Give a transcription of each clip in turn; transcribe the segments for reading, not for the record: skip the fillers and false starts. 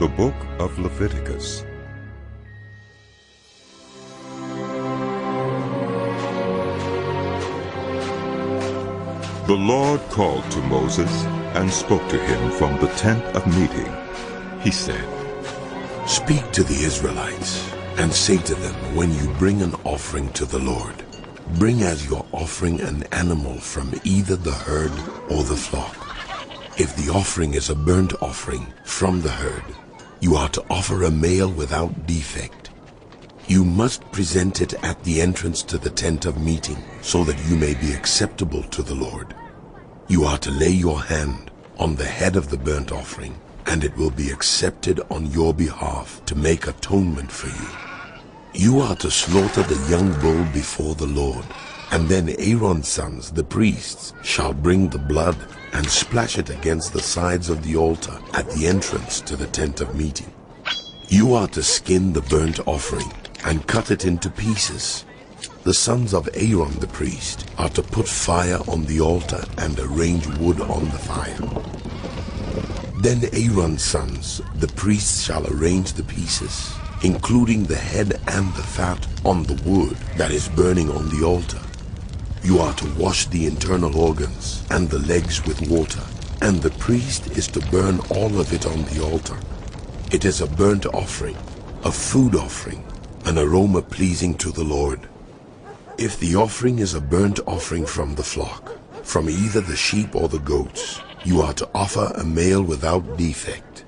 The Book of Leviticus. The Lord called to Moses and spoke to him from the tent of meeting. He said, "Speak to the Israelites and say to them, when you bring an offering to the Lord, bring as your offering an animal from either the herd or the flock. If the offering is a burnt offering from the herd, you are to offer a male without defect. You must present it at the entrance to the tent of meeting, so that you may be acceptable to the Lord. You are to lay your hand on the head of the burnt offering, and it will be accepted on your behalf to make atonement for you. You are to slaughter the young bull before the Lord, and then Aaron's sons, the priests, shall bring the blood and splash it against the sides of the altar at the entrance to the tent of meeting. You are to skin the burnt offering and cut it into pieces. The sons of Aaron the priest are to put fire on the altar and arrange wood on the fire. Then Aaron's sons, the priests, shall arrange the pieces, including the head and the fat, on the wood that is burning on the altar. You are to wash the internal organs and the legs with water, and the priest is to burn all of it on the altar. It is a burnt offering, a food offering, an aroma pleasing to the Lord. If the offering is a burnt offering from the flock, from either the sheep or the goats, you are to offer a male without defect.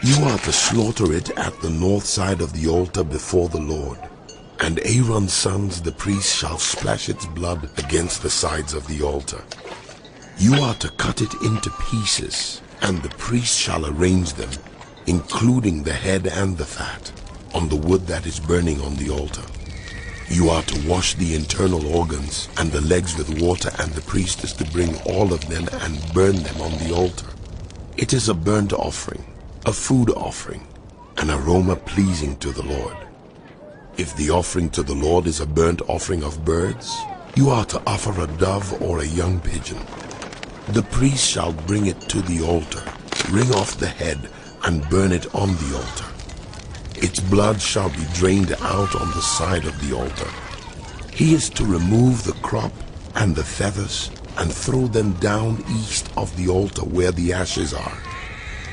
You are to slaughter it at the north side of the altar before the Lord, and Aaron's sons the priests shall splash its blood against the sides of the altar. You are to cut it into pieces, and the priest shall arrange them, including the head and the fat, on the wood that is burning on the altar. You are to wash the internal organs and the legs with water, and the priest is to bring all of them and burn them on the altar. It is a burnt offering, a food offering, an aroma pleasing to the Lord. If the offering to the Lord is a burnt offering of birds, you are to offer a dove or a young pigeon. The priest shall bring it to the altar, wring off the head, and burn it on the altar. Its blood shall be drained out on the side of the altar. He is to remove the crop and the feathers and throw them down east of the altar where the ashes are.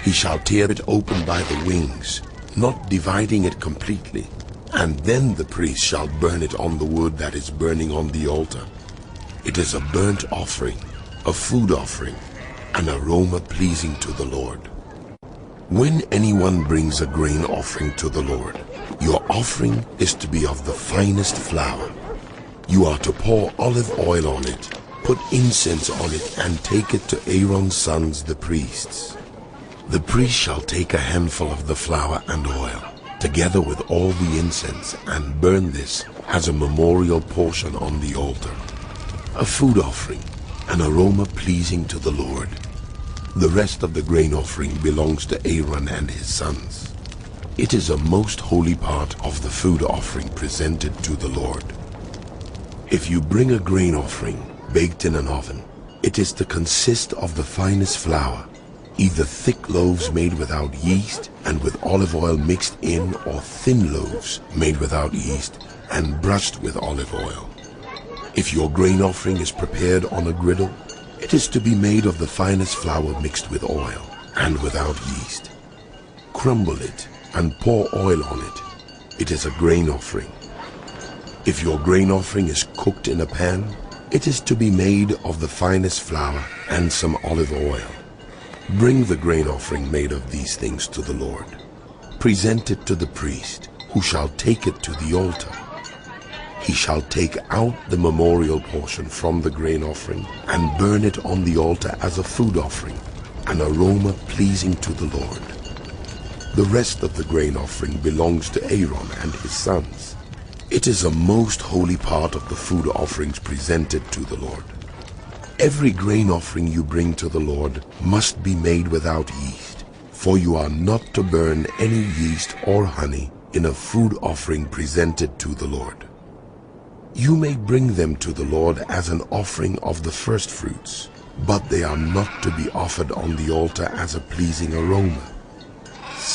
He shall tear it open by the wings, not dividing it completely, and then the priest shall burn it on the wood that is burning on the altar. It is a burnt offering, a food offering, an aroma pleasing to the Lord. When anyone brings a grain offering to the Lord, your offering is to be of the finest flour. You are to pour olive oil on it, put incense on it, and take it to Aaron's sons the priests. The priest shall take a handful of the flour and oil, together with all the incense, and burn this as a memorial portion on the altar, a food offering, an aroma pleasing to the Lord. The rest of the grain offering belongs to Aaron and his sons. It is a most holy part of the food offering presented to the Lord. If you bring a grain offering baked in an oven, it is to consist of the finest flour, either thick loaves made without yeast and with olive oil mixed in, or thin loaves made without yeast and brushed with olive oil. If your grain offering is prepared on a griddle, it is to be made of the finest flour mixed with oil and without yeast. Crumble it and pour oil on it. It is a grain offering. If your grain offering is cooked in a pan, it is to be made of the finest flour and some olive oil. Bring the grain offering made of these things to the Lord. Present it to the priest, who shall take it to the altar. He shall take out the memorial portion from the grain offering and burn it on the altar as a food offering, an aroma pleasing to the Lord. The rest of the grain offering belongs to Aaron and his sons. It is a most holy part of the food offerings presented to the Lord. Every grain offering you bring to the Lord must be made without yeast, for you are not to burn any yeast or honey in a food offering presented to the Lord. You may bring them to the Lord as an offering of the first fruits, but they are not to be offered on the altar as a pleasing aroma.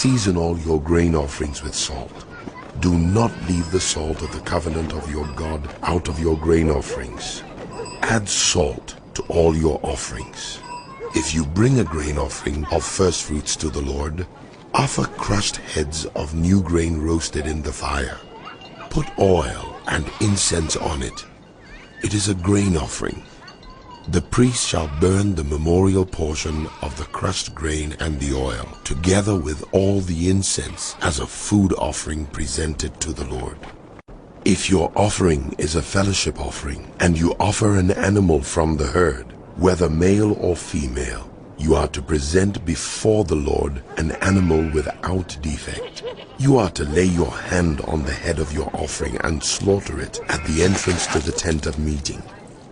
Season all your grain offerings with salt. Do not leave the salt of the covenant of your God out of your grain offerings. Add salt to all your offerings. If you bring a grain offering of first fruits to the Lord, offer crushed heads of new grain roasted in the fire. Put oil and incense on it. It is a grain offering. The priest shall burn the memorial portion of the crushed grain and the oil, together with all the incense, as a food offering presented to the Lord. If your offering is a fellowship offering, and you offer an animal from the herd, whether male or female, you are to present before the Lord an animal without defect. You are to lay your hand on the head of your offering and slaughter it at the entrance to the tent of meeting.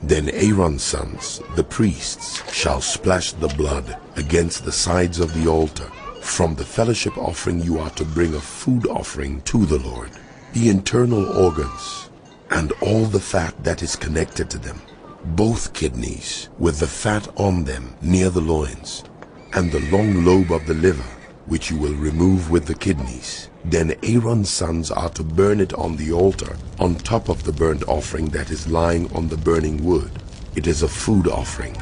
Then Aaron's sons, the priests, shall splash the blood against the sides of the altar. From the fellowship offering you are to bring a food offering to the Lord, the internal organs, and all the fat that is connected to them, both kidneys with the fat on them near the loins, and the long lobe of the liver, which you will remove with the kidneys. Then Aaron's sons are to burn it on the altar, on top of the burnt offering that is lying on the burning wood. It is a food offering,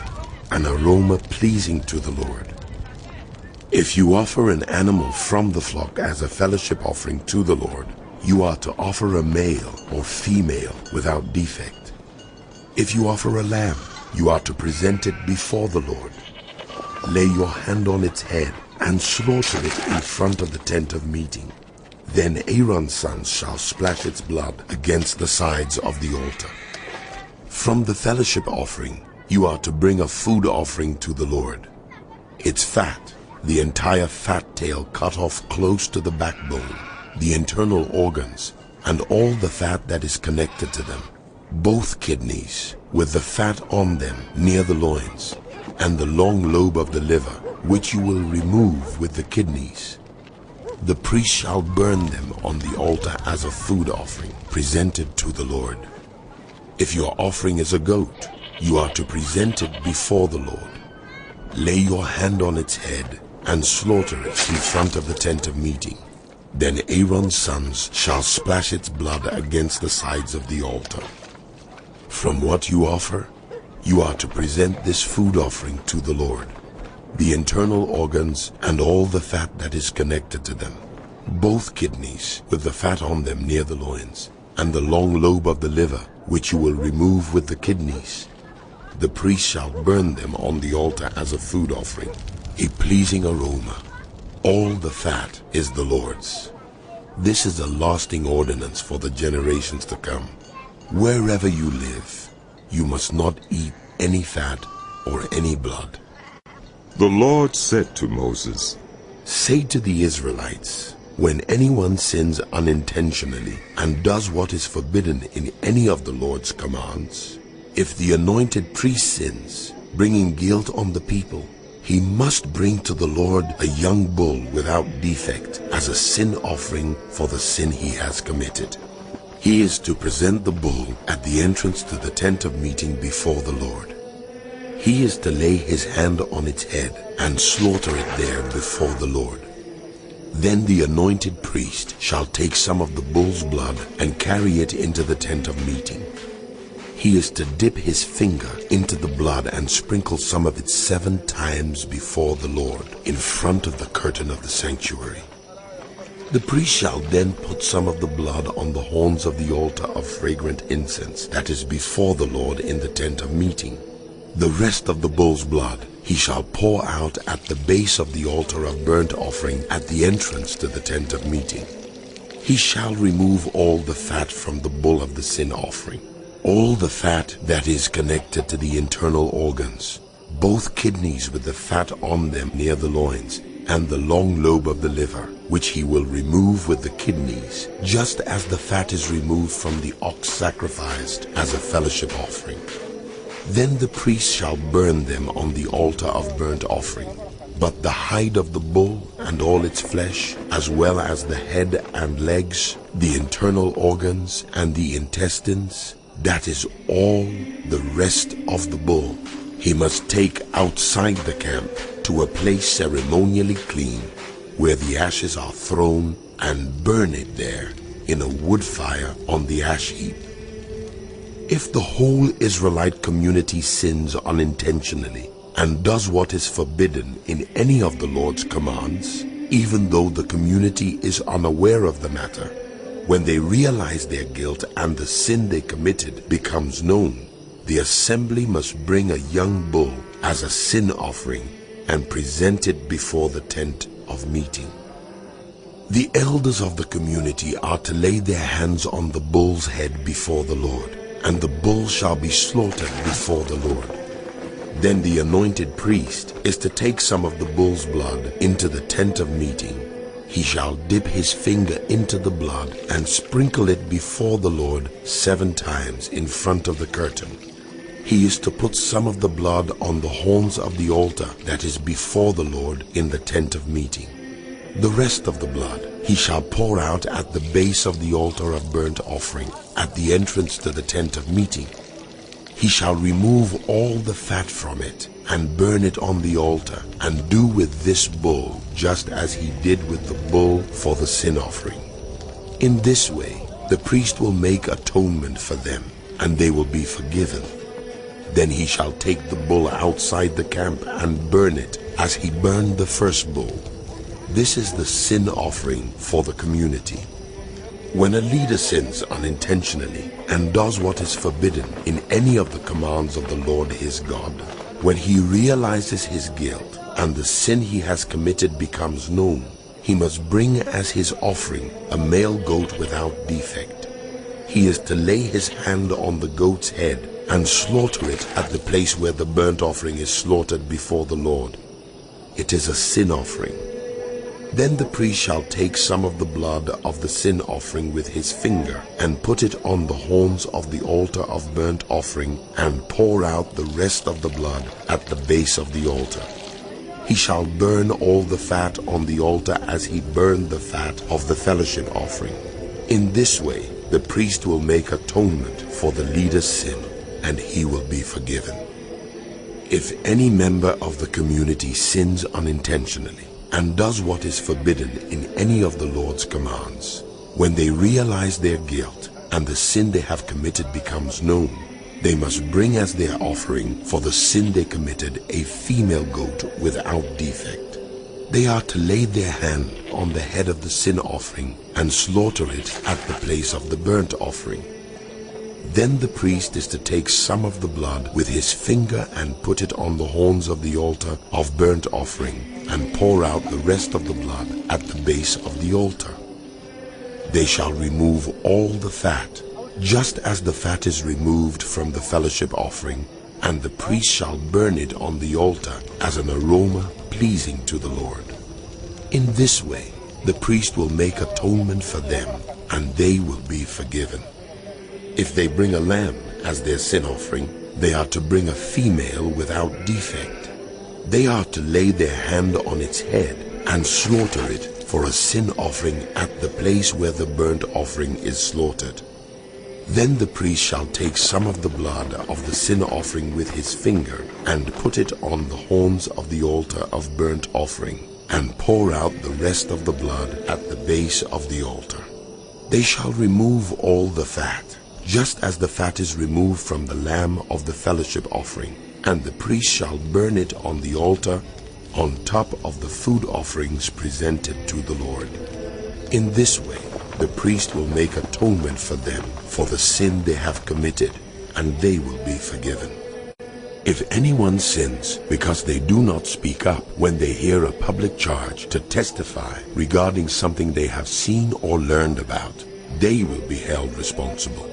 an aroma pleasing to the Lord. If you offer an animal from the flock as a fellowship offering to the Lord, you are to offer a male or female without defect. If you offer a lamb, you are to present it before the Lord. Lay your hand on its head and slaughter it in front of the tent of meeting. Then Aaron's sons shall splash its blood against the sides of the altar. From the fellowship offering, you are to bring a food offering to the Lord. Its fat, the entire fat tail cut off close to the backbone, the internal organs, and all the fat that is connected to them, both kidneys, with the fat on them near the loins, and the long lobe of the liver, which you will remove with the kidneys. The priest shall burn them on the altar as a food offering presented to the Lord. If your offering is a goat, you are to present it before the Lord. Lay your hand on its head and slaughter it in front of the tent of meeting. Then Aaron's sons shall splash its blood against the sides of the altar. From what you offer, you are to present this food offering to the Lord: the internal organs and all the fat that is connected to them, both kidneys with the fat on them near the loins, and the long lobe of the liver, which you will remove with the kidneys. The priest shall burn them on the altar as a food offering, a pleasing aroma. All the fat is the Lord's. This is a lasting ordinance for the generations to come. Wherever you live, you must not eat any fat or any blood. The Lord said to Moses, Say to the Israelites, when anyone sins unintentionally and does what is forbidden in any of the Lord's commands, if the anointed priest sins, bringing guilt on the people, he must bring to the Lord a young bull without defect as a sin offering for the sin he has committed. He is to present the bull at the entrance to the tent of meeting before the Lord. He is to lay his hand on its head and slaughter it there before the Lord. Then the anointed priest shall take some of the bull's blood and carry it into the tent of meeting. He is to dip his finger into the blood and sprinkle some of it 7 times before the Lord in front of the curtain of the sanctuary. The priest shall then put some of the blood on the horns of the altar of fragrant incense that is before the Lord in the tent of meeting. The rest of the bull's blood he shall pour out at the base of the altar of burnt offering at the entrance to the tent of meeting. He shall remove all the fat from the bull of the sin offering, all the fat that is connected to the internal organs, both kidneys with the fat on them near the loins, and the long lobe of the liver, which he will remove with the kidneys, just as the fat is removed from the ox sacrificed as a fellowship offering. Then the priest shall burn them on the altar of burnt offering. But the hide of the bull and all its flesh, as well as the head and legs, the internal organs and the intestines, that is all the rest of the bull, he must take outside the camp to a place ceremonially clean, where the ashes are thrown, and burn it there in a wood fire on the ash heap. If the whole Israelite community sins unintentionally and does what is forbidden in any of the Lord's commands, even though the community is unaware of the matter, when they realize their guilt and the sin they committed becomes known, the assembly must bring a young bull as a sin offering and present it before the tent of meeting. The elders of the community are to lay their hands on the bull's head before the Lord, and the bull shall be slaughtered before the Lord. Then the anointed priest is to take some of the bull's blood into the tent of meeting. He shall dip his finger into the blood and sprinkle it before the Lord 7 times in front of the curtain. He is to put some of the blood on the horns of the altar that is before the Lord in the tent of meeting. The rest of the blood he shall pour out at the base of the altar of burnt offering at the entrance to the tent of meeting. He shall remove all the fat from it and burn it on the altar, and do with this bull just as he did with the bull for the sin offering. In this way the priest will make atonement for them, and they will be forgiven. Then he shall take the bull outside the camp and burn it as he burned the first bull. This is the sin offering for the community. When a leader sins unintentionally and does what is forbidden in any of the commands of the Lord his God, when he realizes his guilt and the sin he has committed becomes known, he must bring as his offering a male goat without defect. He is to lay his hand on the goat's head and slaughter it at the place where the burnt offering is slaughtered before the Lord. It is a sin offering. Then the priest shall take some of the blood of the sin offering with his finger and put it on the horns of the altar of burnt offering and pour out the rest of the blood at the base of the altar. He shall burn all the fat on the altar as he burned the fat of the fellowship offering. In this way the priest will make atonement for the leader's sin, and he will be forgiven. If any member of the community sins unintentionally and does what is forbidden in any of the Lord's commands, when they realize their guilt and the sin they have committed becomes known, they must bring as their offering for the sin they committed a female goat without defect. They are to lay their hand on the head of the sin offering and slaughter it at the place of the burnt offering. Then the priest is to take some of the blood with his finger and put it on the horns of the altar of burnt offering and pour out the rest of the blood at the base of the altar. They shall remove all the fat, just as the fat is removed from the fellowship offering, and the priest shall burn it on the altar as an aroma pleasing to the Lord. In this way the priest will make atonement for them, and they will be forgiven. If they bring a lamb as their sin offering, they are to bring a female without defect. They are to lay their hand on its head and slaughter it for a sin offering at the place where the burnt offering is slaughtered. Then the priest shall take some of the blood of the sin offering with his finger and put it on the horns of the altar of burnt offering and pour out the rest of the blood at the base of the altar. They shall remove all the fat, just as the fat is removed from the lamb of the fellowship offering, and the priest shall burn it on the altar on top of the food offerings presented to the Lord. In this way the priest will make atonement for them for the sin they have committed, and they will be forgiven. If anyone sins because they do not speak up when they hear a public charge to testify regarding something they have seen or learned about, they will be held responsible.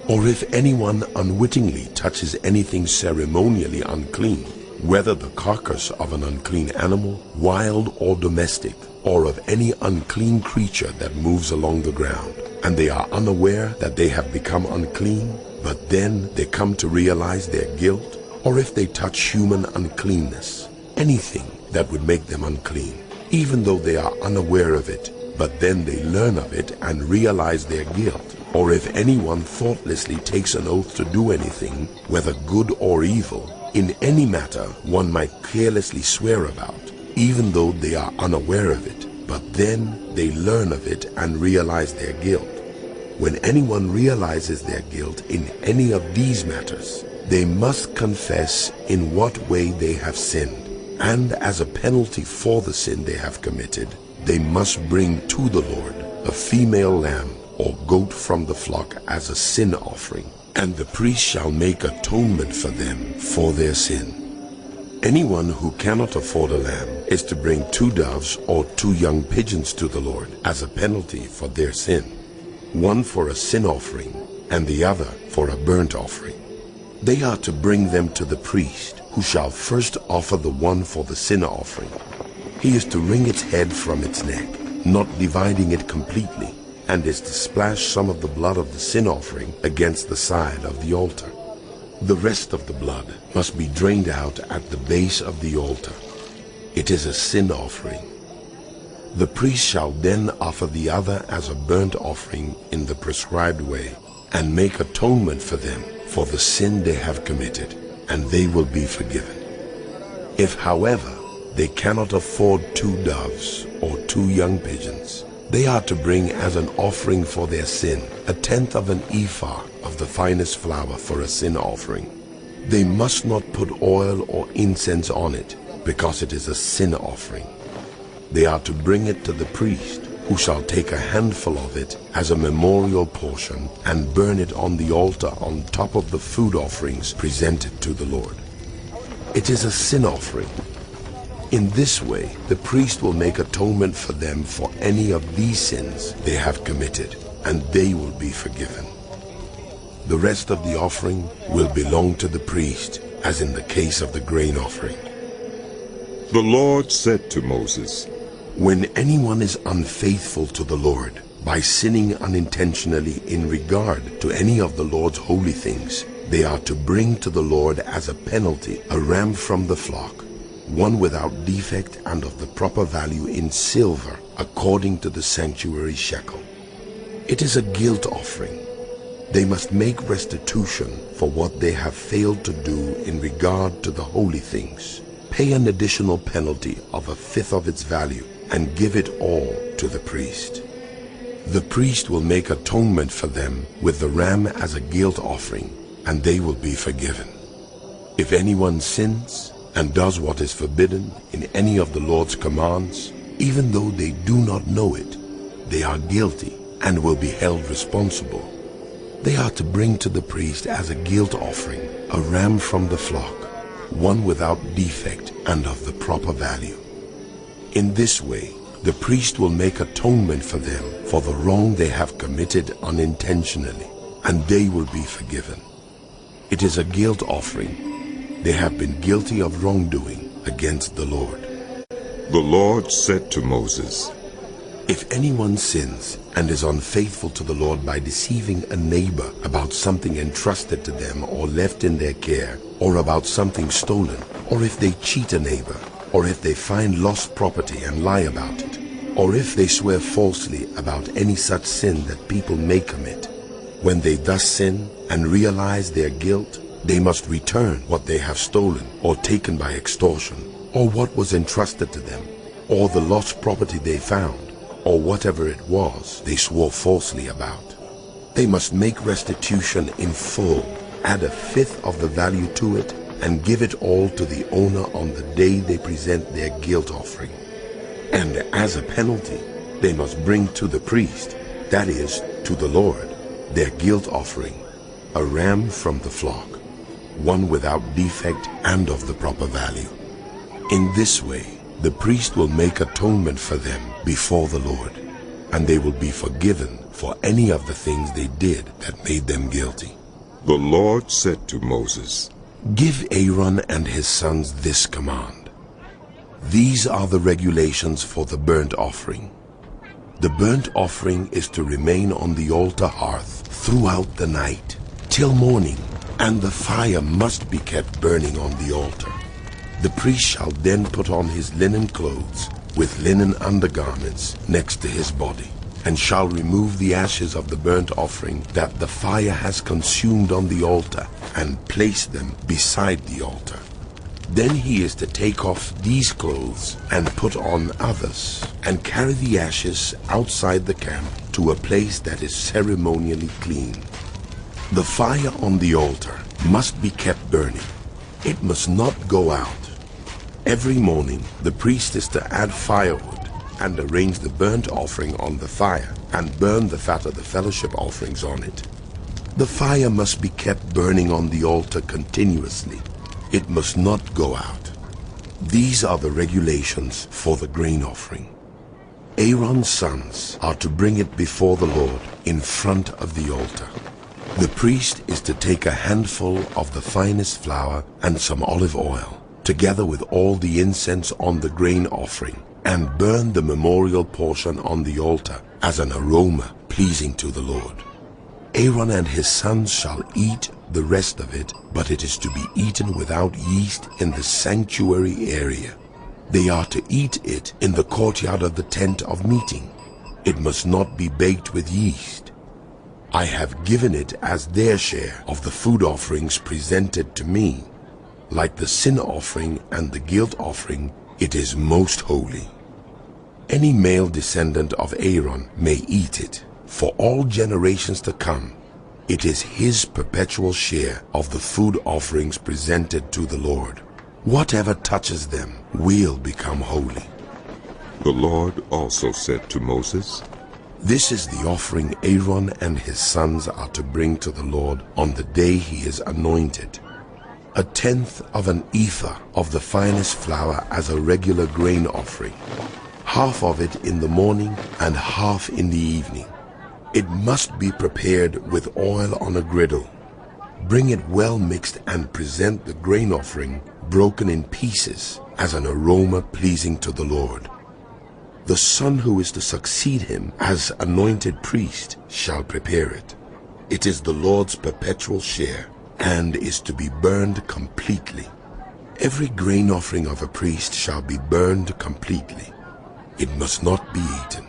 Or if anyone unwittingly touches anything ceremonially unclean, whether the carcass of an unclean animal, wild or domestic, or of any unclean creature that moves along the ground, and they are unaware that they have become unclean, but then they come to realize their guilt, or if they touch human uncleanness, anything that would make them unclean, even though they are unaware of it, but then they learn of it and realize their guilt, or if anyone thoughtlessly takes an oath to do anything, whether good or evil, in any matter one might carelessly swear about, even though they are unaware of it, but then they learn of it and realize their guilt. When anyone realizes their guilt in any of these matters, they must confess in what way they have sinned, and as a penalty for the sin they have committed, they must bring to the Lord a female lamb or goat from the flock as a sin offering, and the priest shall make atonement for them for their sin. Anyone who cannot afford a lamb is to bring 2 doves or 2 young pigeons to the Lord as a penalty for their sin, one for a sin offering and the other for a burnt offering. They are to bring them to the priest, who shall first offer the one for the sin offering. He is to wring its head from its neck, not dividing it completely, and is to splash some of the blood of the sin offering against the side of the altar. The rest of the blood must be drained out at the base of the altar. It is a sin offering. The priest shall then offer the other as a burnt offering in the prescribed way, and make atonement for them for the sin they have committed, and they will be forgiven. If, however, they cannot afford 2 doves or 2 young pigeons, they are to bring as an offering for their sin 1/10 of an ephah of the finest flour for a sin offering. They must not put oil or incense on it, because it is a sin offering. They are to bring it to the priest, who shall take a handful of it as a memorial portion and burn it on the altar on top of the food offerings presented to the Lord. It is a sin offering. In this way, the priest will make atonement for them for any of these sins they have committed, and they will be forgiven. The rest of the offering will belong to the priest, as in the case of the grain offering. The Lord said to Moses, When anyone is unfaithful to the Lord by sinning unintentionally in regard to any of the Lord's holy things, they are to bring to the Lord as a penalty a ram from the flock, one without defect and of the proper value in silver, according to the sanctuary shekel. It is a guilt offering. They must make restitution for what they have failed to do in regard to the holy things, pay an additional penalty of 1/5 of its value, and give it all to the priest. The priest will make atonement for them with the ram as a guilt offering, and they will be forgiven. If anyone sins and does what is forbidden in any of the Lord's commands, even though they do not know it, they are guilty and will be held responsible. They are to bring to the priest as a guilt offering a ram from the flock, one without defect and of the proper value. In this way, the priest will make atonement for them for the wrong they have committed unintentionally, and they will be forgiven. It is a guilt offering. They have been guilty of wrongdoing against the Lord. The Lord said to Moses, If anyone sins and is unfaithful to the Lord by deceiving a neighbor about something entrusted to them or left in their care, or about something stolen, or if they cheat a neighbor, or if they find lost property and lie about it, or if they swear falsely about any such sin that people may commit, when they thus sin and realize their guilt, they must return what they have stolen or taken by extortion, or what was entrusted to them, or the lost property they found, or whatever it was they swore falsely about. They must make restitution in full, add 1/5 of the value to it, and give it all to the owner on the day they present their guilt offering. And as a penalty, they must bring to the priest, that is, to the Lord, their guilt offering, a ram from the flock, one without defect and of the proper value. In this way, the priest will make atonement for them before the Lord, and they will be forgiven for any of the things they did that made them guilty. The Lord said to Moses, Give Aaron and his sons this command. These are the regulations for the burnt offering. The burnt offering is to remain on the altar hearth throughout the night, till morning, and the fire must be kept burning on the altar. The priest shall then put on his linen clothes with linen undergarments next to his body, and shall remove the ashes of the burnt offering that the fire has consumed on the altar, and place them beside the altar. Then he is to take off these clothes and put on others, and carry the ashes outside the camp to a place that is ceremonially clean. The fire on the altar must be kept burning. It must not go out. Every morning the priest is to add firewood and arrange the burnt offering on the fire and burn the fat of the fellowship offerings on it. The fire must be kept burning on the altar continuously. It must not go out. These are the regulations for the grain offering. Aaron's sons are to bring it before the Lord in front of the altar. The priest is to take a handful of the finest flour and some olive oil, together with all the incense on the grain offering, and burn the memorial portion on the altar as an aroma pleasing to the Lord. Aaron and his sons shall eat the rest of it, but it is to be eaten without yeast in the sanctuary area. They are to eat it in the courtyard of the tent of meeting. It must not be baked with yeast. I have given it as their share of the food offerings presented to me. Like the sin offering and the guilt offering, it is most holy. Any male descendant of Aaron may eat it. For all generations to come, it is his perpetual share of the food offerings presented to the Lord. Whatever touches them will become holy. The Lord also said to Moses, This is the offering Aaron and his sons are to bring to the Lord on the day he is anointed. 1/10 of an ephah of the finest flour as a regular grain offering, half of it in the morning and half in the evening. It must be prepared with oil on a griddle. Bring it well mixed and present the grain offering broken in pieces as an aroma pleasing to the Lord. The son who is to succeed him as anointed priest shall prepare it. It is the Lord's perpetual share and is to be burned completely. Every grain offering of a priest shall be burned completely. It must not be eaten.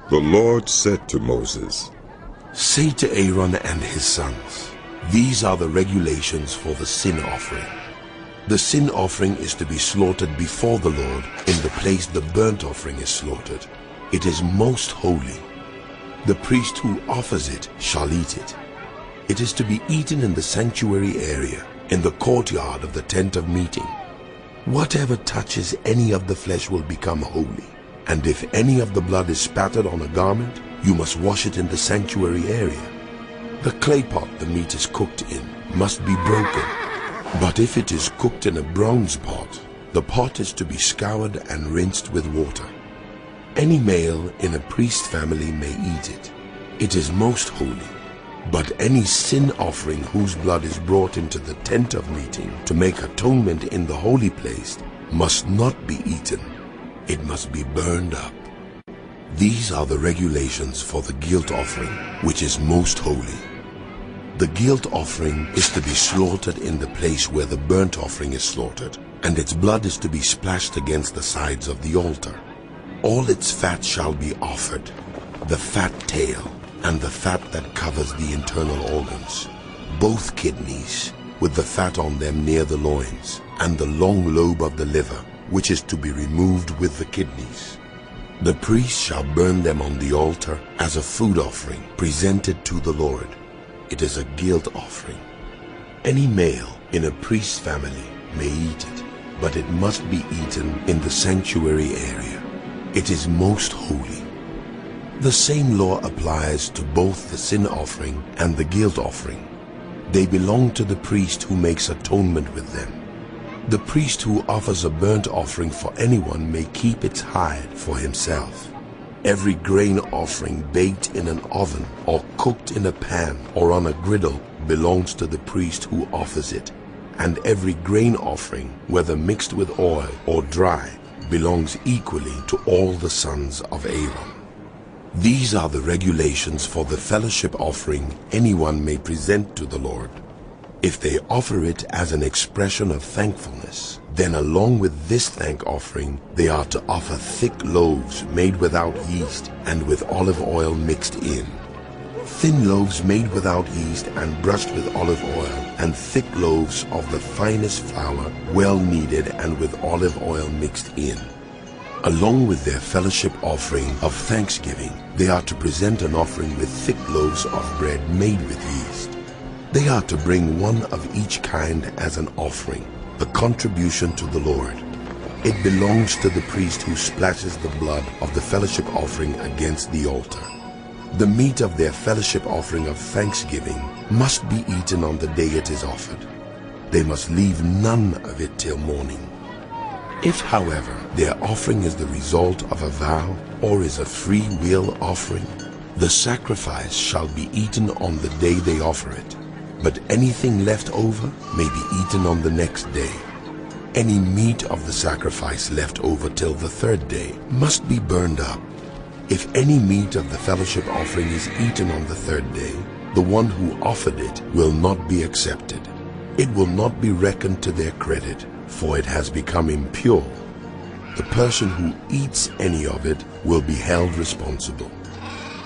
The Lord said to Moses, Say to Aaron and his sons, These are the regulations for the sin offering. The sin offering is to be slaughtered before the Lord in the place the burnt offering is slaughtered. It is most holy. The priest who offers it shall eat it. It is to be eaten in the sanctuary area, in the courtyard of the tent of meeting. Whatever touches any of the flesh will become holy. And if any of the blood is spattered on a garment, you must wash it in the sanctuary area. The clay pot the meat is cooked in must be broken. But if it is cooked in a bronze pot, the pot is to be scoured and rinsed with water. Any male in a priest family may eat it. It is most holy. But any sin offering whose blood is brought into the tent of meeting to make atonement in the holy place must not be eaten. It must be burned up. These are the regulations for the guilt offering, which is most holy. The guilt offering is to be slaughtered in the place where the burnt offering is slaughtered, and its blood is to be splashed against the sides of the altar. All its fat shall be offered, the fat tail, and the fat that covers the internal organs, both kidneys, with the fat on them near the loins, and the long lobe of the liver, which is to be removed with the kidneys. The priest shall burn them on the altar as a food offering presented to the Lord. It is a guilt offering. Any male in a priest's family may eat it, but it must be eaten in the sanctuary area. It is most holy. The same law applies to both the sin offering and the guilt offering. They belong to the priest who makes atonement with them. The priest who offers a burnt offering for anyone may keep its hide for himself. Every grain offering baked in an oven or cooked in a pan or on a griddle belongs to the priest who offers it. And every grain offering, whether mixed with oil or dry, belongs equally to all the sons of Aaron. These are the regulations for the fellowship offering anyone may present to the Lord. If they offer it as an expression of thankfulness, then along with this thank offering, they are to offer thick loaves made without yeast and with olive oil mixed in. thin loaves made without yeast and brushed with olive oil, and thick loaves of the finest flour, well kneaded and with olive oil mixed in. Along with their fellowship offering of thanksgiving, they are to present an offering with thick loaves of bread made with yeast. They are to bring one of each kind as an offering, the contribution to the Lord. It belongs to the priest who splashes the blood of the fellowship offering against the altar. The meat of their fellowship offering of thanksgiving must be eaten on the day it is offered. They must leave none of it till morning. If, however, their offering is the result of a vow or is a free will offering, the sacrifice shall be eaten on the day they offer it, but anything left over may be eaten on the next day. Any meat of the sacrifice left over till the third day must be burned up. If any meat of the fellowship offering is eaten on the third day, the one who offered it will not be accepted. It will not be reckoned to their credit, for it has become impure. The person who eats any of it will be held responsible.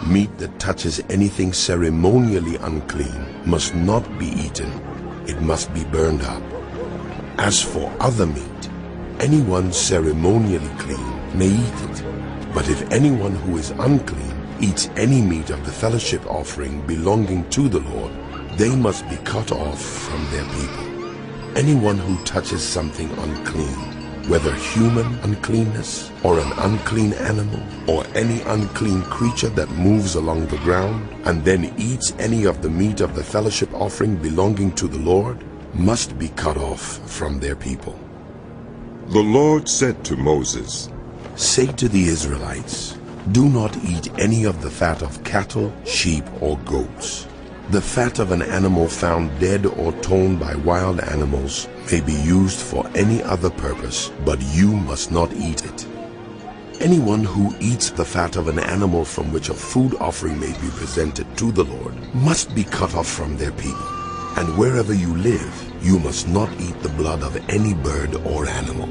Meat that touches anything ceremonially unclean must not be eaten. It must be burned up. As for other meat, anyone ceremonially clean may eat it. But if anyone who is unclean eats any meat of the fellowship offering belonging to the Lord, they must be cut off from their people. Anyone who touches something unclean, whether human uncleanness or an unclean animal or any unclean creature that moves along the ground, and then eats any of the meat of the fellowship offering belonging to the Lord, must be cut off from their people. The Lord said to Moses, "Say to the Israelites, do not eat any of the fat of cattle, sheep, or goats. The fat of an animal found dead or torn by wild animals may be used for any other purpose, but you must not eat it. Anyone who eats the fat of an animal from which a food offering may be presented to the Lord must be cut off from their people. And wherever you live, you must not eat the blood of any bird or animal.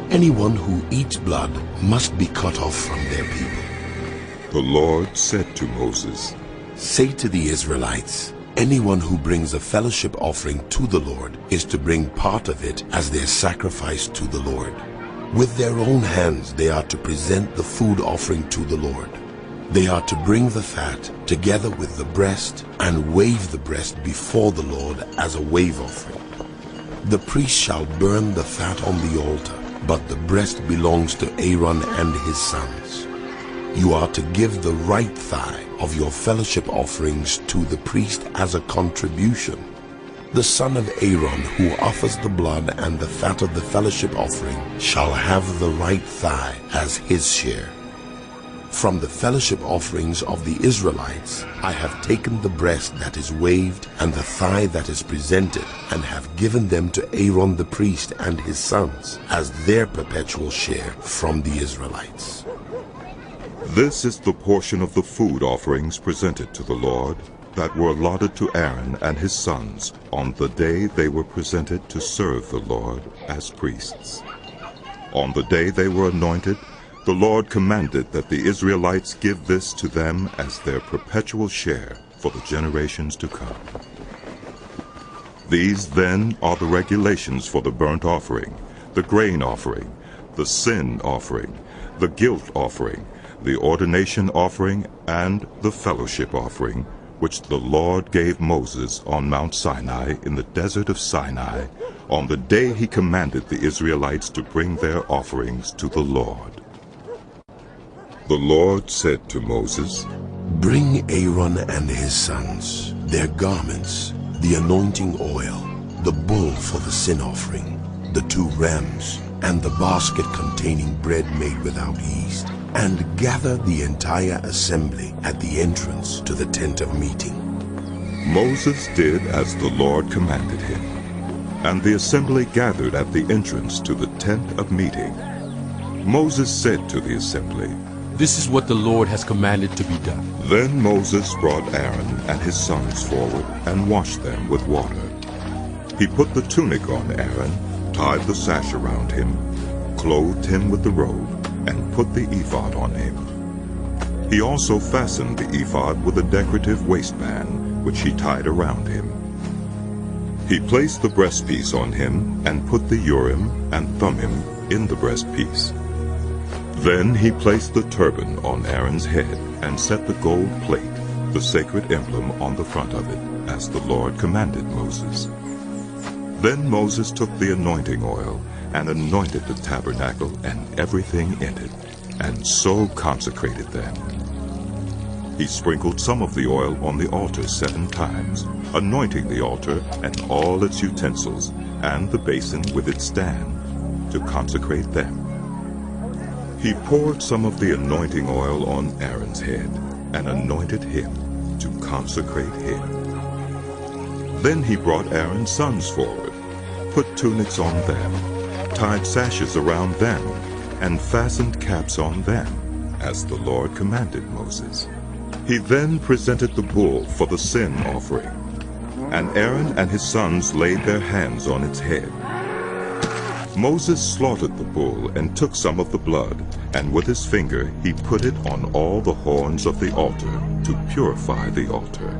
Anyone who eats blood must be cut off from their people." The Lord said to Moses, "Say to the Israelites, anyone who brings a fellowship offering to the Lord is to bring part of it as their sacrifice to the Lord. With their own hands they are to present the food offering to the Lord. They are to bring the fat together with the breast and wave the breast before the Lord as a wave offering. The priest shall burn the fat on the altar, but the breast belongs to Aaron and his sons. You are to give the right thigh of your fellowship offerings to the priest as a contribution. The son of Aaron who offers the blood and the fat of the fellowship offering shall have the right thigh as his share. From the fellowship offerings of the Israelites I have taken the breast that is waved and the thigh that is presented, and have given them to Aaron the priest and his sons as their perpetual share from the Israelites." This is the portion of the food offerings presented to the Lord that were allotted to Aaron and his sons on the day they were presented to serve the Lord as priests. On the day they were anointed, the Lord commanded that the Israelites give this to them as their perpetual share for the generations to come. These then are the regulations for the burnt offering, the grain offering, the sin offering, the guilt offering, the ordination offering, and the fellowship offering, which the Lord gave Moses on Mount Sinai in the desert of Sinai, on the day he commanded the Israelites to bring their offerings to the Lord. The Lord said to Moses, "Bring Aaron and his sons, their garments, the anointing oil, the bull for the sin offering, the 2 rams, and the basket containing bread made without yeast, and gather the entire assembly at the entrance to the tent of meeting." Moses did as the Lord commanded him, and the assembly gathered at the entrance to the tent of meeting. Moses said to the assembly, "This is what the Lord has commanded to be done." Then Moses brought Aaron and his sons forward and washed them with water. He put the tunic on Aaron, tied the sash around him, clothed him with the robe, and put the ephod on him. He also fastened the ephod with a decorative waistband, which he tied around him. He placed the breastpiece on him and put the Urim and Thummim in the breastpiece. Then he placed the turban on Aaron's head and set the gold plate, the sacred emblem, on the front of it, as the Lord commanded Moses. Then Moses took the anointing oil and anointed the tabernacle and everything in it, and so consecrated them. He sprinkled some of the oil on the altar 7 times, anointing the altar and all its utensils, and the basin with its stand, to consecrate them. He poured some of the anointing oil on Aaron's head, and anointed him to consecrate him. Then he brought Aaron's sons forward, put tunics on them, tied sashes around them, and fastened caps on them, as the Lord commanded Moses. He then presented the bull for the sin offering, and Aaron and his sons laid their hands on its head. Moses slaughtered the bull and took some of the blood, and with his finger he put it on all the horns of the altar to purify the altar.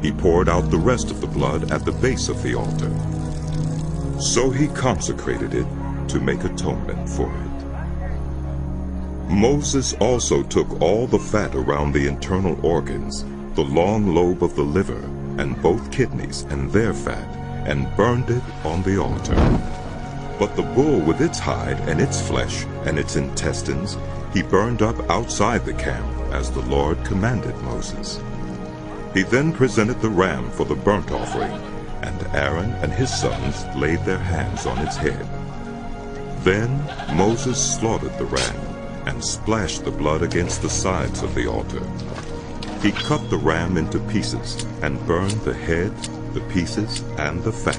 He poured out the rest of the blood at the base of the altar. So he consecrated it to make atonement for it. Moses also took all the fat around the internal organs, the long lobe of the liver, and both kidneys and their fat, and burned it on the altar. But the bull with its hide and its flesh and its intestines he burned up outside the camp, as the Lord commanded Moses. He then presented the ram for the burnt offering, and Aaron and his sons laid their hands on its head. Then Moses slaughtered the ram, and splashed the blood against the sides of the altar. He cut the ram into pieces, and burned the head, the pieces, and the fat.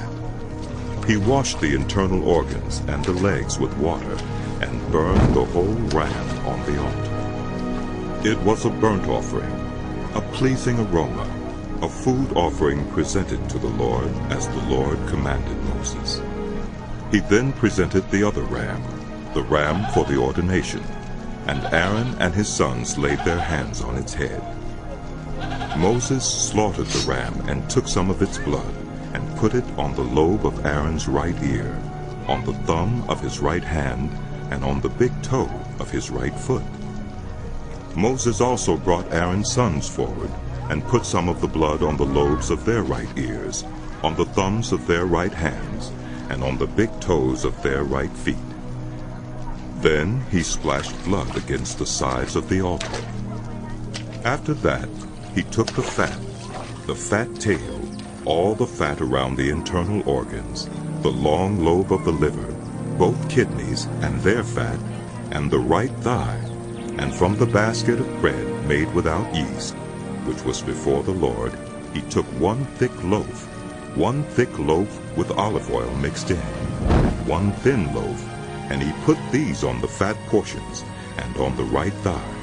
He washed the internal organs and the legs with water, and burned the whole ram on the altar. It was a burnt offering, a pleasing aroma, a food offering presented to the Lord, as the Lord commanded Moses. He then presented the other ram, the ram for the ordination, and Aaron and his sons laid their hands on its head. Moses slaughtered the ram and took some of its blood, and put it on the lobe of Aaron's right ear, on the thumb of his right hand, and on the big toe of his right foot. Moses also brought Aaron's sons forward, and put some of the blood on the lobes of their right ears, on the thumbs of their right hands, and on the big toes of their right feet. Then he splashed blood against the sides of the altar. After that, he took the fat tail, all the fat around the internal organs, the long lobe of the liver, both kidneys and their fat, and the right thigh, and from the basket of bread made without yeast, which was before the Lord, he took one thick loaf with olive oil mixed in, and one thin loaf, and he put these on the fat portions, and on the right thigh.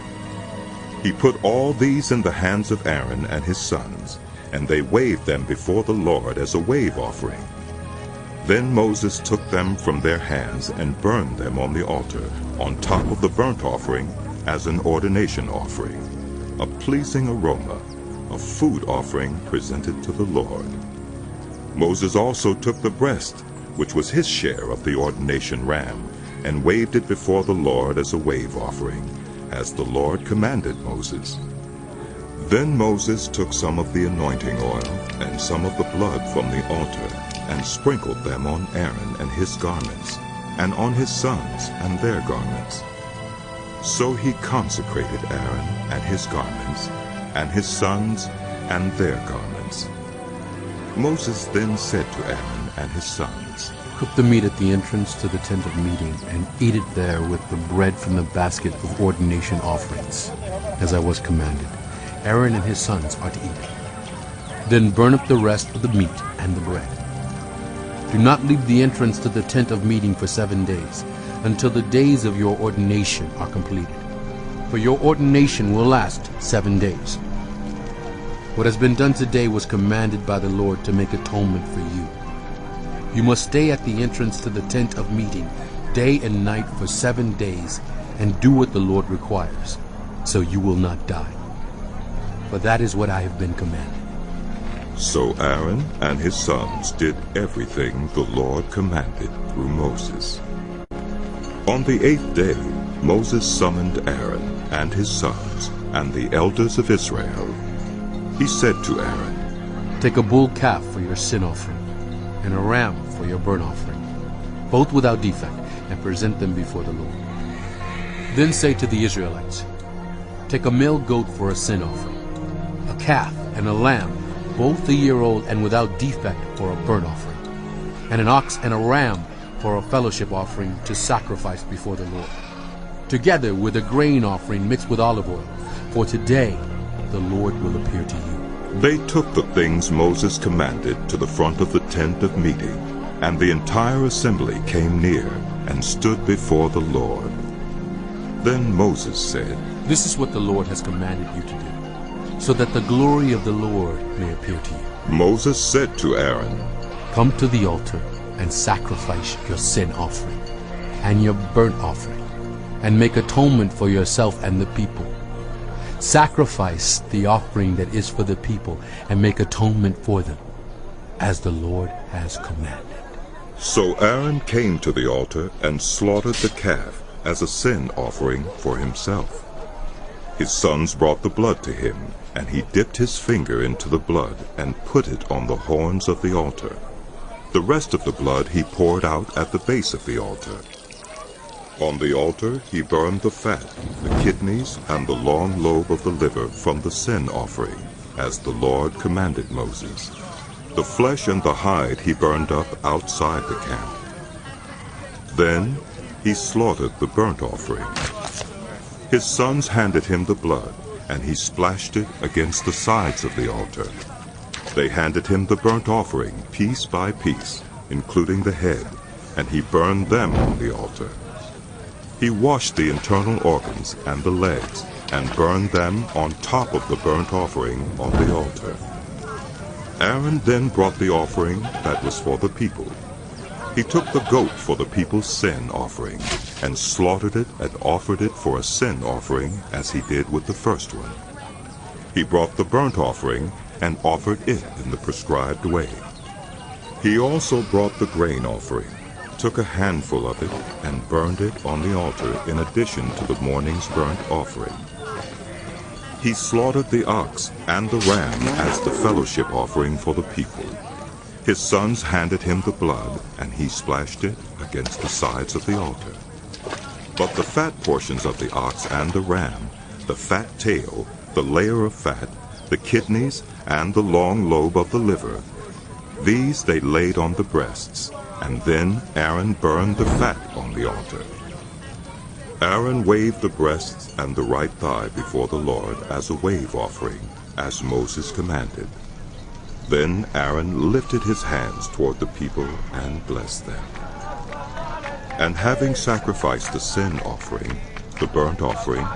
He put all these in the hands of Aaron and his sons, and they waved them before the Lord as a wave offering. Then Moses took them from their hands and burned them on the altar, on top of the burnt offering, as an ordination offering, a pleasing aroma, a food offering presented to the Lord. Moses also took the breast, which was his share of the ordination ram, and waved it before the Lord as a wave offering, as the Lord commanded Moses. Then Moses took some of the anointing oil and some of the blood from the altar, and sprinkled them on Aaron and his garments, and on his sons and their garments. So he consecrated Aaron and his garments, and his sons and their garments. Moses then said to Aaron and his sons, Cook the meat at the entrance to the tent of meeting, and eat it there with the bread from the basket of ordination offerings, as I was commanded. Aaron and his sons are to eat it. Then burn up the rest of the meat and the bread. Do not leave the entrance to the tent of meeting for 7 days, until the days of your ordination are completed. For your ordination will last 7 days. What has been done today was commanded by the Lord to make atonement for you. You must stay at the entrance to the tent of meeting day and night for 7 days, and do what the Lord requires. so you will not die. For that is what I have been commanded. So Aaron and his sons did everything the Lord commanded through Moses. On the 8th day, Moses summoned Aaron and his sons and the elders of Israel. He said to Aaron, Take a bull calf for your sin offering, and a ram for your burnt offering, both without defect, and present them before the Lord. Then say to the Israelites, Take a male goat for a sin offering, a calf and a lamb, both a year old and without defect, for a burnt offering, and an ox and a ram for a fellowship offering to sacrifice before the Lord, together with a grain offering mixed with olive oil, for today the Lord will appear to you. They took the things Moses commanded to the front of the tent of meeting, and the entire assembly came near and stood before the Lord. Then Moses said, This is what the Lord has commanded you to do, so that the glory of the Lord may appear to you. Moses said to Aaron, Come to the altar and sacrifice your sin offering and your burnt offering, and make atonement for yourself and the people. Sacrifice the offering that is for the people, and make atonement for them, as the Lord has commanded. So Aaron came to the altar and slaughtered the calf as a sin offering for himself. His sons brought the blood to him, and he dipped his finger into the blood and put it on the horns of the altar. The rest of the blood he poured out at the base of the altar. On the altar he burned the fat, the kidneys, and the long lobe of the liver from the sin offering, as the Lord commanded Moses. The flesh and the hide he burned up outside the camp. Then he slaughtered the burnt offering. His sons handed him the blood, and he splashed it against the sides of the altar. They handed him the burnt offering piece by piece, including the head, and he burned them on the altar. He washed the internal organs and the legs, and burned them on top of the burnt offering on the altar. Aaron then brought the offering that was for the people. He took the goat for the people's sin offering, and slaughtered it and offered it for a sin offering, as he did with the first one. He brought the burnt offering and offered it in the prescribed way. He also brought the grain offering, took a handful of it, and burned it on the altar in addition to the morning's burnt offering. He slaughtered the ox and the ram as the fellowship offering for the people. His sons handed him the blood, and he splashed it against the sides of the altar. But the fat portions of the ox and the ram, the fat tail, the layer of fat, the kidneys, and the long lobe of the liver, these they laid on the breasts, and then Aaron burned the fat on the altar. Aaron waved the breasts and the right thigh before the Lord as a wave offering, as Moses commanded. Then Aaron lifted his hands toward the people and blessed them. And having sacrificed the sin offering, the burnt offering,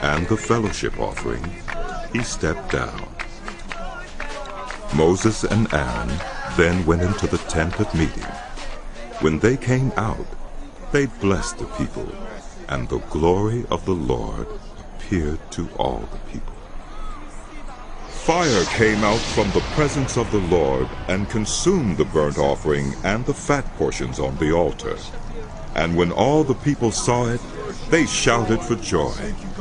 and the fellowship offering, he stepped down. Moses and Aaron then went into the tent of meeting. When they came out, they blessed the people, and the glory of the Lord appeared to all the people. Fire came out from the presence of the Lord and consumed the burnt offering and the fat portions on the altar. And when all the people saw it, they shouted for joy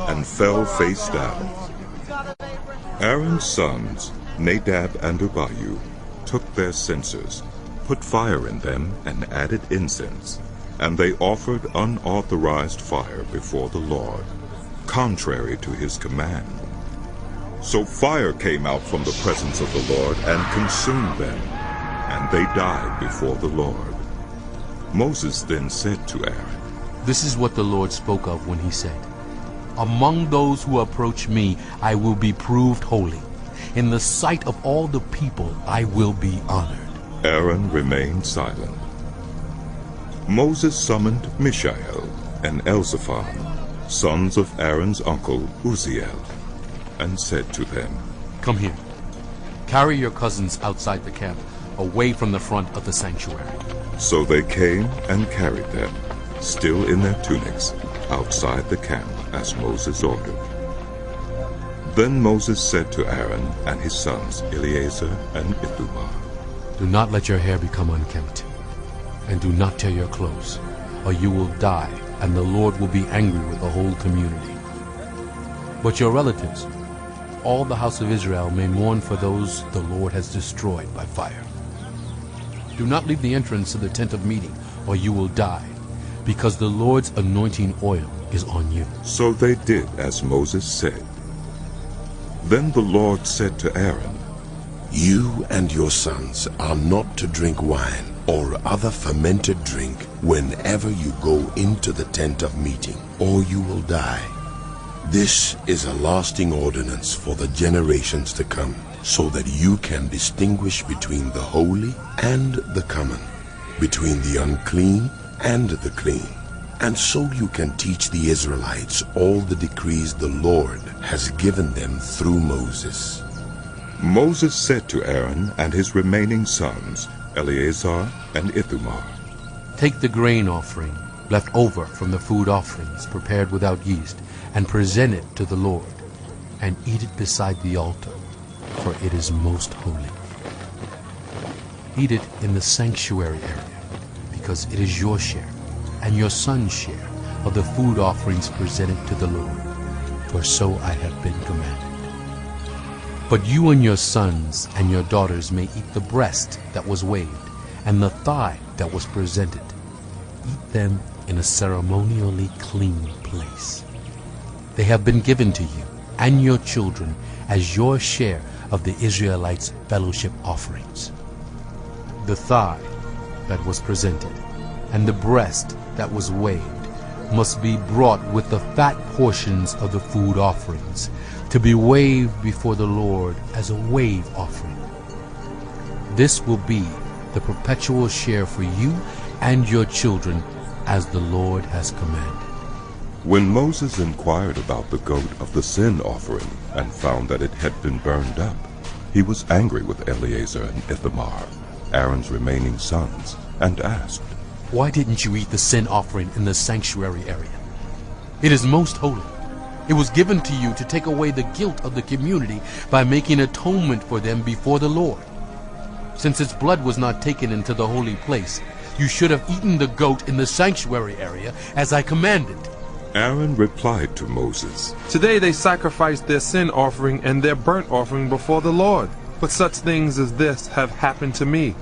and fell face down. Aaron's sons, Nadab and Abihu, took their censers, put fire in them, and added incense, and they offered unauthorized fire before the Lord, contrary to his command. So fire came out from the presence of the Lord and consumed them, and they died before the Lord. Moses then said to Aaron, This is what the Lord spoke of when he said, Among those who approach me I will be proved holy. In the sight of all the people I will be honored. Aaron remained silent. Moses summoned Mishael and Elzaphan, sons of Aaron's uncle Uzziel, and said to them, Come here. Carry your cousins outside the camp, away from the front of the sanctuary. So they came and carried them, still in their tunics, outside the camp, as Moses ordered. Then Moses said to Aaron and his sons Eleazar and Ithamar, Do not let your hair become unkempt, and do not tear your clothes, or you will die, and the Lord will be angry with the whole community. But your relatives, all the house of Israel, may mourn for those the Lord has destroyed by fire. Do not leave the entrance of the tent of meeting, or you will die, because the Lord's anointing oil is on you. So they did as Moses said. Then the Lord said to Aaron, You and your sons are not to drink wine or other fermented drink whenever you go into the tent of meeting, or you will die. This is a lasting ordinance for the generations to come, so that you can distinguish between the holy and the common, between the unclean and the clean. And so you can teach the Israelites all the decrees the Lord has given them through Moses. Moses said to Aaron and his remaining sons, Eleazar and Ithamar, Take the grain offering left over from the food offerings prepared without yeast, and present it to the Lord, and eat it beside the altar, for it is most holy. Eat it in the sanctuary area, because it is your share and your son's share of the food offerings presented to the Lord, for so I have been commanded. But you and your sons and your daughters may eat the breast that was waved, and the thigh that was presented. Eat them in a ceremonially clean place. They have been given to you and your children as your share of the Israelites' fellowship offerings. The thigh that was presented and the breast that was waved must be brought with the fat portions of the food offerings, to be waved before the Lord as a wave offering. This will be the perpetual share for you and your children, as the Lord has commanded. When Moses inquired about the goat of the sin offering and found that it had been burned up, he was angry with Eleazar and Ithamar, Aaron's remaining sons, and asked, Why didn't you eat the sin offering in the sanctuary area? It is most holy. It was given to you to take away the guilt of the community by making atonement for them before the Lord. Since its blood was not taken into the holy place, you should have eaten the goat in the sanctuary area as I commanded. Aaron replied to Moses, Today they sacrificed their sin offering and their burnt offering before the Lord. But such things as this have happened to me.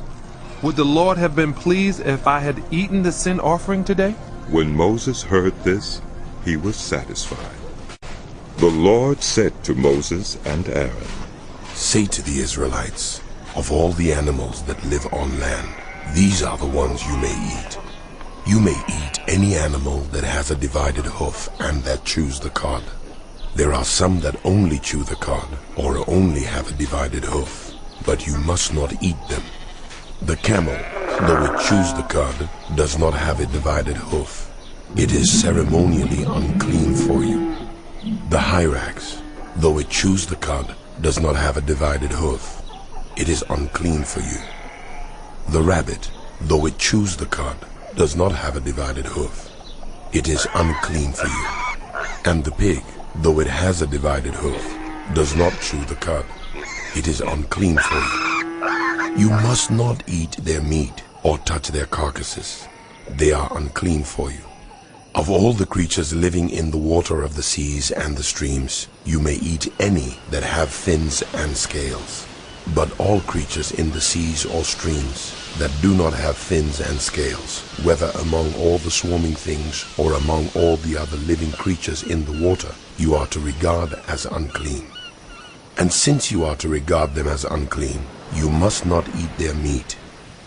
Would the Lord have been pleased if I had eaten the sin offering today? When Moses heard this, he was satisfied. The Lord said to Moses and Aaron, Say to the Israelites, of all the animals that live on land, these are the ones you may eat. You may eat any animal that has a divided hoof and that chews the cud. There are some that only chew the cud or only have a divided hoof, but you must not eat them. The camel, though it chews the cud, does not have a divided hoof. It is ceremonially unclean for you. The hyrax, though it chews the cud, does not have a divided hoof. It is unclean for you. The rabbit, though it chews the cud, does not have a divided hoof. It is unclean for you. And the pig, though it has a divided hoof, does not chew the cud. It is unclean for you. You must not eat their meat or touch their carcasses. They are unclean for you. Of all the creatures living in the water of the seas and the streams, you may eat any that have fins and scales. But all creatures in the seas or streams that do not have fins and scales, whether among all the swarming things or among all the other living creatures in the water, you are to regard as unclean. And since you are to regard them as unclean, you must not eat their meat.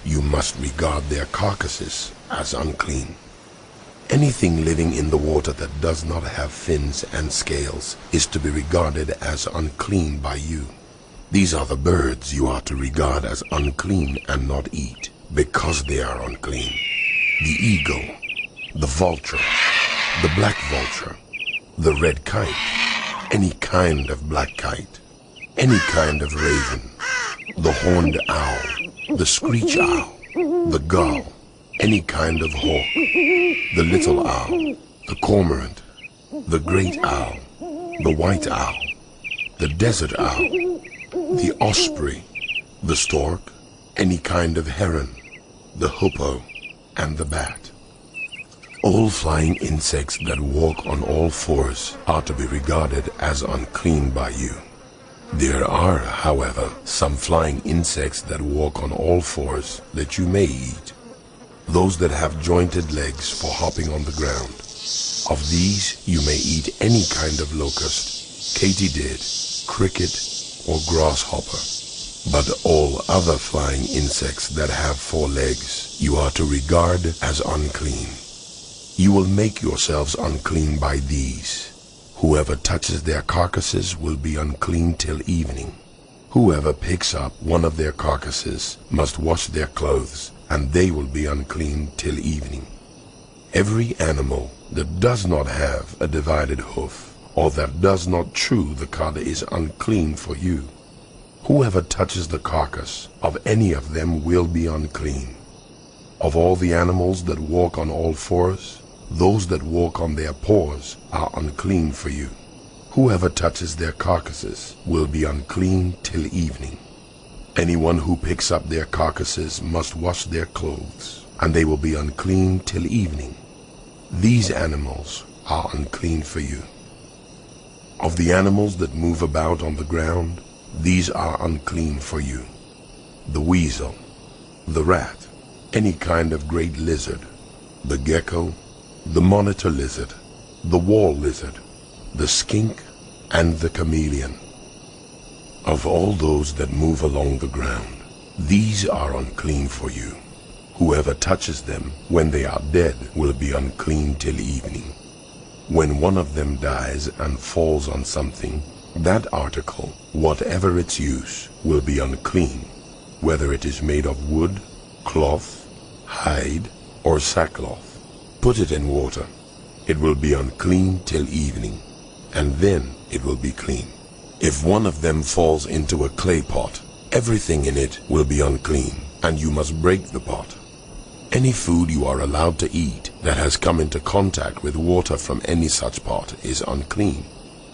You must regard their carcasses as unclean. Anything living in the water that does not have fins and scales is to be regarded as unclean by you. These are the birds you are to regard as unclean and not eat, because they are unclean. The eagle, the vulture, the black vulture, the red kite, any kind of black kite, any kind of raven, the horned owl, the screech owl, the gull, any kind of hawk, the little owl, the cormorant, the great owl, the white owl, the desert owl, the osprey, the stork, any kind of heron, the hoopoe, and the bat. All flying insects that walk on all fours are to be regarded as unclean by you. There are, however, some flying insects that walk on all fours that you may eat. Those that have jointed legs for hopping on the ground. Of these you may eat any kind of locust, katydid, cricket, or grasshopper. But all other flying insects that have 4 legs you are to regard as unclean. You will make yourselves unclean by these. Whoever touches their carcasses will be unclean till evening. Whoever picks up one of their carcasses must wash their clothes, and they will be unclean till evening. Every animal that does not have a divided hoof, or that does not chew the cud, is unclean for you. Whoever touches the carcass of any of them will be unclean. Of all the animals that walk on all fours, those that walk on their paws are unclean for you. Whoever touches their carcasses will be unclean till evening. Anyone who picks up their carcasses must wash their clothes, and they will be unclean till evening. These animals are unclean for you. Of the animals that move about on the ground, these are unclean for you: the weasel, the rat, any kind of great lizard, the gecko, the monitor lizard, the wall lizard, the skink, and the chameleon. Of all those that move along the ground, these are unclean for you. Whoever touches them when they are dead will be unclean till evening. When one of them dies and falls on something, that article, whatever its use, will be unclean, whether it is made of wood, cloth, hide, or sackcloth. Put it in water. It will be unclean till evening, and then it will be clean. If one of them falls into a clay pot, everything in it will be unclean, and you must break the pot. Any food you are allowed to eat that has come into contact with water from any such pot is unclean,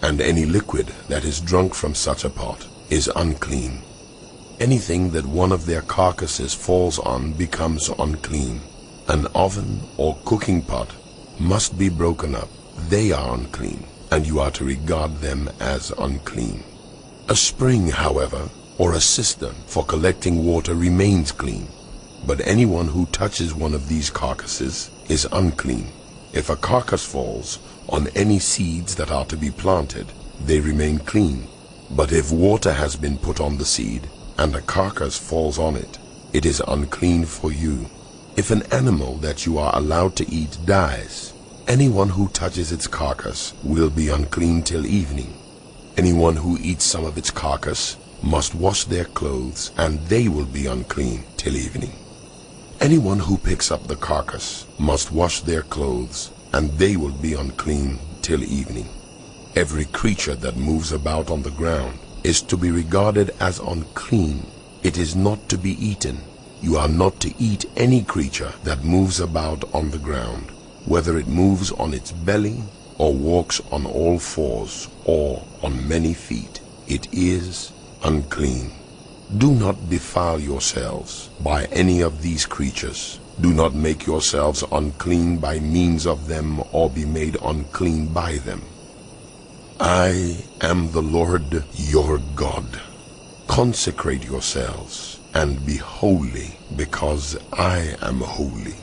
and any liquid that is drunk from such a pot is unclean. Anything that one of their carcasses falls on becomes unclean. An oven or cooking pot must be broken up. They are unclean, and you are to regard them as unclean. A spring, however, or a cistern for collecting water remains clean, but anyone who touches one of these carcasses is unclean. If a carcass falls on any seeds that are to be planted, they remain clean. But if water has been put on the seed, and a carcass falls on it, it is unclean for you. If an animal that you are allowed to eat dies, anyone who touches its carcass will be unclean till evening. Anyone who eats some of its carcass must wash their clothes, and they will be unclean till evening. Anyone who picks up the carcass must wash their clothes, and they will be unclean till evening. Every creature that moves about on the ground is to be regarded as unclean. It is not to be eaten. You are not to eat any creature that moves about on the ground, whether it moves on its belly, or walks on all fours, or on many feet. It is unclean. Do not defile yourselves by any of these creatures. Do not make yourselves unclean by means of them, or be made unclean by them. I am the Lord your God. Consecrate yourselves and be holy, because I am holy.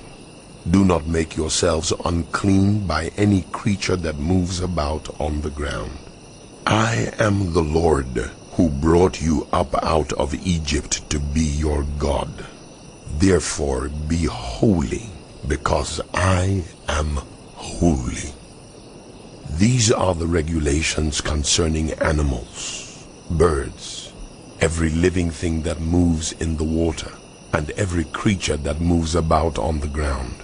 Do not make yourselves unclean by any creature that moves about on the ground. I am the Lord who brought you up out of Egypt to be your God. Therefore be holy, because I am holy. These are the regulations concerning animals, birds, every living thing that moves in the water, and every creature that moves about on the ground.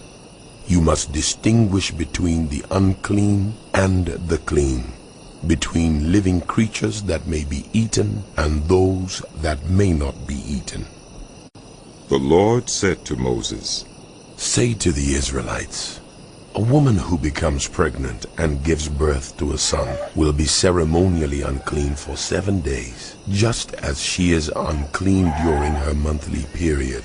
You must distinguish between the unclean and the clean, between living creatures that may be eaten and those that may not be eaten. The Lord said to Moses, Say to the Israelites, A woman who becomes pregnant and gives birth to a son will be ceremonially unclean for 7 days, just as she is unclean during her monthly period.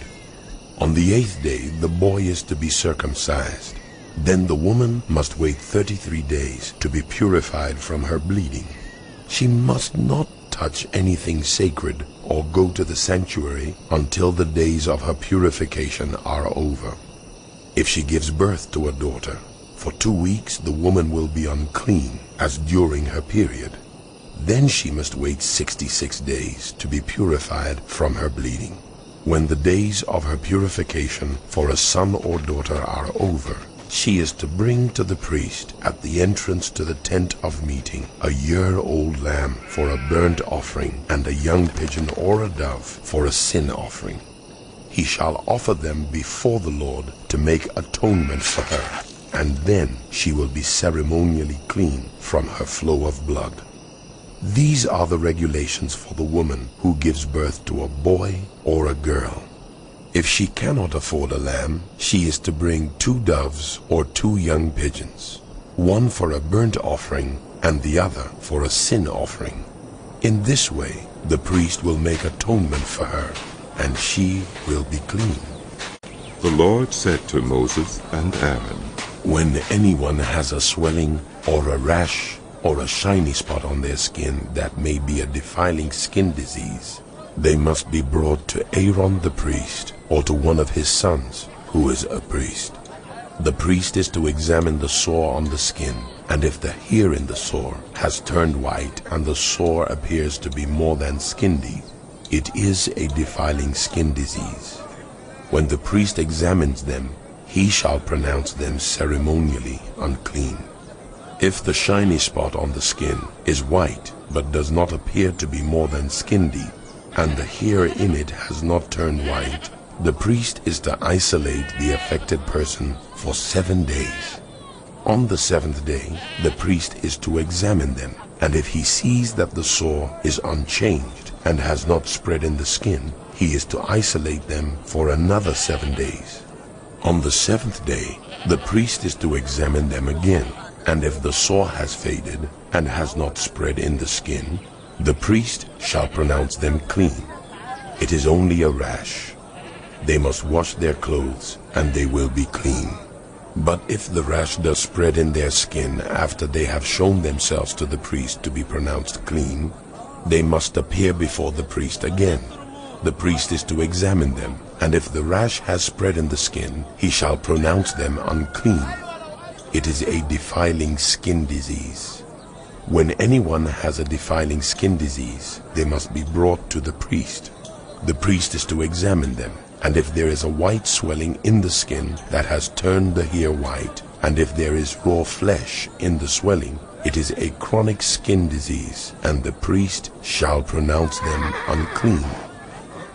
On the 8th day, the boy is to be circumcised. Then the woman must wait 33 days to be purified from her bleeding. She must not touch anything sacred or go to the sanctuary until the days of her purification are over. If she gives birth to a daughter, for 2 weeks the woman will be unclean as during her period. Then she must wait 66 days to be purified from her bleeding. When the days of her purification for a son or daughter are over, she is to bring to the priest at the entrance to the tent of meeting a year-old lamb for a burnt offering and a young pigeon or a dove for a sin offering. He shall offer them before the Lord to make atonement for her, and then she will be ceremonially clean from her flow of blood. These are the regulations for the woman who gives birth to a boy or a girl. If she cannot afford a lamb, she is to bring 2 doves or 2 young pigeons, one for a burnt offering and the other for a sin offering. In this way, the priest will make atonement for her, and she will be clean. The Lord said to Moses and Aaron, When anyone has a swelling or a rash or a shiny spot on their skin that may be a defiling skin disease, they must be brought to Aaron the priest or to one of his sons who is a priest. The priest is to examine the sore on the skin, and if the hair in the sore has turned white and the sore appears to be more than skin deep, it is a defiling skin disease. When the priest examines them, he shall pronounce them ceremonially unclean. If the shiny spot on the skin is white but does not appear to be more than skin deep, and the hair in it has not turned white, the priest is to isolate the affected person for 7 days. On the 7th day, the priest is to examine them, and if he sees that the sore is unchanged and has not spread in the skin, he is to isolate them for another 7 days. On the 7th day, the priest is to examine them again, and if the sore has faded and has not spread in the skin, the priest shall pronounce them clean. It is only a rash. They must wash their clothes, and they will be clean. But if the rash does spread in their skin after they have shown themselves to the priest to be pronounced clean, they must appear before the priest again. The priest is to examine them, and if the rash has spread in the skin, he shall pronounce them unclean. It is a defiling skin disease. When anyone has a defiling skin disease, they must be brought to the priest. The priest is to examine them, and if there is a white swelling in the skin that has turned the hair white, and if there is raw flesh in the swelling, it is a chronic skin disease, and the priest shall pronounce them unclean.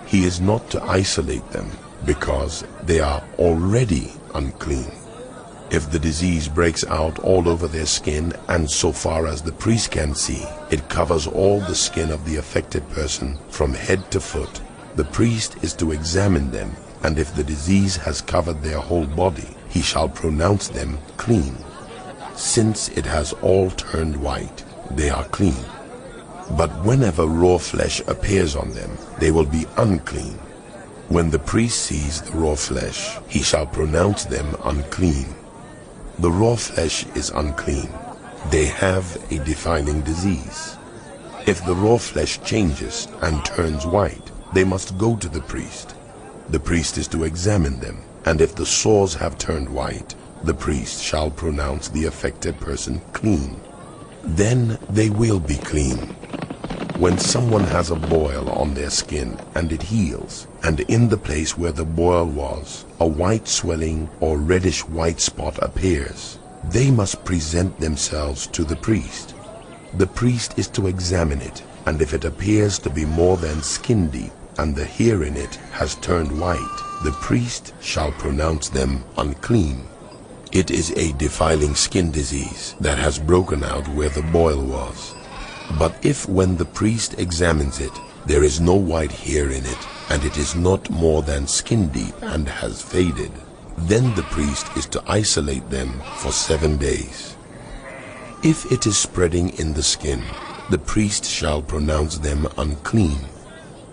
He is not to isolate them, because they are already unclean. If the disease breaks out all over their skin, and so far as the priest can see, it covers all the skin of the affected person from head to foot, the priest is to examine them, and if the disease has covered their whole body, he shall pronounce them clean. Since it has all turned white, they are clean. But whenever raw flesh appears on them, they will be unclean. When the priest sees the raw flesh, he shall pronounce them unclean. The raw flesh is unclean. They have a defiling disease. If the raw flesh changes and turns white, they must go to the priest. The priest is to examine them, and if the sores have turned white, the priest shall pronounce the affected person clean. Then they will be clean. When someone has a boil on their skin and it heals, and in the place where the boil was, a white swelling or reddish white spot appears, they must present themselves to the priest. The priest is to examine it, and if it appears to be more than skin deep, and the hair in it has turned white, the priest shall pronounce them unclean. It is a defiling skin disease that has broken out where the boil was. But if when the priest examines it, there is no white hair in it, and it is not more than skin deep and has faded, Then the priest is to isolate them for 7 days. If it is spreading in the skin, the priest shall pronounce them unclean.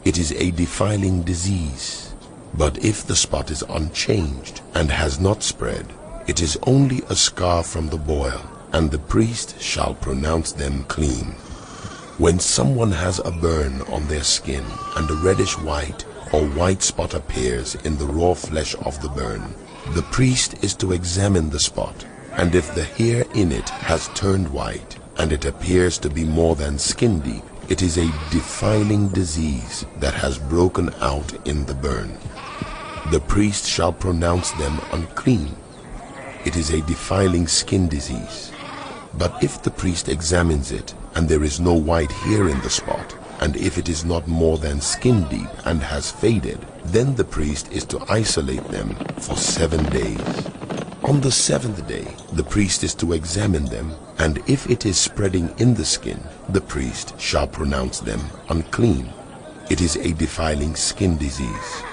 It is a defiling disease. But if the spot is unchanged and has not spread, it is only a scar from the boil, and the priest shall pronounce them clean. When someone has a burn on their skin, and a reddish white or white spot appears in the raw flesh of the burn, the priest is to examine the spot, and if the hair in it has turned white, and it appears to be more than skin deep, it is a defiling disease that has broken out in the burn. The priest shall pronounce them unclean. It is a defiling skin disease. But if the priest examines it, and there is no white hair in the spot, and if it is not more than skin deep and has faded, then the priest is to isolate them for 7 days. On the 7th day, the priest is to examine them, and if it is spreading in the skin, the priest shall pronounce them unclean. It is a defiling skin disease.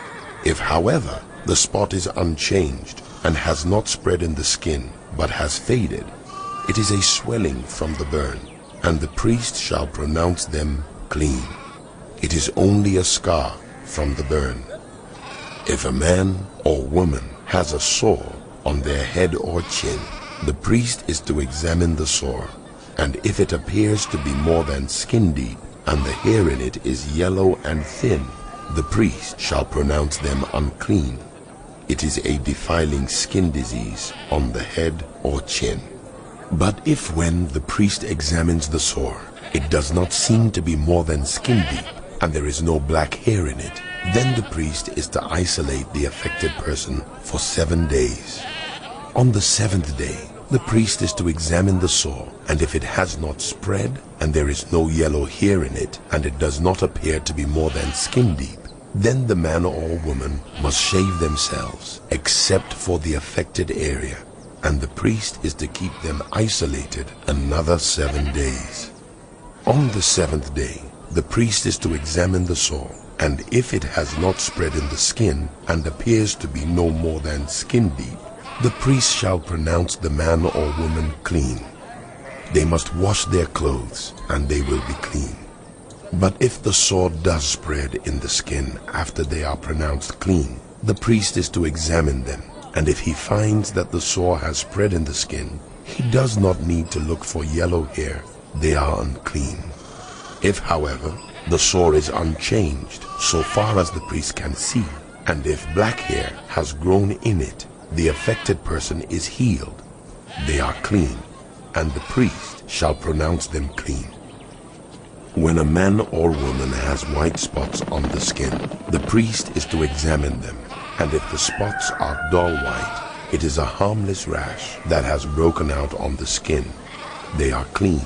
If, however, the spot is unchanged and has not spread in the skin, but has faded, it is a swelling from the burn, and the priest shall pronounce them clean. It is only a scar from the burn. If a man or woman has a sore on their head or chin, the priest is to examine the sore, and if it appears to be more than skin deep, and the hair in it is yellow and thin, the priest shall pronounce them unclean. It is a defiling skin disease on the head or chin. But if when the priest examines the sore, it does not seem to be more than skin deep, and there is no black hair in it, then the priest is to isolate the affected person for 7 days. On the 7th day, the priest is to examine the sore, and if it has not spread, and there is no yellow hair in it, and it does not appear to be more than skin deep, then the man or woman must shave themselves, except for the affected area, and the priest is to keep them isolated another 7 days. On the 7th day, the priest is to examine the sore, and if it has not spread in the skin, and appears to be no more than skin deep, the priest shall pronounce the man or woman clean. They must wash their clothes, and they will be clean. But if the sore does spread in the skin after they are pronounced clean, the priest is to examine them, and if he finds that the sore has spread in the skin, he does not need to look for yellow hair. They are unclean. If, however, the sore is unchanged so far as the priest can see, and if black hair has grown in it, the affected person is healed. They are clean, and the priest shall pronounce them clean. When a man or woman has white spots on the skin, the priest is to examine them, and if the spots are dull white, it is a harmless rash that has broken out on the skin. They are clean.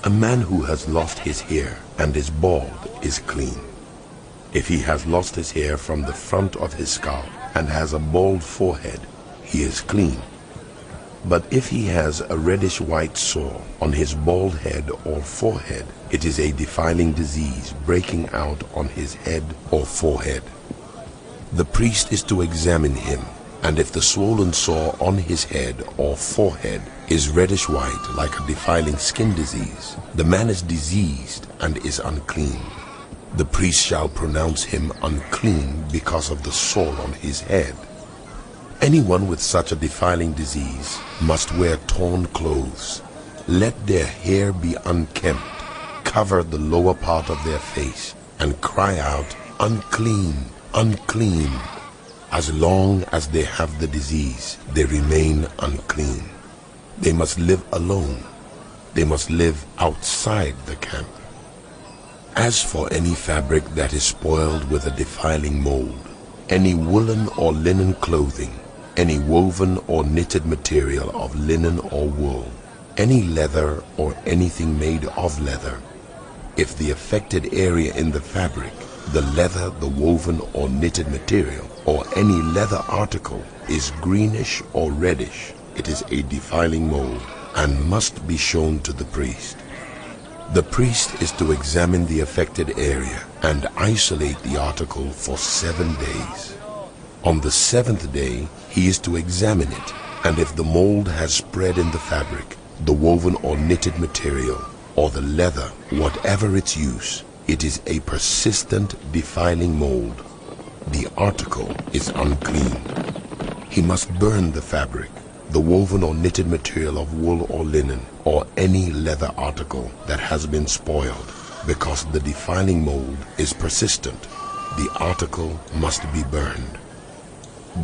A man who has lost his hair and is bald is clean. If he has lost his hair from the front of his scalp and has a bald forehead, he is clean. But if he has a reddish white sore on his bald head or forehead, it is a defiling disease breaking out on his head or forehead. The priest is to examine him, and if the swollen sore on his head or forehead is reddish white like a defiling skin disease, the man is diseased and is unclean. The priest shall pronounce him unclean because of the sore on his head. Anyone with such a defiling disease must wear torn clothes. Let their hair be unkempt, cover the lower part of their face, and cry out, "Unclean, unclean." As long as they have the disease, they remain unclean. They must live alone. They must live outside the camp. As for any fabric that is spoiled with a defiling mold, any woolen or linen clothing, any woven or knitted material of linen or wool, any leather or anything made of leather, if the affected area in the fabric, the leather, the woven or knitted material, or any leather article is greenish or reddish, it is a defiling mold and must be shown to the priest. The priest is to examine the affected area and isolate the article for 7 days. On the seventh day he is to examine it, and if the mold has spread in the fabric, the woven or knitted material, or the leather, whatever its use, it is a persistent defiling mold. The article is unclean. He must burn the fabric, the woven or knitted material of wool or linen, or any leather article that has been spoiled, because the defiling mold is persistent. The article must be burned.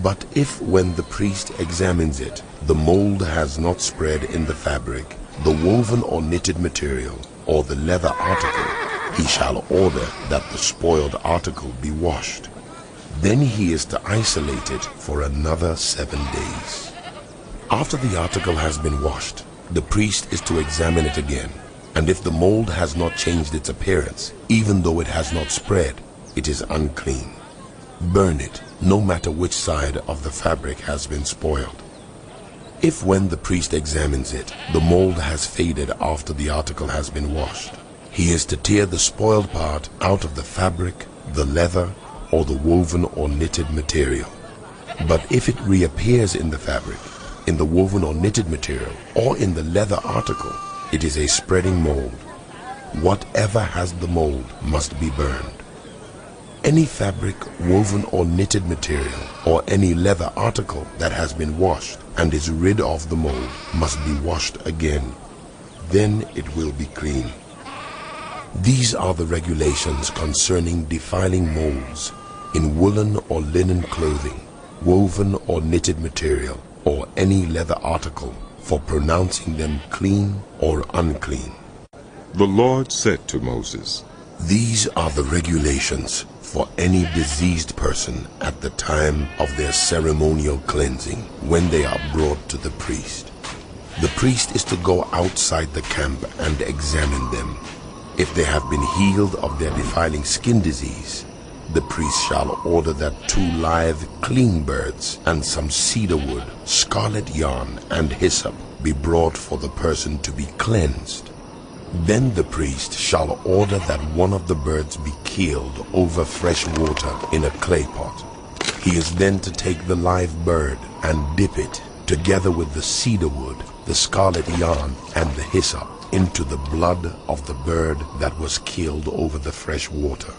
But if when the priest examines it, the mold has not spread in the fabric, the woven or knitted material, or the leather article, he shall order that the spoiled article be washed. Then he is to isolate it for another 7 days. After the article has been washed, the priest is to examine it again, and if the mold has not changed its appearance, even though it has not spread, it is unclean. Burn it, no matter which side of the fabric has been spoiled. If when the priest examines it, the mold has faded after the article has been washed, he is to tear the spoiled part out of the fabric, the leather, or the woven or knitted material. But if it reappears in the fabric, in the woven or knitted material, or in the leather article, it is a spreading mold. Whatever has the mold must be burned. Any fabric, woven or knitted material, or any leather article that has been washed and is rid of the mold must be washed again. Then it will be clean. These are the regulations concerning defiling molds in woolen or linen clothing, woven or knitted material, or any leather article, for pronouncing them clean or unclean. The Lord said to Moses, These are the regulations for any diseased person at the time of their ceremonial cleansing when they are brought to the priest. The priest is to go outside the camp and examine them. If they have been healed of their defiling skin disease, the priest shall order that 2 live clean birds and some cedar wood, scarlet yarn, and hyssop be brought for the person to be cleansed. Then the priest shall order that one of the birds be killed over fresh water in a clay pot. He is then to take the live bird and dip it, together with the cedar wood, the scarlet yarn, and the hyssop, into the blood of the bird that was killed over the fresh water.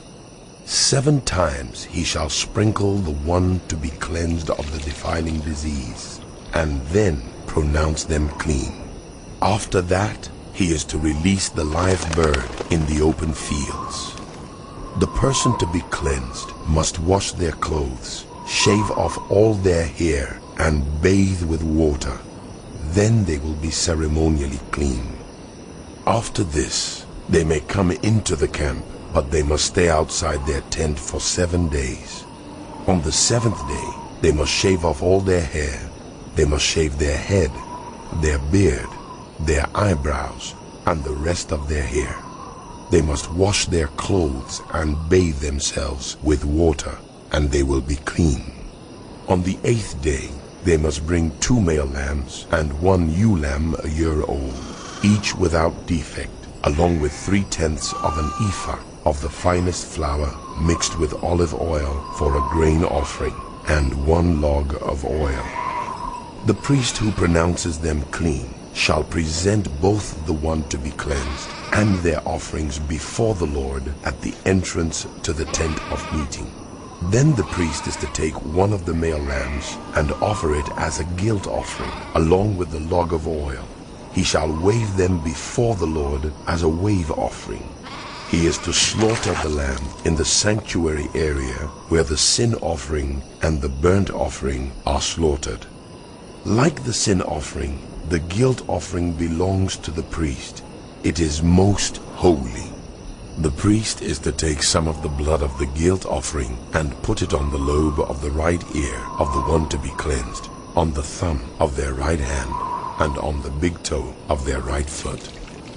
7 times he shall sprinkle the one to be cleansed of the defiling disease, and then pronounce them clean. After that, he is to release the live bird in the open fields. The person to be cleansed must wash their clothes, shave off all their hair, and bathe with water. Then they will be ceremonially clean. After this, they may come into the camp, but they must stay outside their tent for 7 days. On the 7th day, they must shave off all their hair. They must shave their head, their beard, their eyebrows, and the rest of their hair. They must wash their clothes and bathe themselves with water, and they will be clean. On the 8th day, they must bring 2 male lambs and 1 ewe lamb a year old, each without defect, along with 3/10 of an ephah of the finest flour mixed with olive oil for a grain offering, and 1 log of oil. The priest who pronounces them clean shall present both the one to be cleansed and their offerings before the Lord at the entrance to the tent of meeting. Then the priest is to take 1 of the male lambs and offer it as a guilt offering, along with the log of oil. He shall wave them before the Lord as a wave offering. He is to slaughter the lamb in the sanctuary area where the sin offering and the burnt offering are slaughtered. Like the sin offering, the guilt offering belongs to the priest. It is most holy. The priest is to take some of the blood of the guilt offering and put it on the lobe of the right ear of the one to be cleansed, on the thumb of their right hand, and on the big toe of their right foot.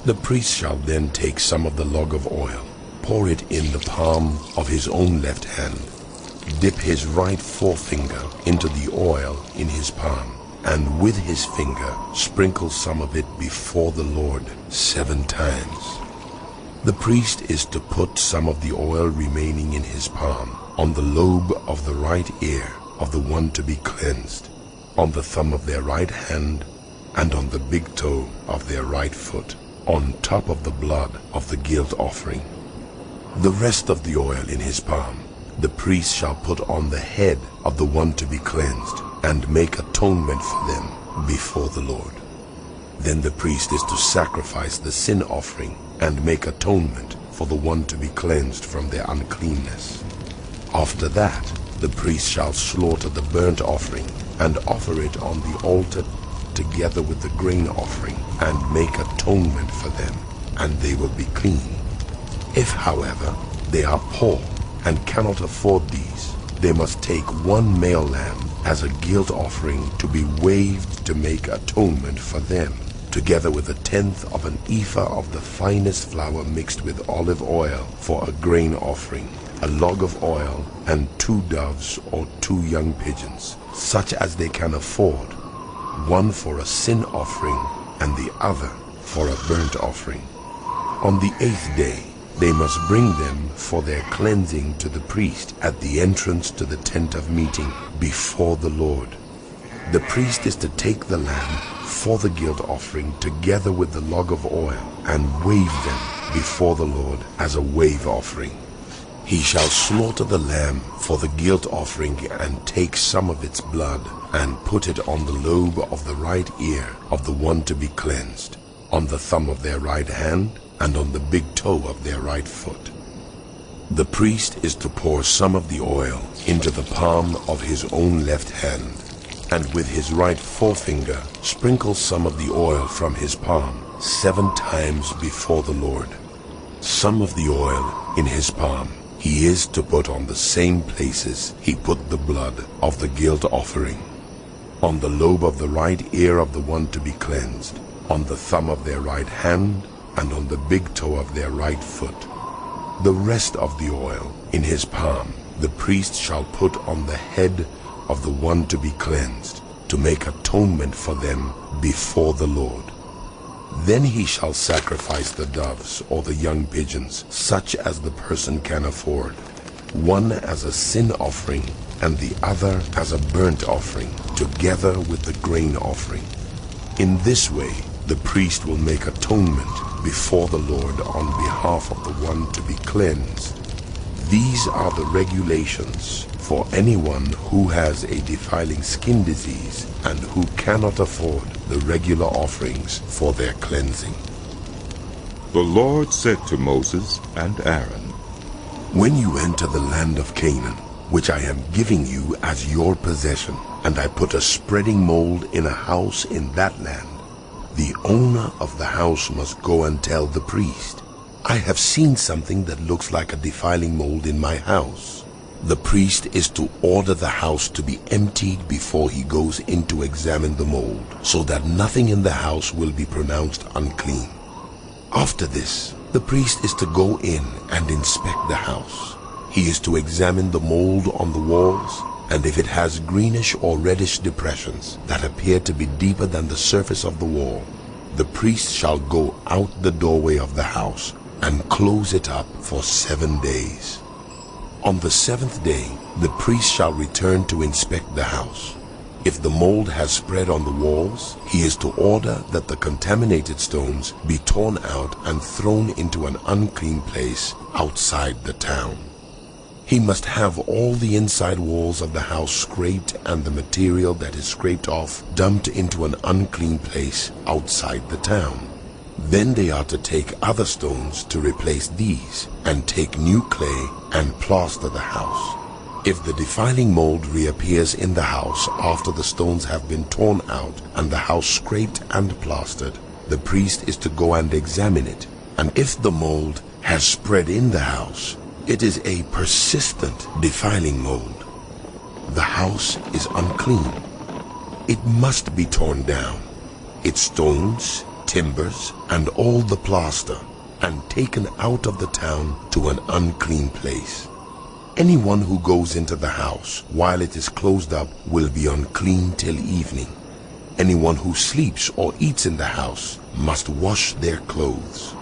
The priest shall then take some of the log of oil, pour it in the palm of his own left hand, dip his right forefinger into the oil in his palm, and with his finger sprinkle some of it before the Lord 7 times. The priest is to put some of the oil remaining in his palm on the lobe of the right ear, of the one to be cleansed, on the thumb of their right hand, and on the big toe of their right foot, on top of the blood of the guilt offering. The rest of the oil in his palm the priest shall put on the head of the one to be cleansed, and make atonement for them before the Lord. Then the priest is to sacrifice the sin offering and make atonement for the one to be cleansed from their uncleanness. After that, the priest shall slaughter the burnt offering and offer it on the altar together with the grain offering, and make atonement for them, and they will be clean. If, however, they are poor and cannot afford these, they must take one male lamb as a guilt offering to be waved to make atonement for them, together with 1/10 of an ephah of the finest flour mixed with olive oil for a grain offering, a log of oil, and 2 doves or 2 young pigeons, such as they can afford, one for a sin offering and the other for a burnt offering. On the 8th day they must bring them for their cleansing to the priest at the entrance to the tent of meeting before the Lord. The priest is to take the lamb for the guilt offering together with the log of oil and wave them before the Lord as a wave offering. He shall slaughter the lamb for the guilt offering and take some of its blood and put it on the lobe of the right ear of the one to be cleansed, on the thumb of their right hand, and on the big toe of their right foot. The priest is to pour some of the oil into the palm of his own left hand, and with his right forefinger sprinkle some of the oil from his palm 7 times before the Lord. Some of the oil in his palm he is to put on the same places he put the blood of the guilt offering, on the lobe of the right ear of the one to be cleansed, on the thumb of their right hand, and on the big toe of their right foot. The rest of the oil in his palm the priest shall put on the head of the one to be cleansed, to make atonement for them before the Lord. Then he shall sacrifice the doves or the young pigeons, such as the person can afford, one as a sin offering and the other as a burnt offering, together with the grain offering. In this way the priest will make atonement before the Lord on behalf of the one to be cleansed. These are the regulations for anyone who has a defiling skin disease and who cannot afford the regular offerings for their cleansing. The Lord said to Moses and Aaron, When you enter the land of Canaan, which I am giving you as your possession, and I put a spreading mold in a house in that land, the owner of the house must go and tell the priest, I have seen something that looks like a defiling mold in my house. The priest is to order the house to be emptied before he goes in to examine the mold, so that nothing in the house will be pronounced unclean. After this, the priest is to go in and inspect the house. He is to examine the mold on the walls, and if it has greenish or reddish depressions that appear to be deeper than the surface of the wall, the priest shall go out the doorway of the house and close it up for 7 days. On the 7th day, the priest shall return to inspect the house. If the mold has spread on the walls, he is to order that the contaminated stones be torn out and thrown into an unclean place outside the town. He must have all the inside walls of the house scraped and the material that is scraped off dumped into an unclean place outside the town. Then they are to take other stones to replace these, and take new clay and plaster the house. If the defiling mold reappears in the house after the stones have been torn out and the house scraped and plastered, the priest is to go and examine it. And if the mold has spread in the house, it is a persistent defiling mold. The house is unclean. It must be torn down, its stones, timbers, and all the plaster, and taken out of the town to an unclean place. Anyone who goes into the house while it is closed up will be unclean till evening. Anyone who sleeps or eats in the house must wash their clothes.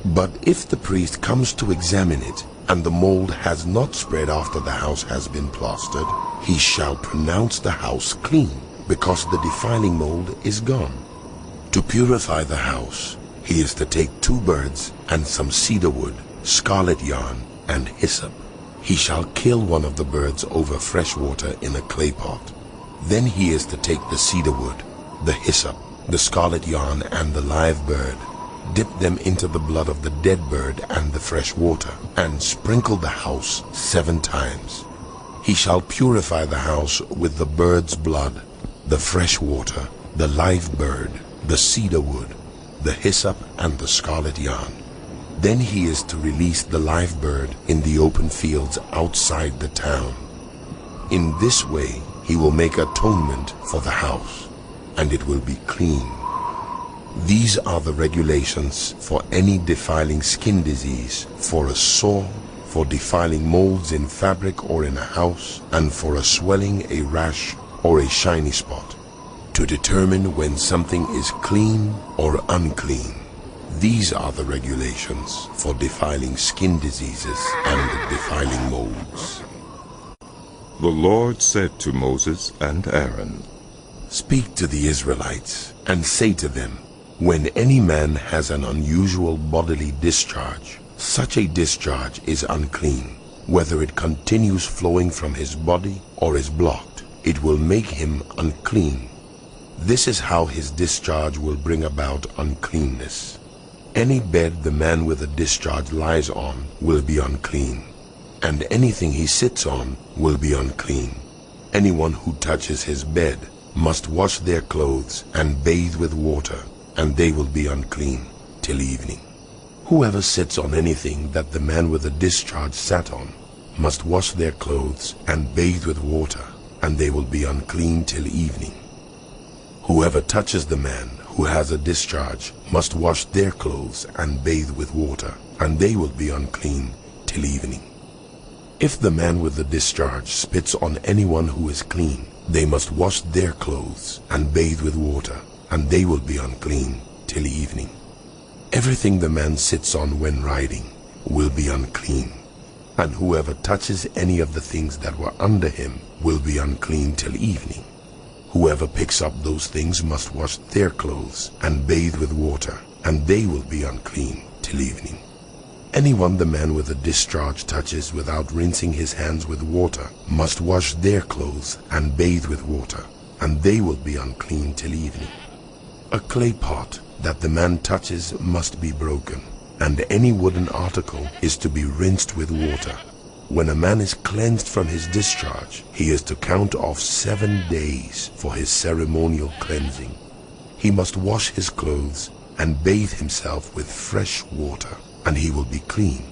But if the priest comes to examine it and the mold has not spread after the house has been plastered, he shall pronounce the house clean, because the defiling mold is gone. To purify the house, he is to take 2 birds and some cedar wood, scarlet yarn, and hyssop. He shall kill one of the birds over fresh water in a clay pot. Then he is to take the cedar wood, the hyssop, the scarlet yarn, and the live bird, dip them into the blood of the dead bird and the fresh water, and sprinkle the house 7 times. He shall purify the house with the bird's blood, the fresh water, the live bird, the cedar wood, the hyssop, and the scarlet yarn. Then he is to release the live bird in the open fields outside the town. In this way he will make atonement for the house, and it will be clean. These are the regulations for any defiling skin disease, for a sore, for defiling molds in fabric or in a house, and for a swelling, a rash, or a shiny spot, to determine when something is clean or unclean. These are the regulations for defiling skin diseases and defiling molds. The Lord said to Moses and Aaron, Speak to the Israelites, and say to them, when any man has an unusual bodily discharge, such a discharge is unclean. Whether it continues flowing from his body or is blocked, it will make him unclean. This is how his discharge will bring about uncleanness. Any bed the man with a discharge lies on will be unclean, and anything he sits on will be unclean. Anyone who touches his bed must wash their clothes and bathe with water, and they will be unclean till evening. Whoever sits on anything that the man with a discharge sat on must wash their clothes and bathe with water, and they will be unclean till evening. Whoever touches the man who has a discharge must wash their clothes and bathe with water, and they will be unclean till evening. If the man with the discharge spits on anyone who is clean, they must wash their clothes and bathe with water, and they will be unclean till evening. Everything the man sits on when riding will be unclean, and whoever touches any of the things that were under him will be unclean till evening. Whoever picks up those things must wash their clothes and bathe with water, and they will be unclean till evening. Anyone the man with a discharge touches without rinsing his hands with water must wash their clothes and bathe with water, and they will be unclean till evening. A clay pot that the man touches must be broken, and any wooden article is to be rinsed with water. When a man is cleansed from his discharge, he is to count off 7 days for his ceremonial cleansing. He must wash his clothes and bathe himself with fresh water, and he will be clean.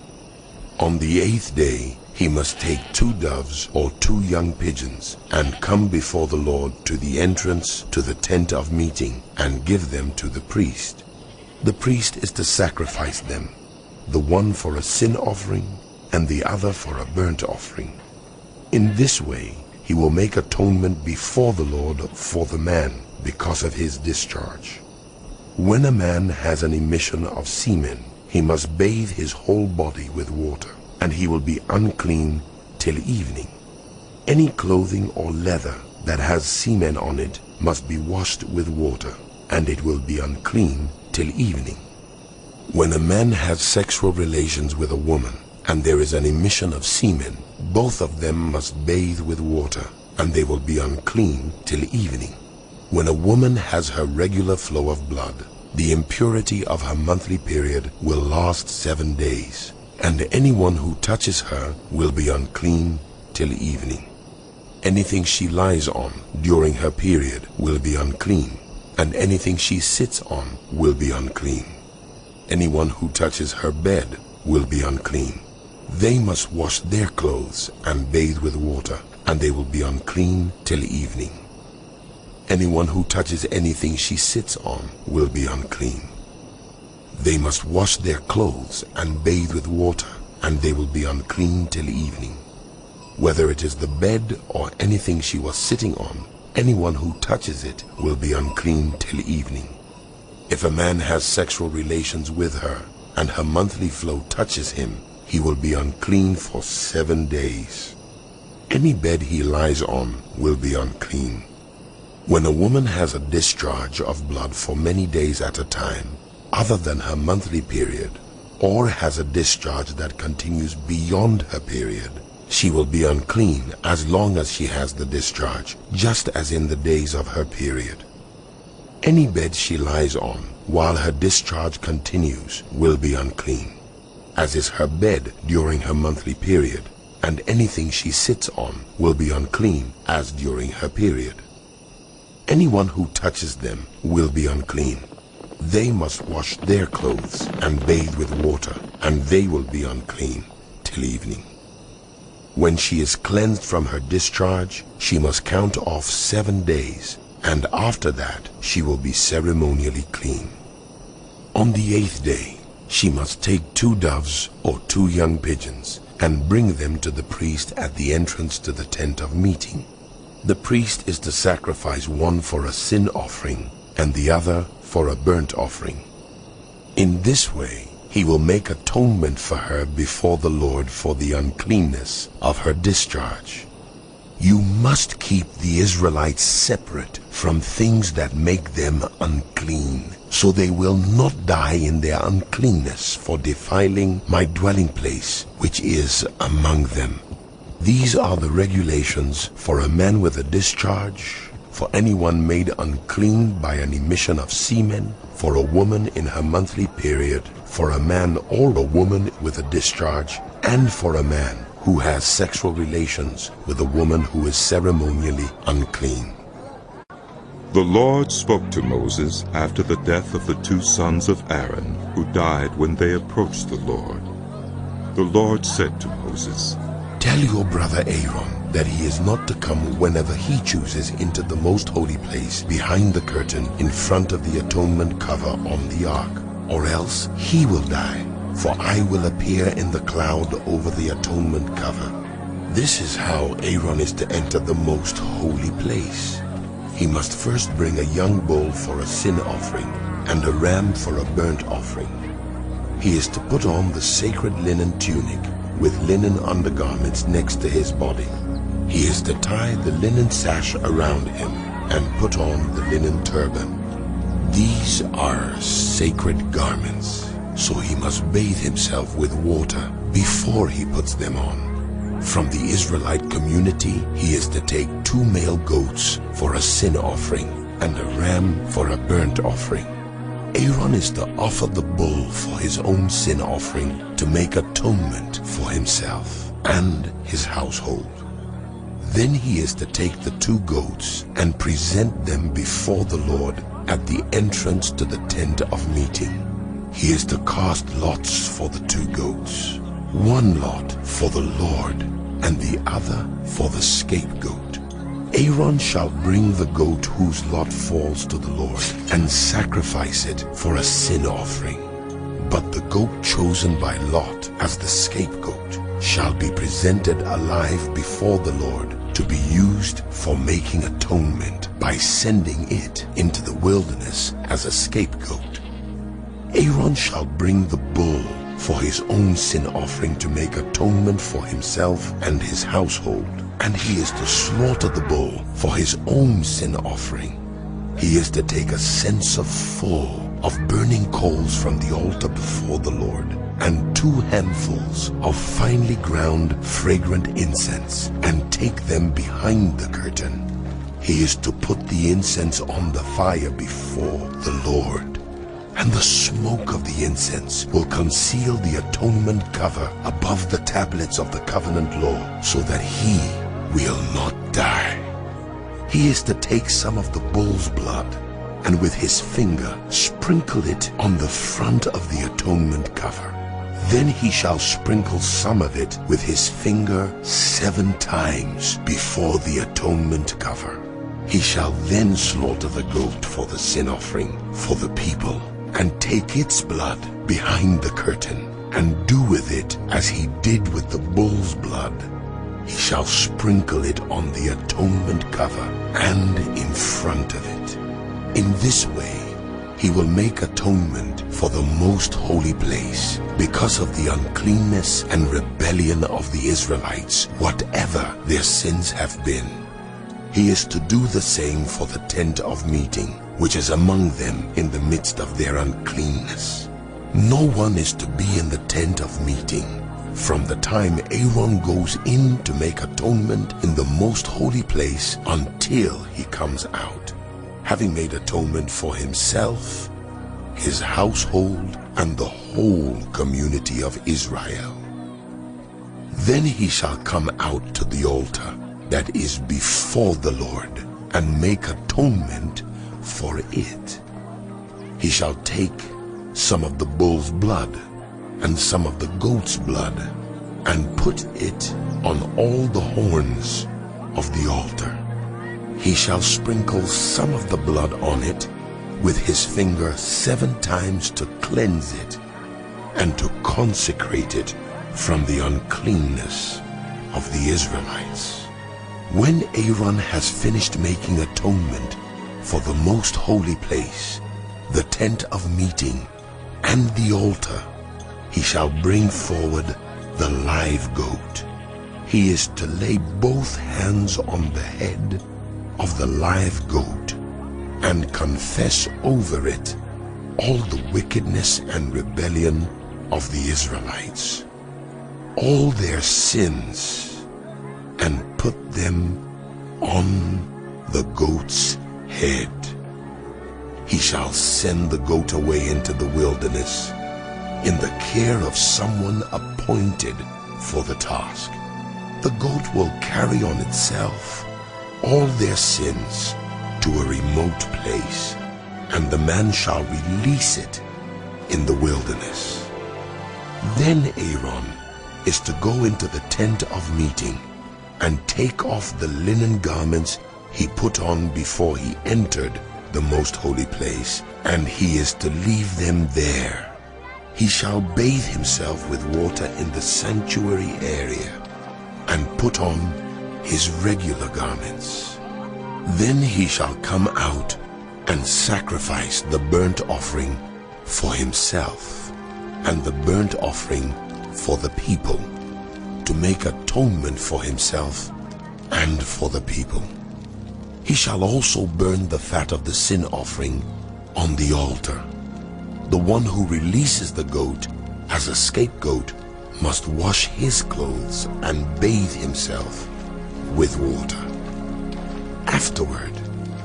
On the 8th day he must take 2 doves or 2 young pigeons and come before the Lord to the entrance to the tent of meeting and give them to the priest. The priest is to sacrifice them, the one for a sin offering and the other for a burnt offering. In this way he will make atonement before the Lord for the man because of his discharge. When a man has an emission of semen, he must bathe his whole body with water, and he will be unclean till evening. Any clothing or leather that has semen on it must be washed with water, and it will be unclean till evening. When a man has sexual relations with a woman, and there is an emission of semen, both of them must bathe with water, and they will be unclean till evening. When a woman has her regular flow of blood, the impurity of her monthly period will last 7 days, and anyone who touches her will be unclean till evening. Anything she lies on during her period will be unclean, and anything she sits on will be unclean. Anyone who touches her bed will be unclean. They must wash their clothes and bathe with water, and they will be unclean till evening. Anyone who touches anything she sits on will be unclean. They must wash their clothes and bathe with water, and they will be unclean till evening. Whether it is the bed or anything she was sitting on, anyone who touches it will be unclean till evening. If a man has sexual relations with her, and her monthly flow touches him, he will be unclean for 7 days. Any bed he lies on will be unclean. When a woman has a discharge of blood for many days at a time, other than her monthly period, or has a discharge that continues beyond her period, she will be unclean as long as she has the discharge, just as in the days of her period. Any bed she lies on while her discharge continues will be unclean, as is her bed during her monthly period, and anything she sits on will be unclean as during her period. Anyone who touches them will be unclean. They must wash their clothes and bathe with water, and they will be unclean till evening. When she is cleansed from her discharge, she must count off 7 days, and after that she will be ceremonially clean. On the 8th day, she must take 2 doves or 2 young pigeons and bring them to the priest at the entrance to the tent of meeting. The priest is to sacrifice one for a sin offering and the other for a burnt offering. In this way, he will make atonement for her before the Lord for the uncleanness of her discharge. You must keep the Israelites separate from things that make them unclean, so they will not die in their uncleanness for defiling my dwelling place, which is among them. These are the regulations for a man with a discharge, for anyone made unclean by an emission of semen, for a woman in her monthly period, for a man or a woman with a discharge, and for a man who has sexual relations with a woman who is ceremonially unclean. The Lord spoke to Moses after the death of the 2 sons of Aaron, who died when they approached the Lord. The Lord said to Moses, Tell your brother Aaron that he is not to come whenever he chooses into the most holy place behind the curtain in front of the atonement cover on the ark, or else he will die, for I will appear in the cloud over the atonement cover. This is how Aaron is to enter the most holy place. He must first bring a young bull for a sin offering and a ram for a burnt offering. He is to put on the sacred linen tunic with linen undergarments next to his body. He is to tie the linen sash around him and put on the linen turban. These are sacred garments, so he must bathe himself with water before he puts them on. From the Israelite community, he is to take 2 male goats for a sin offering and a ram for a burnt offering. Aaron is to offer the bull for his own sin offering to make atonement for himself and his household. Then he is to take the 2 goats and present them before the Lord at the entrance to the tent of meeting. He is to cast lots for the 2 goats, 1 lot for the Lord and the other for the scapegoat. Aaron shall bring the goat whose lot falls to the Lord and sacrifice it for a sin offering. But the goat chosen by lot as the scapegoat shall be presented alive before the Lord to be used for making atonement by sending it into the wilderness as a scapegoat. Aaron shall bring the bull for his own sin offering to make atonement for himself and his household, and he is to slaughter the bull for his own sin offering. He is to take a censer full of burning coals from the altar before the Lord, and 2 handfuls of finely ground fragrant incense, and take them behind the curtain. He is to put the incense on the fire before the Lord, and the smoke of the incense will conceal the atonement cover above the tablets of the covenant law, so that he will not die. He is to take some of the bull's blood, and with his finger sprinkle it on the front of the atonement cover. Then he shall sprinkle some of it with his finger 7 times before the atonement cover. He shall then slaughter the goat for the sin offering for the people, and take its blood behind the curtain, and do with it as he did with the bull's blood. He shall sprinkle it on the atonement cover and in front of it. In this way, he will make atonement for the most holy place because of the uncleanness and rebellion of the Israelites, whatever their sins have been. He is to do the same for the tent of meeting, which is among them in the midst of their uncleanness. No one is to be in the tent of meeting from the time Aaron goes in to make atonement in the most holy place until he comes out, having made atonement for himself, his household, and the whole community of Israel. Then he shall come out to the altar that is before the Lord, and make atonement for it. He shall take some of the bull's blood and some of the goat's blood, and put it on all the horns of the altar. He shall sprinkle some of the blood on it with his finger 7 times to cleanse it, and to consecrate it from the uncleanness of the Israelites. When Aaron has finished making atonement for the most holy place, the tent of meeting, and the altar, he shall bring forward the live goat. He is to lay both hands on the head of the live goat and confess over it all the wickedness and rebellion of the Israelites, all their sins, and put them on the goat's head. He shall send the goat away into the wilderness in the care of someone appointed for the task. The goat will carry on itself all their sins to a remote place, and the man shall release it in the wilderness. Then Aaron is to go into the tent of meeting and take off the linen garments he put on before he entered the most holy place, and he is to leave them there. He shall bathe himself with water in the sanctuary area and put on his regular garments. Then he shall come out and sacrifice the burnt offering for himself and the burnt offering for the people, to make atonement for himself and for the people. He shall also burn the fat of the sin offering on the altar. The one who releases the goat as a scapegoat must wash his clothes and bathe himself with water. Afterward,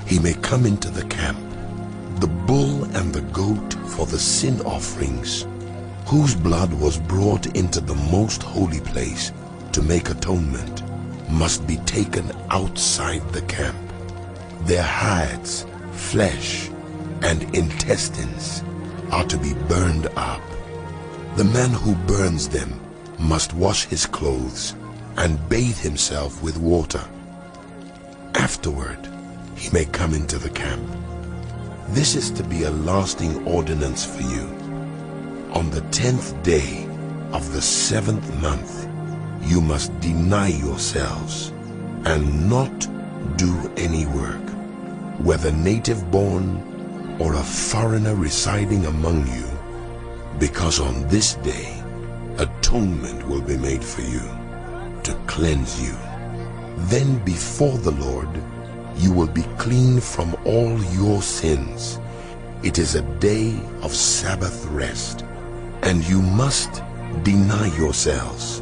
he may come into the camp. The bull and the goat for the sin offerings, whose blood was brought into the most holy place to make atonement, must be taken outside the camp. Their hides, flesh, and intestines are to be burned up. The man who burns them must wash his clothes and bathe himself with water. Afterward, he may come into the camp. This is to be a lasting ordinance for you. On the 10th day of the 7th month, you must deny yourselves and not do any work, whether native born or a foreigner residing among you, because on this day atonement will be made for you to cleanse you. Then before the Lord you will be clean from all your sins. It is a day of Sabbath rest, and you must deny yourselves.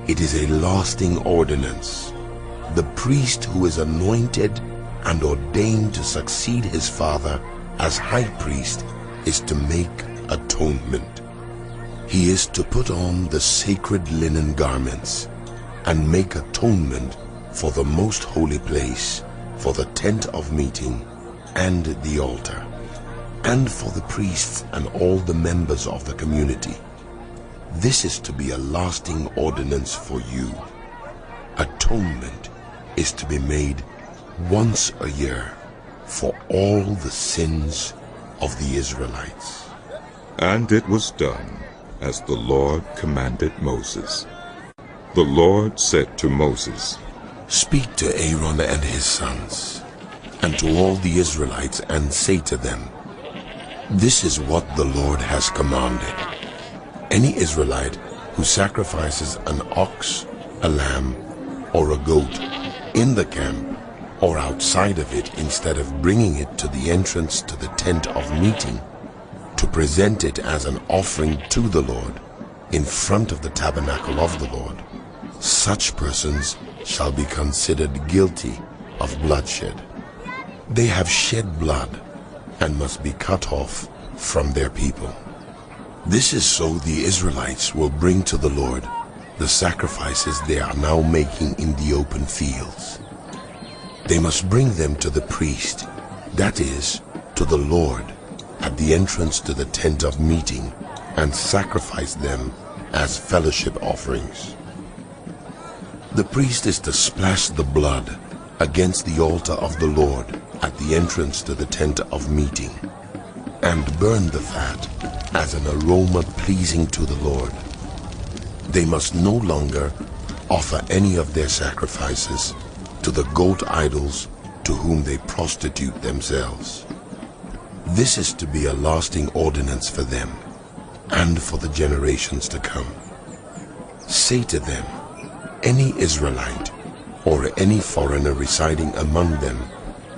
It is a lasting ordinance. The priest who is anointed and ordained to succeed his father as high priest is to make atonement. He is to put on the sacred linen garments and make atonement for the most holy place, for the tent of meeting and the altar, and for the priests and all the members of the community. This is to be a lasting ordinance for you. Atonement is to be made once a year for all the sins of the Israelites. And it was done as the Lord commanded Moses. The Lord said to Moses, "Speak to Aaron and his sons, and to all the Israelites, and say to them, This is what the Lord has commanded. Any Israelite who sacrifices an ox, a lamb, or a goat in the camp or outside of it instead of bringing it to the entrance to the tent of meeting to present it as an offering to the Lord in front of the tabernacle of the Lord, such persons shall be considered guilty of bloodshed. They have shed blood and must be cut off from their people. This is so the Israelites will bring to the Lord the sacrifices they are now making in the open fields. They must bring them to the priest, that is, to the Lord, at the entrance to the tent of meeting, and sacrifice them as fellowship offerings. The priest is to splash the blood against the altar of the Lord at the entrance to the tent of meeting, and burn the fat as an aroma pleasing to the Lord. They must no longer offer any of their sacrifices to the goat idols to whom they prostitute themselves. This is to be a lasting ordinance for them and for the generations to come. Say to them, any Israelite or any foreigner residing among them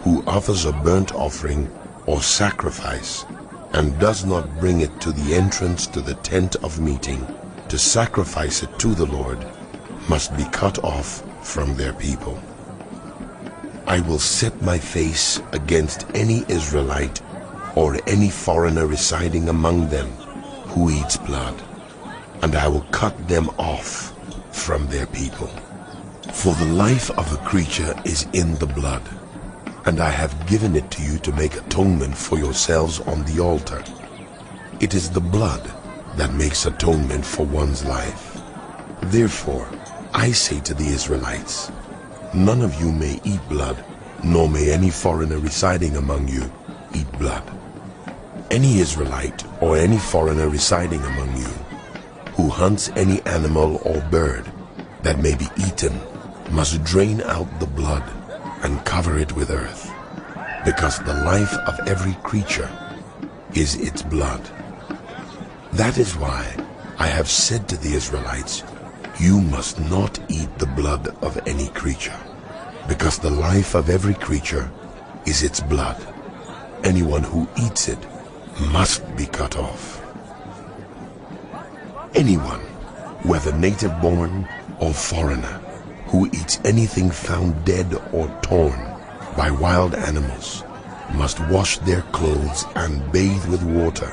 who offers a burnt offering or sacrifice and does not bring it to the entrance to the tent of meeting to sacrifice it to the Lord must be cut off from their people. I will set my face against any Israelite or any foreigner residing among them who eats blood, and I will cut them off from their people. For the life of a creature is in the blood, and I have given it to you to make atonement for yourselves on the altar. It is the blood that makes atonement for one's life. Therefore, I say to the Israelites, none of you may eat blood, nor may any foreigner residing among you eat blood. Any Israelite or any foreigner residing among you who hunts any animal or bird that may be eaten must drain out the blood and cover it with earth, because the life of every creature is its blood. That is why I have said to the Israelites, you must not eat the blood of any creature, because the life of every creature is its blood. Anyone who eats it must be cut off. Anyone, whether native-born or foreigner, who eats anything found dead or torn by wild animals must wash their clothes and bathe with water,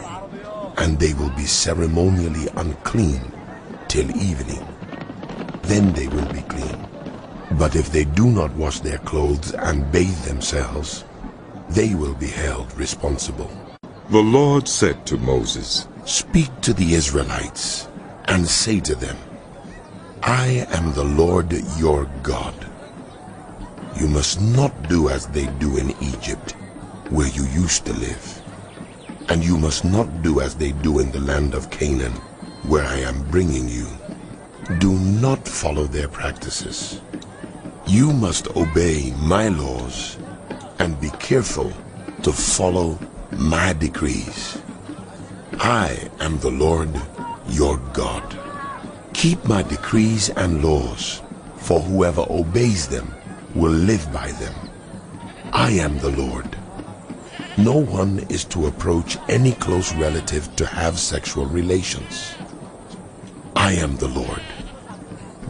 and they will be ceremonially unclean till evening. Then they will be clean. But if they do not wash their clothes and bathe themselves, they will be held responsible. The Lord said to Moses, Speak to the Israelites and say to them, I am the Lord your God. You must not do as they do in Egypt, where you used to live. And you must not do as they do in the land of Canaan, where I am bringing you. Do not follow their practices. You must obey my laws and be careful to follow my decrees. I am the Lord your God. Keep my decrees and laws, for whoever obeys them will live by them. I am the Lord. No one is to approach any close relative to have sexual relations. I am the Lord.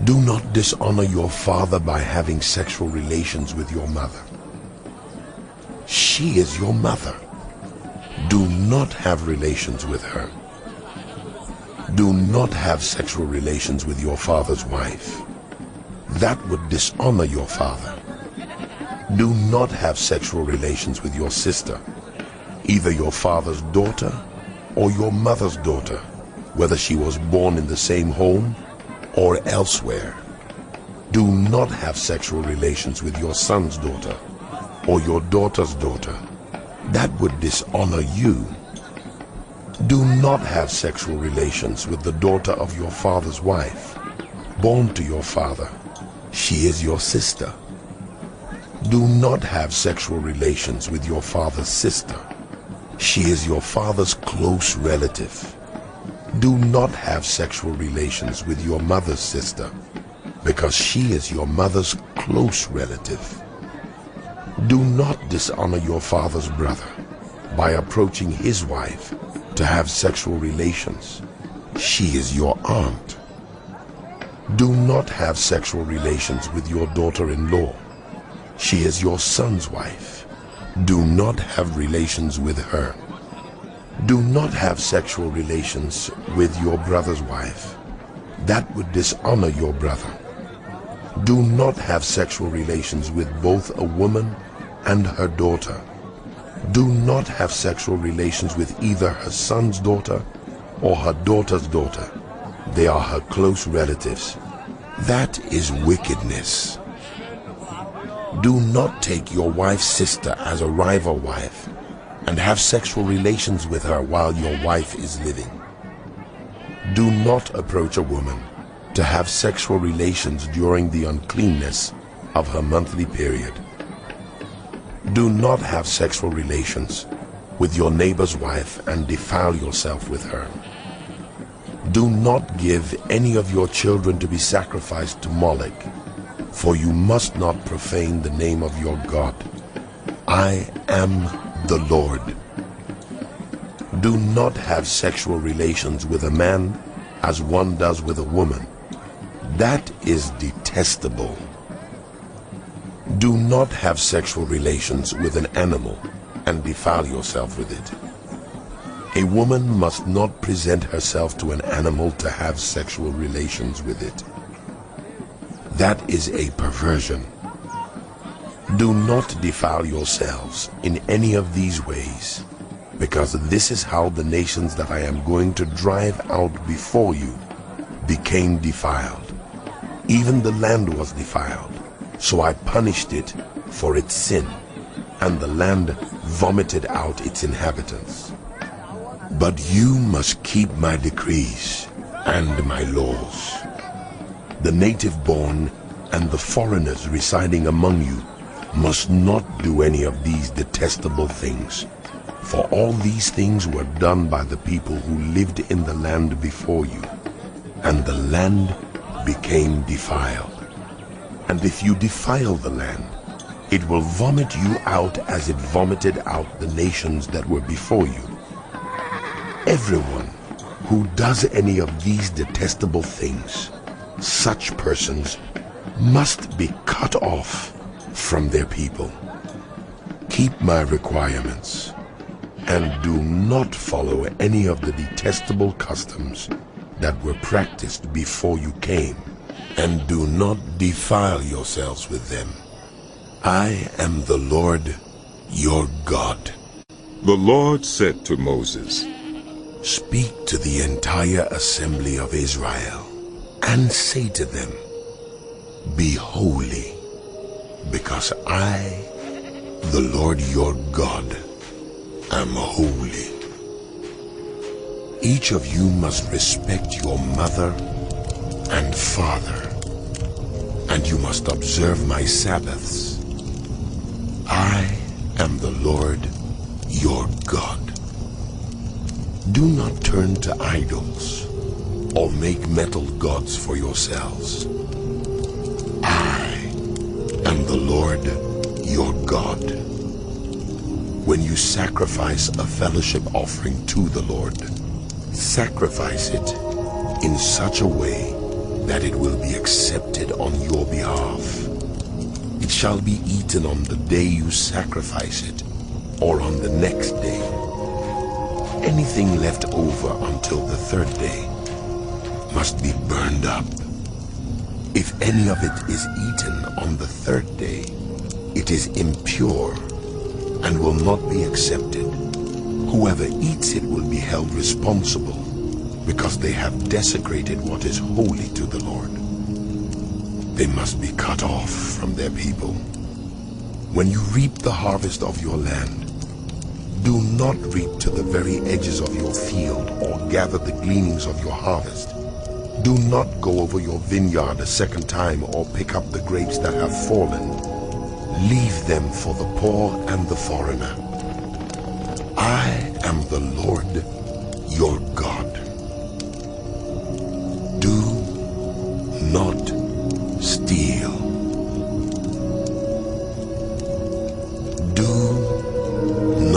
Do not dishonor your father by having sexual relations with your mother. She is your mother. Do not have relations with her. Do not have sexual relations with your father's wife. That would dishonor your father. Do not have sexual relations with your sister, either your father's daughter or your mother's daughter, whether she was born in the same home or elsewhere. Do not have sexual relations with your son's daughter or your daughter's daughter. That would dishonor you. Do not have sexual relations with the daughter of your father's wife, born to your father. She is your sister. Do not have sexual relations with your father's sister. She is your father's close relative. Do not have sexual relations with your mother's sister, because she is your mother's close relative. Do not dishonor your father's brother by approaching his wife to have sexual relations. She is your aunt. Do not have sexual relations with your daughter-in-law. She is your son's wife. Do not have relations with her. Do not have sexual relations with your brother's wife. That would dishonor your brother. Do not have sexual relations with both a woman and her daughter. Do not have sexual relations with either her son's daughter or her daughter's daughter. They are her close relatives. That is wickedness. Do not take your wife's sister as a rival wife and have sexual relations with her while your wife is living. Do not approach a woman to have sexual relations during the uncleanness of her monthly period. Do not have sexual relations with your neighbor's wife and defile yourself with her. Do not give any of your children to be sacrificed to Moloch, for you must not profane the name of your God. I am the Lord. Do not have sexual relations with a man as one does with a woman. That is detestable. Do not have sexual relations with an animal and defile yourself with it. A woman must not present herself to an animal to have sexual relations with it. That is a perversion. Do not defile yourselves in any of these ways, because this is how the nations that I am going to drive out before you became defiled. Even the land was defiled, so I punished it for its sin, and the land vomited out its inhabitants. But you must keep my decrees and my laws. The native-born and the foreigners residing among you must not do any of these detestable things, for all these things were done by the people who lived in the land before you, and the land became defiled. And if you defile the land, it will vomit you out as it vomited out the nations that were before you. Everyone who does any of these detestable things, such persons must be cut off from their people. Keep my requirements and do not follow any of the detestable customs that were practiced before you came, and do not defile yourselves with them. I am the Lord your God. The Lord said to Moses, Speak to the entire assembly of Israel and say to them, Be holy, because I, the Lord your God, am holy. Each of you must respect your mother and father, and you must observe my Sabbaths. I am the Lord your God. Do not turn to idols or make metal gods for yourselves. I am the Lord your God. When you sacrifice a fellowship offering to the Lord, sacrifice it in such a way that it will be accepted on your behalf. It shall be eaten on the day you sacrifice it, or on the next day. Anything left over until the third day must be burned up. If any of it is eaten on the third day, it is impure and will not be accepted. Whoever eats it will be held responsible, because they have desecrated what is holy to the Lord. They must be cut off from their people. When you reap the harvest of your land, do not reap to the very edges of your field or gather the gleanings of your harvest. Do not go over your vineyard a second time or pick up the grapes that have fallen. Leave them for the poor and the foreigner. I am the Lord your God. Do not steal. Do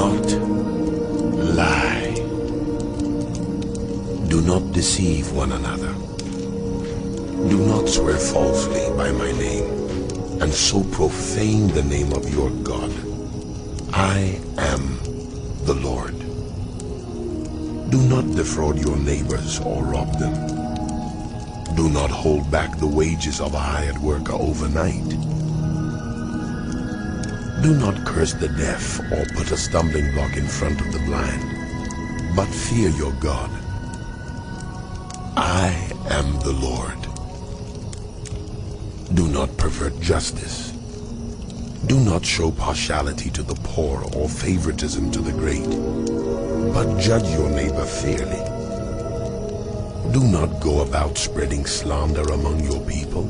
not lie. Do not deceive one another. Do not swear falsely by my name, and so profane the name of your God. I am the Lord. Do not defraud your neighbors or rob them. Do not hold back the wages of a hired worker overnight. Do not curse the deaf or put a stumbling block in front of the blind, but fear your God. I am the Lord. Do not pervert justice. Do not show partiality to the poor or favoritism to the great, but judge your neighbor fairly. Do not go about spreading slander among your people.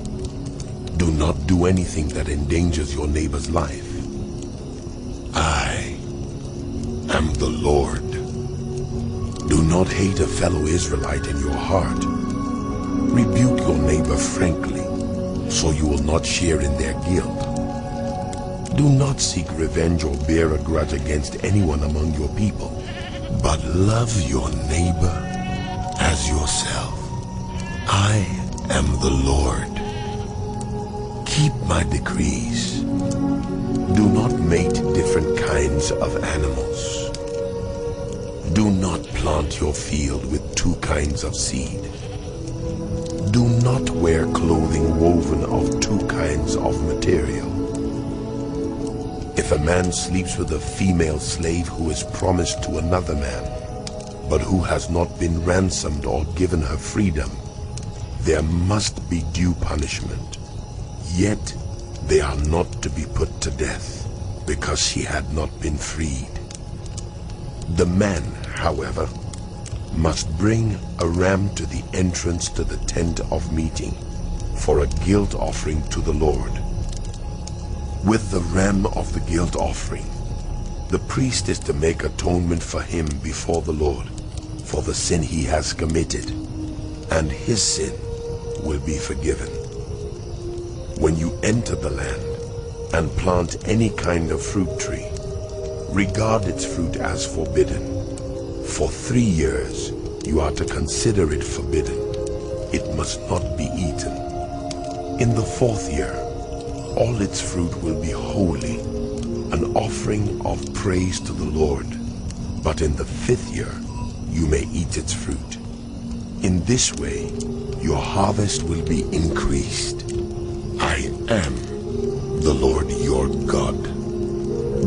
Do not do anything that endangers your neighbor's life. I am the Lord. Do not hate a fellow Israelite in your heart. Rebuke your neighbor frankly, so you will not share in their guilt. Do not seek revenge or bear a grudge against anyone among your people, but love your neighbor as yourself. I am the Lord. Keep my decrees. Do not mate different kinds of animals. Do not plant your field with two kinds of seed. Do not wear clothing woven of two kinds of material. If a man sleeps with a female slave who is promised to another man, but who has not been ransomed or given her freedom, there must be due punishment. Yet they are not to be put to death, because she had not been freed. The man, however, must bring a ram to the entrance to the tent of meeting for a guilt offering to the Lord. With the ram of the guilt offering, the priest is to make atonement for him before the Lord for the sin he has committed, and his sin will be forgiven. When you enter the land and plant any kind of fruit tree, regard its fruit as forbidden. For 3 years you are to consider it forbidden. It must not be eaten. In the 4th year, all its fruit will be holy, an offering of praise to the Lord. But in the 5th year, you may eat its fruit. In this way, your harvest will be increased. I am the Lord your God.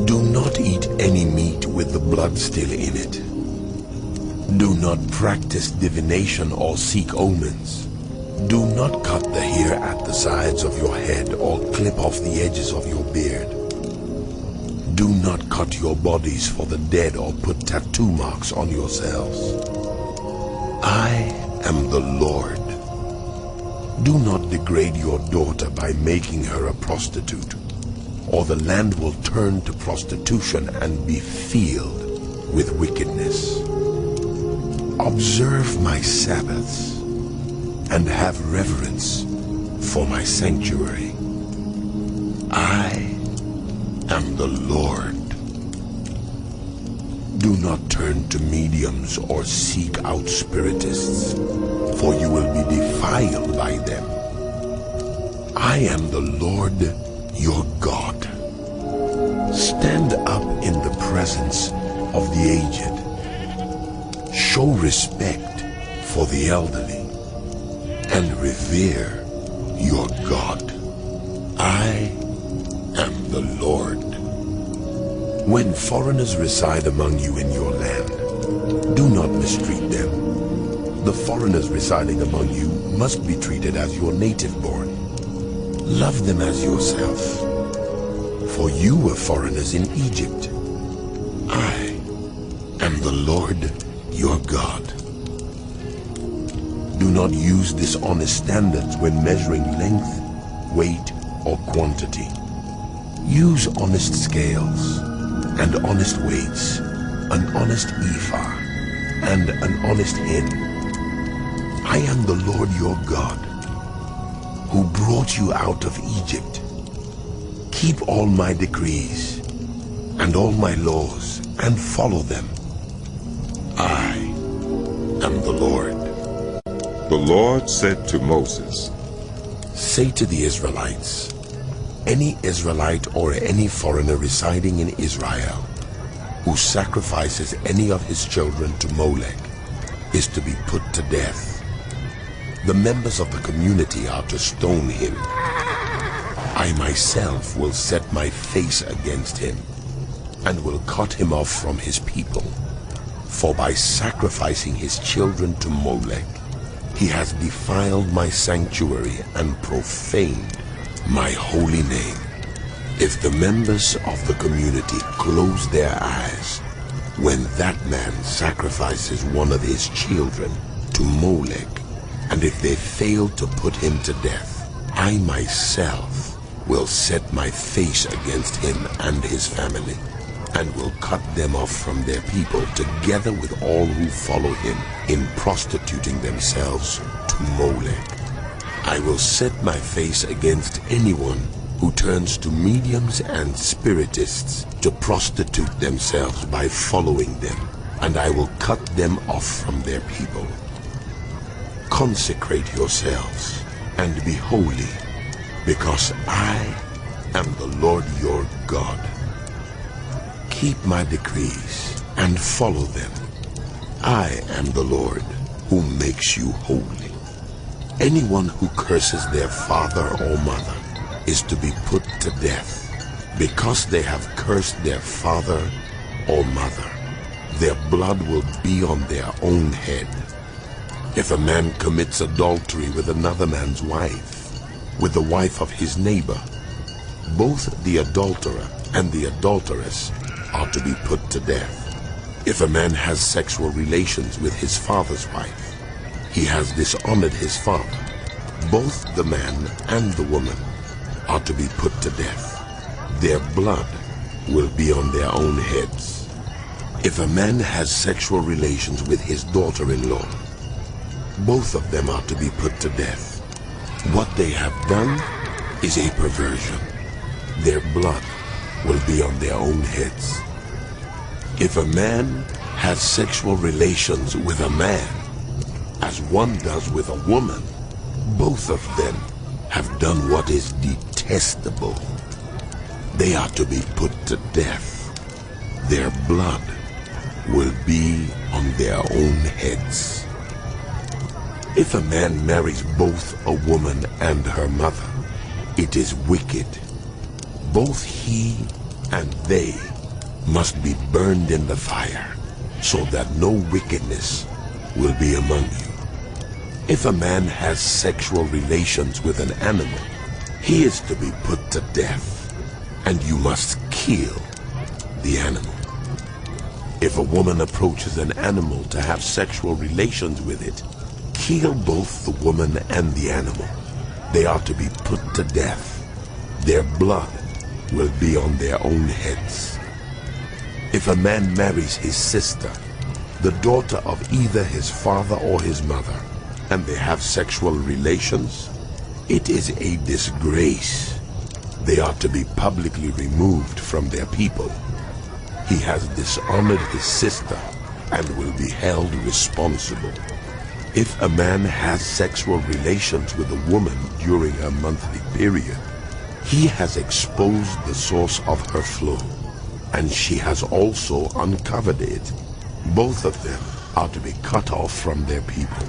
Do not eat any meat with the blood still in it. Do not practice divination or seek omens. Do not cut the hair at the sides of your head or clip off the edges of your beard. Do not cut your bodies for the dead or put tattoo marks on yourselves. I am the Lord. Do not degrade your daughter by making her a prostitute, or the land will turn to prostitution and be filled with wickedness. Observe my Sabbaths and have reverence for my sanctuary. I am the Lord. Do not turn to mediums or seek out spiritists, for you will be defiled by them. I am the Lord your God. Stand up in the presence of the aged. Show respect for the elderly and revere your God. I am the Lord. When foreigners reside among you in your land, do not mistreat them. The foreigners residing among you must be treated as your native born. Love them as yourself, for you were foreigners in Egypt. I am the Lord your God. Do not use dishonest standards when measuring length, weight, or quantity. Use honest scales and honest weights, an honest ephah, and an honest hin. I am the Lord your God, who brought you out of Egypt. Keep all my decrees and all my laws, and follow them. I am the Lord. The Lord said to Moses, Say to the Israelites, any Israelite or any foreigner residing in Israel who sacrifices any of his children to Molech is to be put to death. The members of the community are to stone him. I myself will set my face against him and will cut him off from his people. For by sacrificing his children to Molech, he has defiled my sanctuary and profaned my holy name. If the members of the community close their eyes when that man sacrifices one of his children to Molech, and if they fail to put him to death, I myself will set my face against him and his family, and will cut them off from their people, together with all who follow him in prostituting themselves to Molech. I will set my face against anyone who turns to mediums and spiritists to prostitute themselves by following them, and I will cut them off from their people. Consecrate yourselves and be holy, because I am the Lord your God. Keep my decrees and follow them. I am the Lord who makes you holy. Anyone who curses their father or mother is to be put to death, because they have cursed their father or mother. Their blood will be on their own head. If a man commits adultery with another man's wife, with the wife of his neighbor, both the adulterer and the adulteress are to be put to death. If a man has sexual relations with his father's wife, he has dishonored his father. Both the man and the woman are to be put to death. Their blood will be on their own heads. If a man has sexual relations with his daughter-in-law, both of them are to be put to death. What they have done is a perversion. Their blood will be on their own heads. If a man has sexual relations with a man, as one does with a woman, both of them have done what is detestable. They are to be put to death. Their blood will be on their own heads. If a man marries both a woman and her mother, it is wicked. Both he and they must be burned in the fire, so that no wickedness will be among you. If a man has sexual relations with an animal, he is to be put to death, and you must kill the animal. If a woman approaches an animal to have sexual relations with it, kill both the woman and the animal. They are to be put to death. Their blood will be on their own heads. If a man marries his sister, the daughter of either his father or his mother, and they have sexual relations, it is a disgrace. They are to be publicly removed from their people. He has dishonored his sister and will be held responsible. If a man has sexual relations with a woman during her monthly period, he has exposed the source of her flow, and she has also uncovered it. Both of them are to be cut off from their people.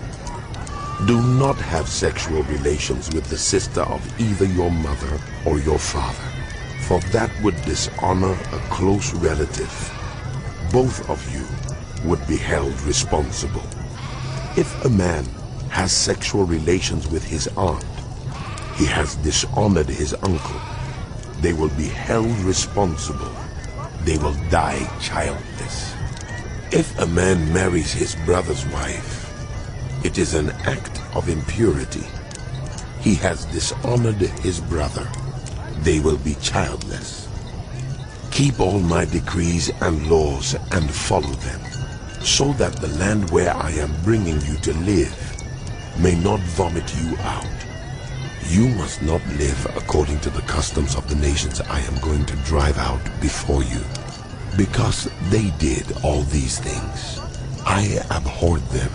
Do not have sexual relations with the sister of either your mother or your father, for that would dishonor a close relative. Both of you would be held responsible. If a man has sexual relations with his aunt, he has dishonored his uncle. They will be held responsible. They will die childless. If a man marries his brother's wife, it is an act of impurity. He has dishonored his brother. They will be childless. Keep all my decrees and laws and follow them, so that the land where I am bringing you to live may not vomit you out. You must not live according to the customs of the nations I am going to drive out before you, because they did all these things. I abhorred them.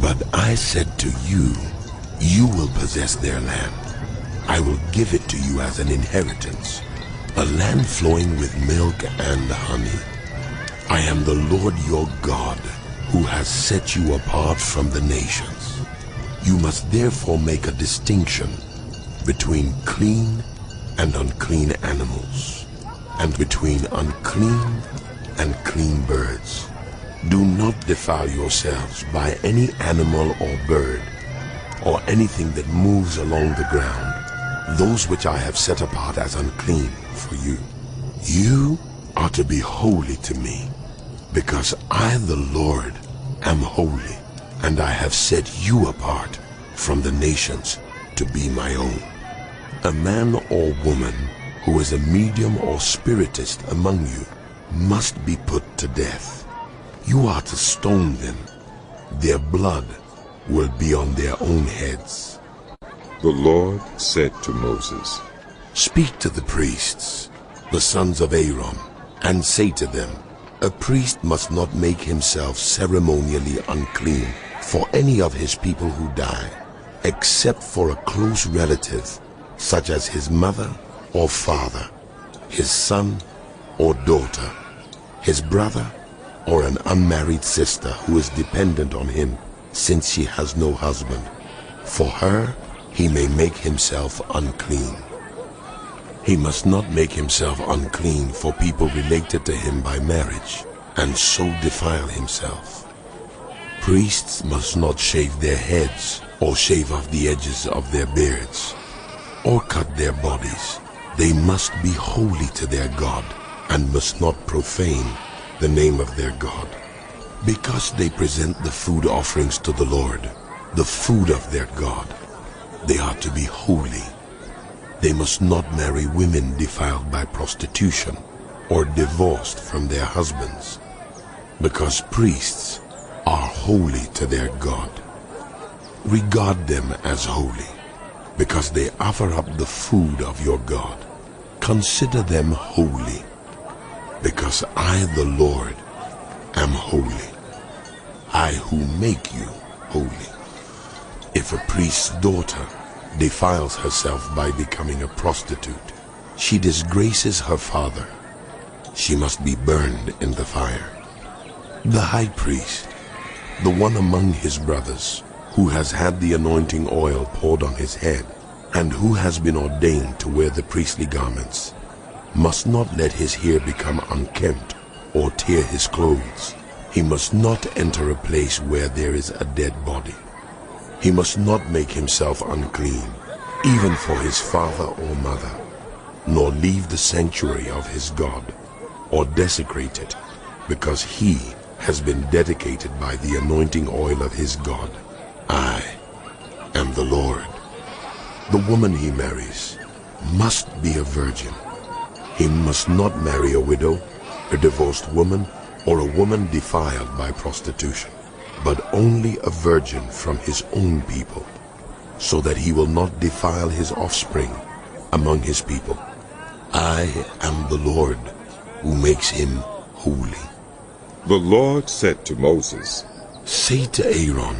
But I said to you, you will possess their land. I will give it to you as an inheritance, a land flowing with milk and honey. I am the Lord your God, who has set you apart from the nations. You must therefore make a distinction between clean and unclean animals, and between unclean and clean birds. Do not defile yourselves by any animal or bird, or anything that moves along the ground, those which I have set apart as unclean for you. You are to be holy to me, because I, the Lord, am holy, and I have set you apart from the nations to be my own. A man or woman who is a medium or spiritist among you must be put to death. You are to stone them. Their blood will be on their own heads. The Lord said to Moses, Speak to the priests, the sons of Aaron, and say to them, a priest must not make himself ceremonially unclean for any of his people who die, except for a close relative, such as his mother or father, his son or daughter, his brother, or an unmarried sister who is dependent on him, since she has no husband. For her, he may make himself unclean. He must not make himself unclean for people related to him by marriage, and so defile himself. Priests must not shave their heads, or shave off the edges of their beards, or cut their bodies. They must be holy to their God, and must not profane the name of their God. Because they present the food offerings to the Lord, the food of their God, they are to be holy. They must not marry women defiled by prostitution or divorced from their husbands, because priests are holy to their God. Regard them as holy, because they offer up the food of your God. Consider them holy, because I, the Lord, am holy, I who make you holy. If a priest's daughter defiles herself by becoming a prostitute, she disgraces her father. She must be burned in the fire. The high priest, the one among his brothers, who has had the anointing oil poured on his head, and who has been ordained to wear the priestly garments, must not let his hair become unkempt or tear his clothes. He must not enter a place where there is a dead body. He must not make himself unclean, even for his father or mother, nor leave the sanctuary of his God, or desecrate it, because he has been dedicated by the anointing oil of his God. I am the Lord. The woman he marries must be a virgin. He must not marry a widow, a divorced woman, or a woman defiled by prostitution, but only a virgin from his own people, so that he will not defile his offspring among his people. I am the Lord, who makes him holy. The Lord said to Moses, Say to Aaron,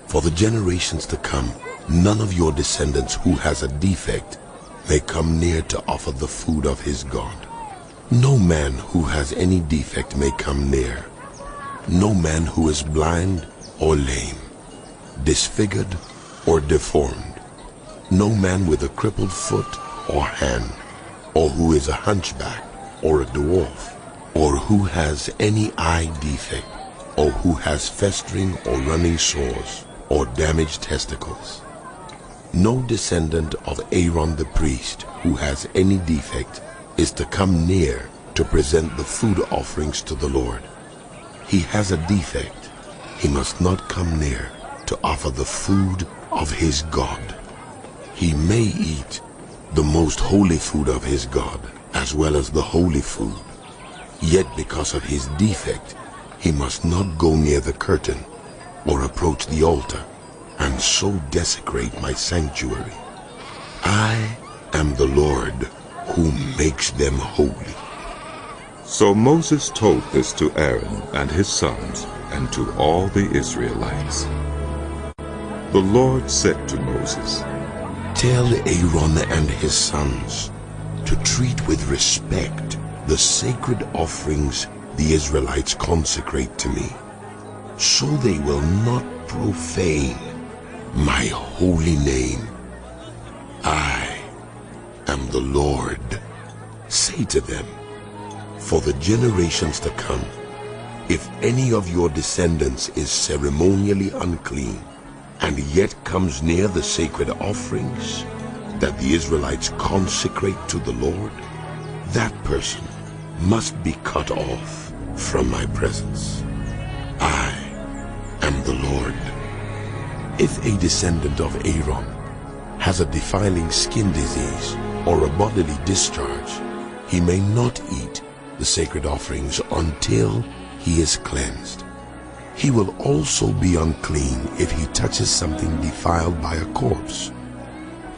for the generations to come, none of your descendants who has a defect may come near to offer the food of his God. No man who has any defect may come near. No man who is blind or lame, disfigured or deformed. No man with a crippled foot or hand, or who is a hunchback or a dwarf, or who has any eye defect, or who has festering or running sores, or damaged testicles. No descendant of Aaron the priest who has any defect is to come near to present the food offerings to the Lord. He has a defect. He must not come near to offer the food of his God. He may eat the most holy food of his God, as well as the holy food. Yet because of his defect, he must not go near the curtain or approach the altar, and so desecrate my sanctuary. I am the Lord who makes them holy. So Moses told this to Aaron and his sons and to all the Israelites. The Lord said to Moses, Tell Aaron and his sons to treat with respect the sacred offerings the Israelites consecrate to me, so they will not profane my holy name. I am the Lord. Say to them, for the generations to come, if any of your descendants is ceremonially unclean, and yet comes near the sacred offerings that the Israelites consecrate to the Lord, that person must be cut off from my presence. I am the Lord. If a descendant of Aaron has a defiling skin disease or a bodily discharge, he may not eat the sacred offerings until he is cleansed. He will also be unclean if he touches something defiled by a corpse,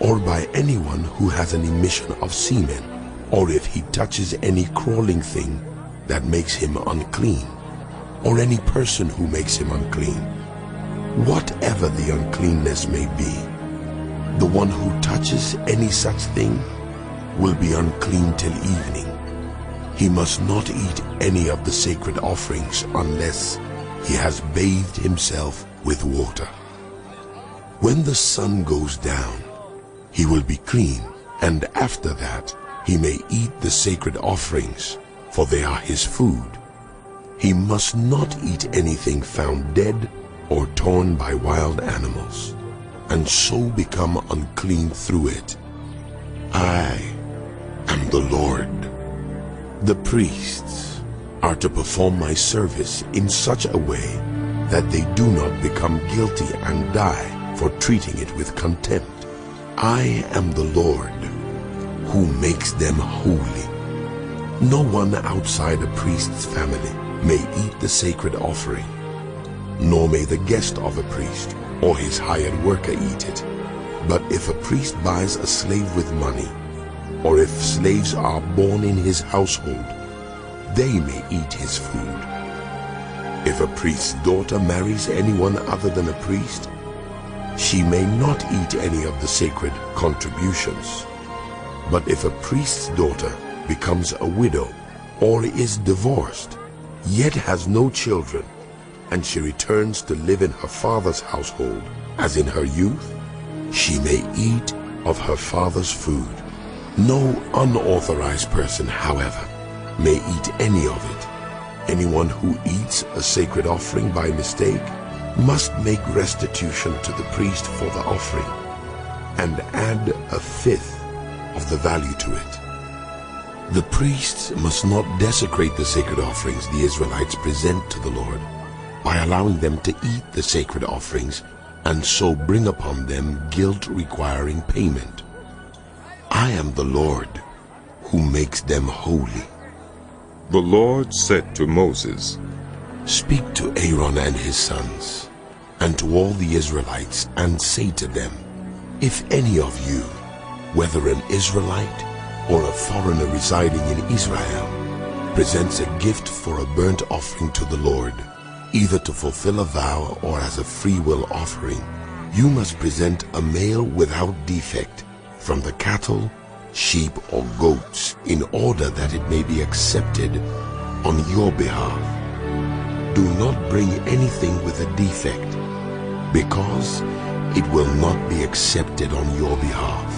or by anyone who has an emission of semen, or if he touches any crawling thing that makes him unclean, or any person who makes him unclean. Whatever the uncleanness may be, the one who touches any such thing will be unclean till evening. He must not eat any of the sacred offerings unless he has bathed himself with water. When the sun goes down, he will be clean, and after that he may eat the sacred offerings, for they are his food. He must not eat anything found dead or torn by wild animals, and so become unclean through it. I am the Lord. The priests are to perform my service in such a way that they do not become guilty and die for treating it with contempt. I am the Lord who makes them holy. No one outside a priest's family may eat the sacred offering, nor may the guest of a priest or his hired worker eat it. But if a priest buys a slave with money, or if slaves are born in his household, they may eat his food. If a priest's daughter marries anyone other than a priest, she may not eat any of the sacred contributions. But if a priest's daughter becomes a widow or is divorced, yet has no children, and she returns to live in her father's household as in her youth, she may eat of her father's food. No unauthorized person, however, may eat any of it. Anyone who eats a sacred offering by mistake must make restitution to the priest for the offering, and add a fifth of the value to it. The priests must not desecrate the sacred offerings the Israelites present to the Lord by allowing them to eat the sacred offerings, and so bring upon them guilt requiring payment. I am the Lord who makes them holy. The Lord said to Moses, Speak to Aaron and his sons, and to all the Israelites, and say to them, If any of you, whether an Israelite or a foreigner residing in Israel, presents a gift for a burnt offering to the Lord, either to fulfill a vow or as a free will offering, you must present a male without defect from the cattle, sheep, or goats, in order that it may be accepted on your behalf. Do not bring anything with a defect, because it will not be accepted on your behalf.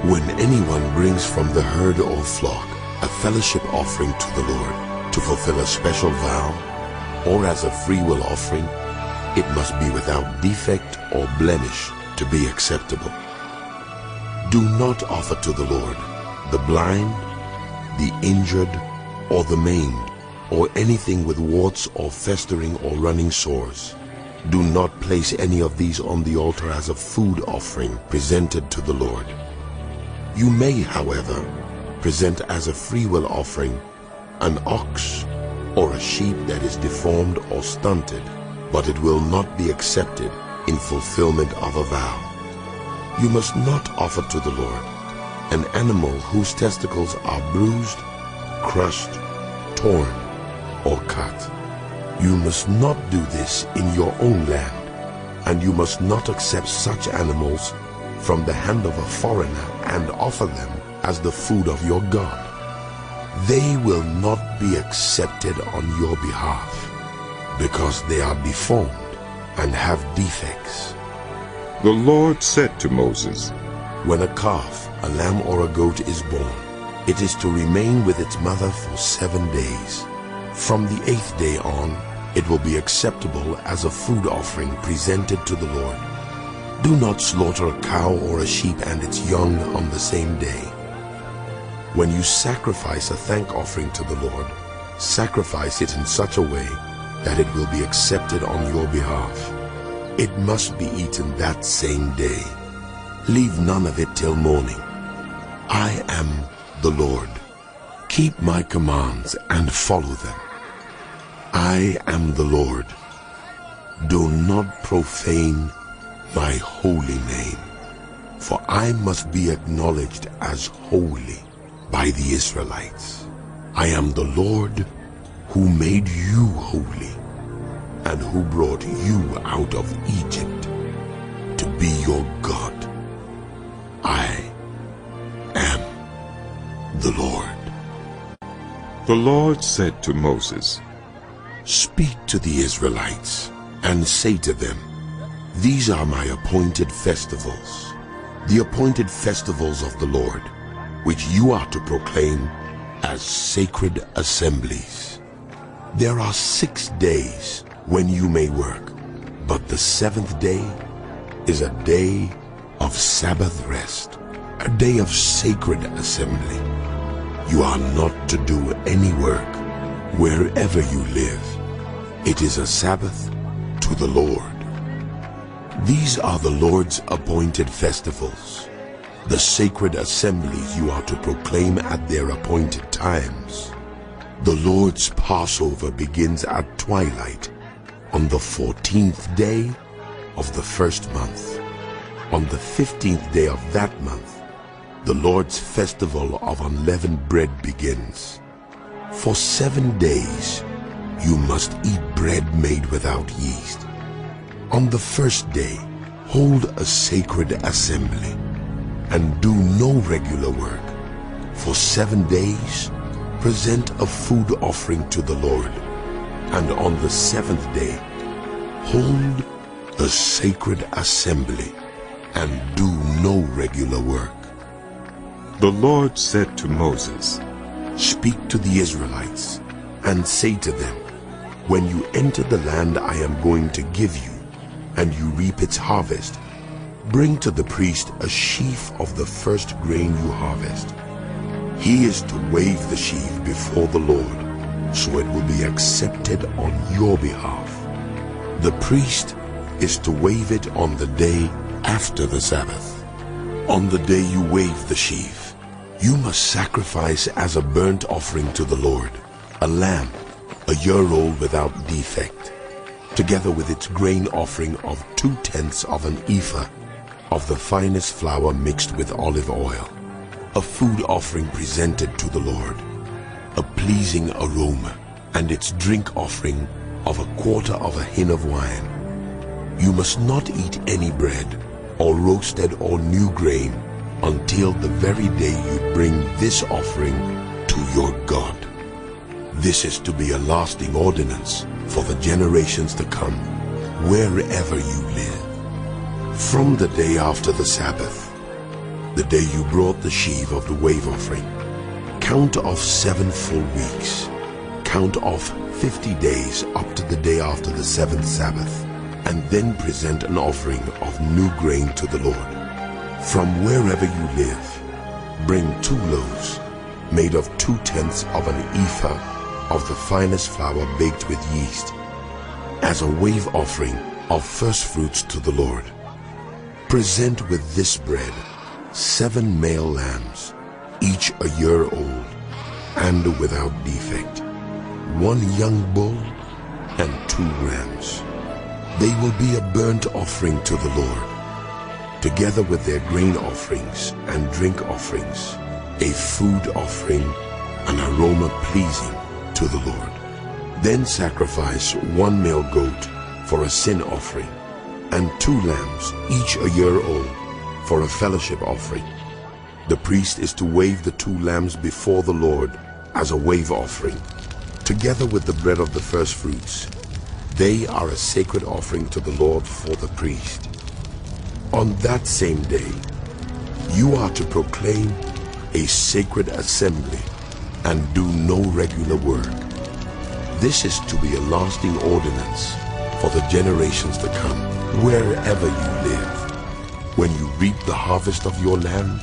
When anyone brings from the herd or flock a fellowship offering to the Lord to fulfill a special vow, or as a free will offering, it must be without defect or blemish to be acceptable. Do not offer to the Lord the blind, the injured, or the maimed, or anything with warts or festering or running sores. Do not place any of these on the altar as a food offering presented to the Lord. You may, however, present as a freewill offering an ox or a sheep that is deformed or stunted, but it will not be accepted in fulfillment of a vow. You must not offer to the Lord an animal whose testicles are bruised, crushed, torn, or cut. You must not do this in your own land, and you must not accept such animals from the hand of a foreigner and offer them as the food of your God. They will not be accepted on your behalf, because they are deformed and have defects. The Lord said to Moses, When a calf, a lamb or a goat is born, it is to remain with its mother for 7 days. From the 8th day on, it will be acceptable as a food offering presented to the Lord. Do not slaughter a cow or a sheep and its young on the same day. When you sacrifice a thank offering to the Lord, sacrifice it in such a way that it will be accepted on your behalf. It must be eaten that same day. Leave none of it till morning. I am the Lord. Keep my commands and follow them. I am the Lord. Do not profane my holy name, for I must be acknowledged as holy by the Israelites. I am the Lord who made you holy and who brought you out of Egypt to be your God. I am the Lord. The Lord said to Moses, Speak to the Israelites and say to them, These are my appointed festivals, the appointed festivals of the Lord, which you are to proclaim as sacred assemblies. There are 6 days when you may work, but the 7th day is a day of Sabbath rest, a day of sacred assembly. You are not to do any work wherever you live. It is a Sabbath to the Lord. These are the Lord's appointed festivals, the sacred assemblies you are to proclaim at their appointed times. The Lord's Passover begins at twilight on the 14th day of the first month. On the 15th day of that month, the Lord's festival of unleavened bread begins. For 7 days you must eat bread made without yeast. On the first day, hold a sacred assembly and do no regular work. For 7 days, present a food offering to the Lord. And on the 7th day, hold a sacred assembly and do no regular work. The Lord said to Moses, Speak to the Israelites and say to them, When you enter the land I am going to give you, and you reap its harvest, bring to the priest a sheaf of the first grain you harvest. He is to wave the sheaf before the Lord, so it will be accepted on your behalf. The priest is to wave it on the day after the Sabbath. On the day you wave the sheaf, you must sacrifice as a burnt offering to the Lord a lamb, a year-old without defect, together with its grain offering of 2/10 of an ephah of the finest flour mixed with olive oil, a food offering presented to the Lord, a pleasing aroma, and its drink offering of 1/4 of a hin of wine. You must not eat any bread, or roasted or new grain, until the very day you bring this offering to your God. This is to be a lasting ordinance for the generations to come, wherever you live. From the day after the Sabbath, the day you brought the sheaf of the wave offering, count off 7 full weeks. Count off 50 days up to the day after the 7th Sabbath, and then present an offering of new grain to the Lord. From wherever you live, bring 2 loaves made of 2/10 of an ephah of the finest flour baked with yeast, as a wave offering of first fruits to the Lord. Present with this bread 7 male lambs, each a year old and without defect, 1 young bull and 2 rams. They will be a burnt offering to the Lord, together with their grain offerings and drink offerings, a food offering, an aroma pleasing to the Lord. Then sacrifice 1 male goat for a sin offering, and 2 lambs, each a year old, for a fellowship offering. The priest is to wave the 2 lambs before the Lord as a wave offering, together with the bread of the first fruits. They are a sacred offering to the Lord for the priest. On that same day, you are to proclaim a sacred assembly and do no regular work. This is to be a lasting ordinance for the generations to come, wherever you live. When you reap the harvest of your land,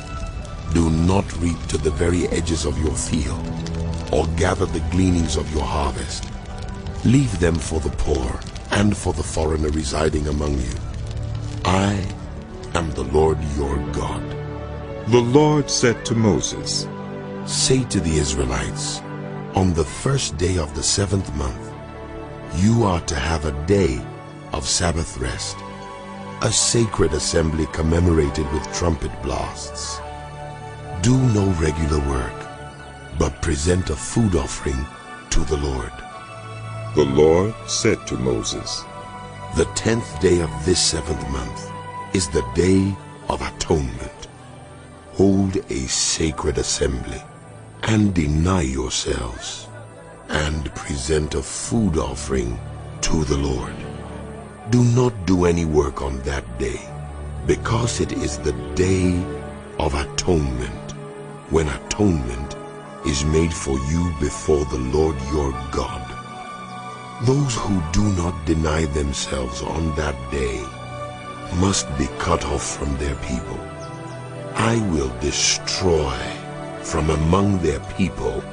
do not reap to the very edges of your field, or gather the gleanings of your harvest. Leave them for the poor and for the foreigner residing among you. I am the Lord your God. The Lord said to Moses, Say to the Israelites, on the first day of the 7th month, you are to have a day of Sabbath rest, a sacred assembly commemorated with trumpet blasts. Do no regular work, but present a food offering to the Lord. The Lord said to Moses, The 10th day of this 7th month is the day of atonement. Hold a sacred assembly and deny yourselves, and present a food offering to the Lord. Do not do any work on that day, because it is the day of atonement, when atonement is made for you before the Lord your God. Those who do not deny themselves on that day must be cut off from their people. I will destroy from among their people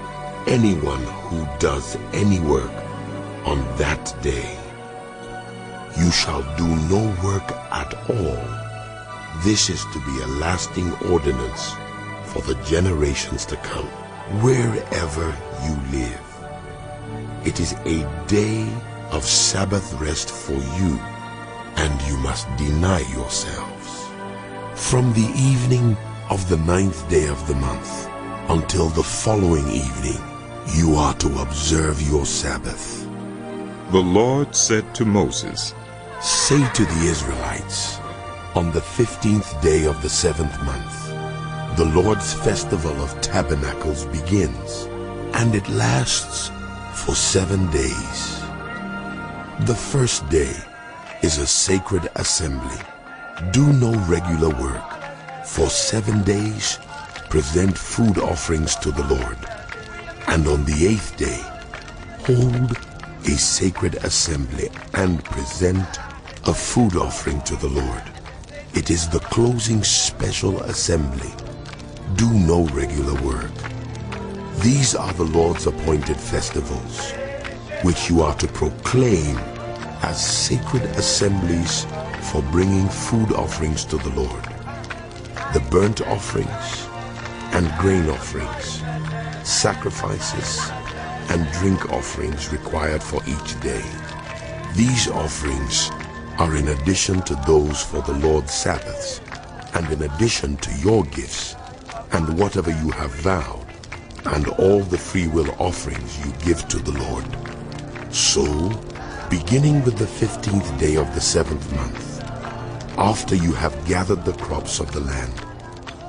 anyone who does any work on that day. You shall do no work at all. This is to be a lasting ordinance for the generations to come, wherever you live. It is a day of Sabbath rest for you, and you must deny yourselves. From the evening of the 9th day of the month until the following evening, you are to observe your Sabbath. The Lord said to Moses, Say to the Israelites, on the 15th day of the 7th month, the Lord's festival of tabernacles begins, and it lasts for 7 days. The first day is a sacred assembly. Do no regular work. For 7 days, present food offerings to the Lord. And on the 8th day, hold a sacred assembly and present a food offering to the Lord. It is the closing special assembly. Do no regular work. These are the Lord's appointed festivals, which you are to proclaim as sacred assemblies for bringing food offerings to the Lord. The burnt offerings and grain offerings, sacrifices and drink offerings required for each day. These offerings are in addition to those for the Lord's Sabbaths, and in addition to your gifts and whatever you have vowed, and all the freewill offerings you give to the Lord. So, beginning with the 15th day of the 7th month, after you have gathered the crops of the land,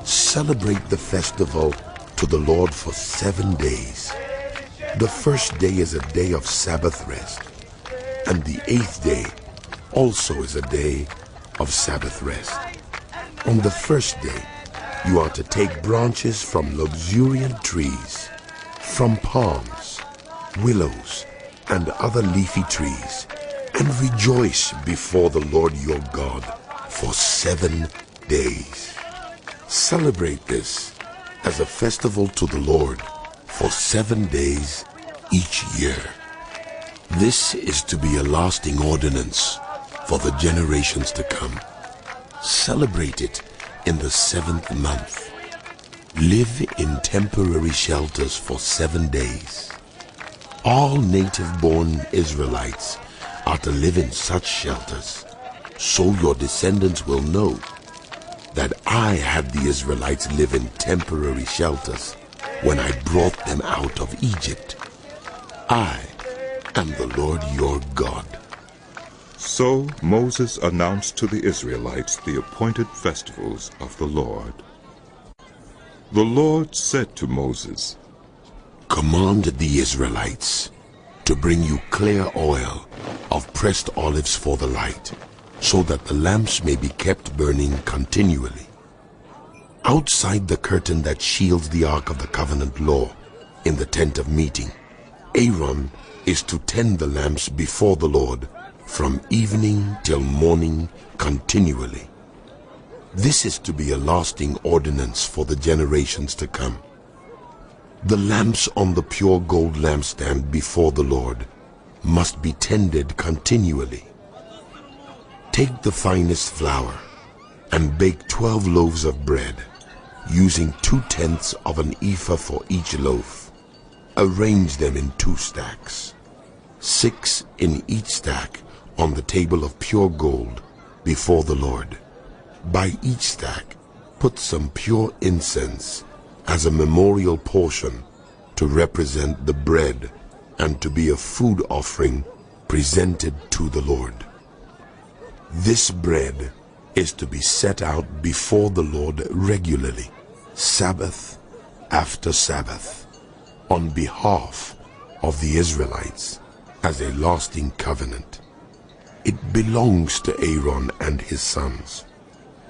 celebrate the festival to the Lord for 7 days. The first day is a day of Sabbath rest, and the 8th day also is a day of Sabbath rest. On the first day, you are to take branches from luxuriant trees, from palms, willows, and other leafy trees, and rejoice before the Lord your God for 7 days. Celebrate this as a festival to the Lord for 7 days each year. This is to be a lasting ordinance for the generations to come. Celebrate it in the 7th month. Live in temporary shelters for 7 days. All native-born Israelites are to live in such shelters, so your descendants will know that I had the Israelites live in temporary shelters when I brought them out of Egypt. I am the Lord your God. So Moses announced to the Israelites the appointed festivals of the Lord. The Lord said to Moses, Command the Israelites to bring you clear oil of pressed olives for the light, so that the lamps may be kept burning continually. Outside the curtain that shields the Ark of the Covenant law in the tent of meeting, Aaron is to tend the lamps before the Lord from evening till morning continually. This is to be a lasting ordinance for the generations to come. The lamps on the pure gold lampstand before the Lord must be tended continually. Take the finest flour and bake 12 loaves of bread, using 2/10 of an ephah for each loaf. Arrange them in 2 stacks, 6 in each stack on the table of pure gold before the Lord. By each stack, put some pure incense as a memorial portion to represent the bread and to be a food offering presented to the Lord. This bread is to be set out before the Lord regularly, Sabbath after Sabbath, on behalf of the Israelites as a lasting covenant. It belongs to Aaron and his sons,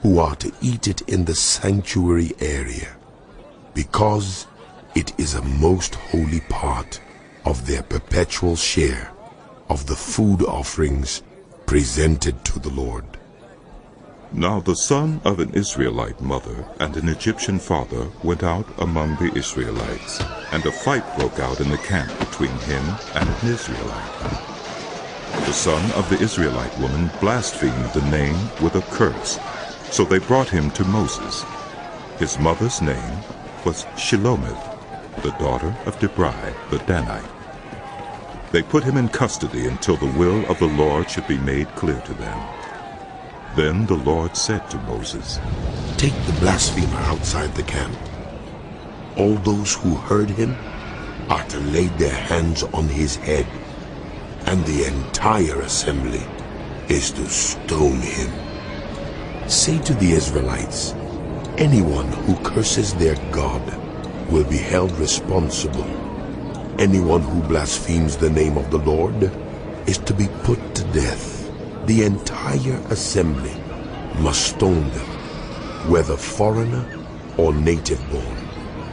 who are to eat it in the sanctuary area, because it is a most holy part of their perpetual share of the food offerings presented to the Lord. Now the son of an Israelite mother and an Egyptian father went out among the Israelites, and a fight broke out in the camp between him and an Israelite. The son of the Israelite woman blasphemed the name with a curse, so they brought him to Moses. His mother's name was Shelomith, the daughter of Dibri the Danite. They put him in custody until the will of the Lord should be made clear to them. Then the Lord said to Moses, Take the blasphemer outside the camp. All those who heard him are to lay their hands on his head, and the entire assembly is to stone him. Say to the Israelites, anyone who curses their God will be held responsible. Anyone who blasphemes the name of the Lord is to be put to death. The entire assembly must stone them, whether foreigner or native-born.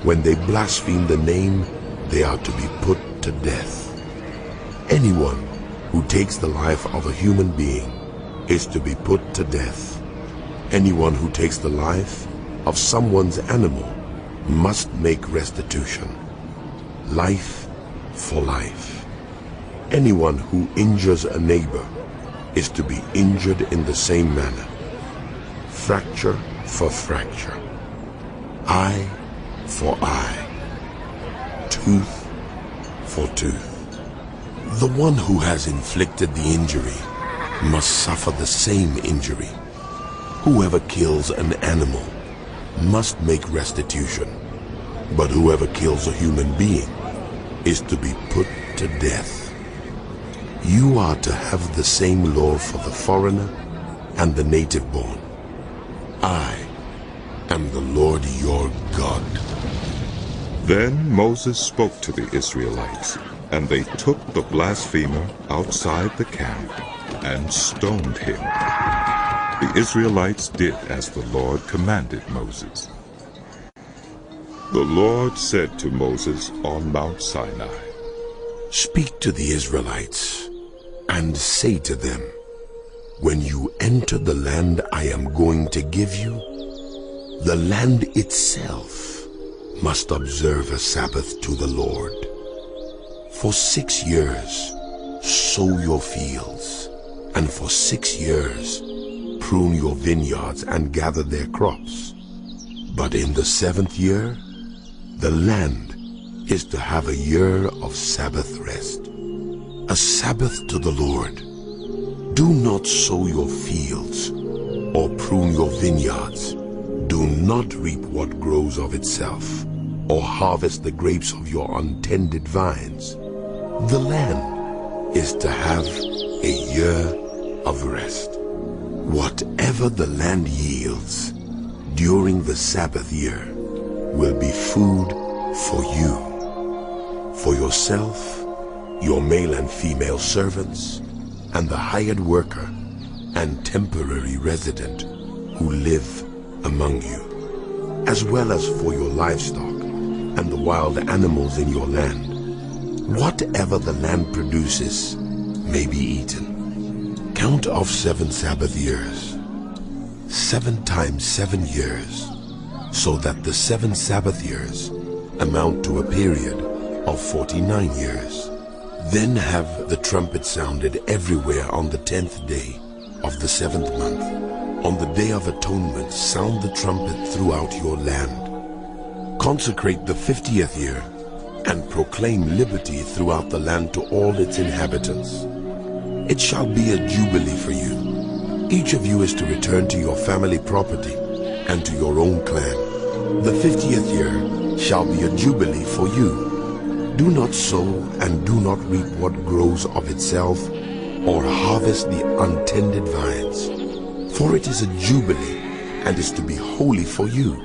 When they blaspheme the name, they are to be put to death. Anyone who takes the life of a human being is to be put to death. Anyone who takes the life of someone's animal must make restitution. Life for life. Anyone who injures a neighbor is to be injured in the same manner. Fracture for fracture. Eye for eye. Tooth for tooth. The one who has inflicted the injury must suffer the same injury. Whoever kills an animal must make restitution, but whoever kills a human being is to be put to death. You are to have the same law for the foreigner and the native-born. I am the Lord your God. Then Moses spoke to the Israelites, and they took the blasphemer outside the camp and stoned him. The Israelites did as the Lord commanded Moses. The Lord said to Moses on Mount Sinai, Speak to the Israelites and say to them, when you enter the land I am going to give you, the land itself must observe a Sabbath to the Lord. For 6 years sow your fields, and for 6 years prune your vineyards and gather their crops. But in the 7th year, the land is to have a year of Sabbath rest, a Sabbath to the Lord. Do not sow your fields or prune your vineyards. Do not reap what grows of itself, or harvest the grapes of your untended vines. The land is to have a year of rest. Whatever the land yields during the Sabbath year will be food for you, for yourself, your male and female servants, and the hired worker and temporary resident who live among you, as well as for your livestock and the wild animals in your land. Whatever the land produces may be eaten. Count off 7 Sabbath years, 7 times 7 years, so that the 7 Sabbath years amount to a period of 49 years. Then have the trumpet sounded everywhere on the 10th day of the 7th month. On the Day of Atonement, sound the trumpet throughout your land. Consecrate the 50th year and proclaim liberty throughout the land to all its inhabitants. It shall be a jubilee for you. Each of you is to return to your family property and to your own clan. The 50th year shall be a jubilee for you. Do not sow and do not reap what grows of itself, or harvest the untended vines. For it is a jubilee, and is to be holy for you.